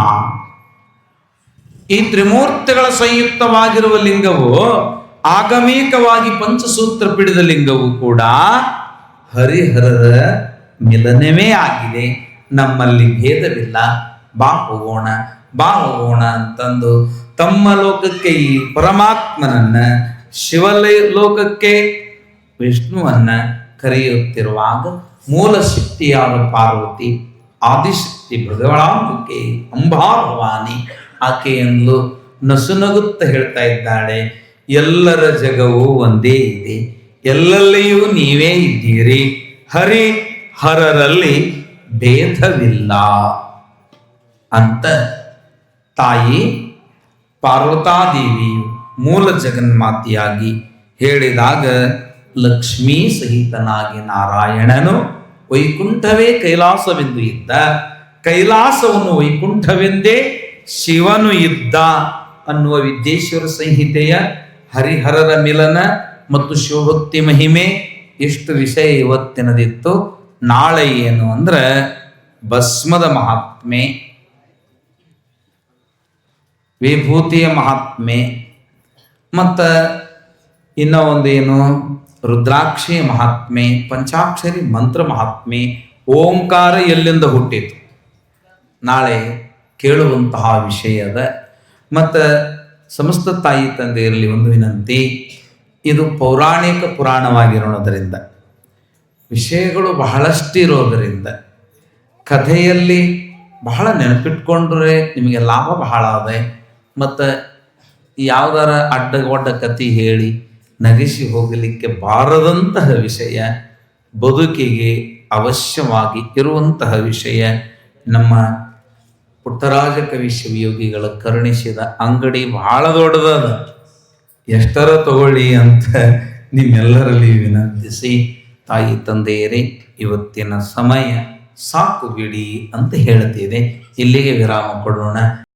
ಈ ತ್ರಿಮೂರ್ತಿಗಳ ಸಂಯುಕ್ತವಾಗಿರುವ ಲಿಂಗವು ಆಗಮಿಕವಾಗಿ ಪಂಚಸೂತ್ರ ಪಿಡಿದ ಲಿಂಗವು ಕೂಡ ಹರಿಹರರ ಮಿಲನವೇ ಆಗಿದೆ. ನಮ್ಮಲ್ಲಿ ಭೇದವಿಲ್ಲ. ಬಾ ಹೋಗೋಣ, ಬಾ ಹೋಗೋಣ ಅಂತಂದು ತಮ್ಮ ಲೋಕಕ್ಕೆ ಈ ಪರಮಾತ್ಮನನ್ನ, ಶಿವಲೋಕಕ್ಕೆ ವಿಷ್ಣುವನ್ನ ಕರೆಯುತ್ತಿರುವಾಗ ಮೂಲ ಶಕ್ತಿಯಾದ ಪಾರ್ವತಿ, ಆದಿಶಕ್ತಿ ಭಗವಳಾಂಬಿಕೆ, ಅಂಬಾಭವಾನಿ ಆಕೆಯಂದು ನಸುನಗುತ್ತ ಹೇಳ್ತಾ ಇದ್ದಾಳೆ, ಎಲ್ಲರ ಜಗವು ಒಂದೇ ಇದೆ, ಎಲ್ಲೆಲ್ಲಿಯೂ ನೀವೇ ಇದ್ದೀರಿ, ಹರಿ ಹರರಲ್ಲಿ ಭೇದವಿಲ್ಲ ಅಂತ ತಾಯಿ ಪಾರ್ವತಾದೇವಿಯು ಮೂಲ ಜಗನ್ಮಾತೆಯಾಗಿ ಹೇಳಿದಾಗ ಲಕ್ಷ್ಮೀ ಸಹಿತನಾಗಿ ನಾರಾಯಣನು ವೈಕುಂಠವೇ ಕೈಲಾಸವೆಂದು ಇದ್ದ, ಕೈಲಾಸವನ್ನು ವೈಕುಂಠವೆಂದೇ ಶಿವನು ಇದ್ದ ಅನ್ನುವ ವಿದ್ಯೇಶ್ವರ ಸಂಹಿತೆಯ ಹರಿಹರರ ಮಿಲನ ಮತ್ತು ಶಿವಭಕ್ತಿ ಮಹಿಮೆ ಎಷ್ಟು ವಿಷಯ ಇವತ್ತಿನದಿತ್ತು. ನಾಳೆ ಏನು ಅಂದ್ರೆ ಭಸ್ಮದ ಮಹಾತ್ಮೆ, ವಿಭೂತಿಯ ಮಹಾತ್ಮೆ, ಮತ್ತು ಇನ್ನೂ ಒಂದೇನು ರುದ್ರಾಕ್ಷಿಯ ಮಹಾತ್ಮೆ, ಪಂಚಾಕ್ಷರಿ ಮಂತ್ರ ಮಹಾತ್ಮೆ, ಓಂಕಾರ ಎಲ್ಲಿಂದ ಹುಟ್ಟಿತು ನಾಳೆ ಕೇಳುವಂತಹ ವಿಷಯದ. ಮತ್ತು ಸಮಸ್ತ ತಾಯಿ ತಂದೆಯರಲ್ಲಿ ಒಂದು ವಿನಂತಿ, ಇದು ಪೌರಾಣಿಕ ಪುರಾಣವಾಗಿರೋದ್ರಿಂದ ವಿಷಯಗಳು ಬಹಳಷ್ಟಿರೋದರಿಂದ ಕಥೆಯಲ್ಲಿ ಬಹಳ ನೆನಪಿಟ್ಕೊಂಡ್ರೆ ನಿಮಗೆ ಲಾಭ ಬಹಳ ಅದೆ. ಮತ್ತು ಯಾವುದಾರ ಅಡ್ಡಗೊಡ್ಡ ಕಥೆ ಹೇಳಿ ನಗಿಸಿ ಹೋಗಲಿಕ್ಕೆ ಬಾರದಂತಹ ವಿಷಯ, ಬದುಕಿಗೆ ಅವಶ್ಯವಾಗಿ ಇರುವಂತಹ ವಿಷಯ. ನಮ್ಮ ಪುಟ್ಟರಾಜ ಕವಿ ಶಿವಯೋಗಿಗಳ ಕರುಣಿಸಿದ ಅಂಗಡಿ ಬಹಳ ದೊಡ್ಡದದ, ಎಷ್ಟರ ತಗೊಳ್ಳಿ ಅಂತ ನಿಮ್ಮೆಲ್ಲರಲ್ಲಿ ವಿನಂತಿಸಿ, ತಾಯಿ ತಂದೆಯರೇ, ಇವತ್ತಿನ ಸಮಯ ಸಾಕು ಬಿಡಿ ಅಂತ ಹೇಳ್ತಿದೆ. ಇಲ್ಲಿಗೆ ವಿರಾಮ ಕೊಡೋಣ.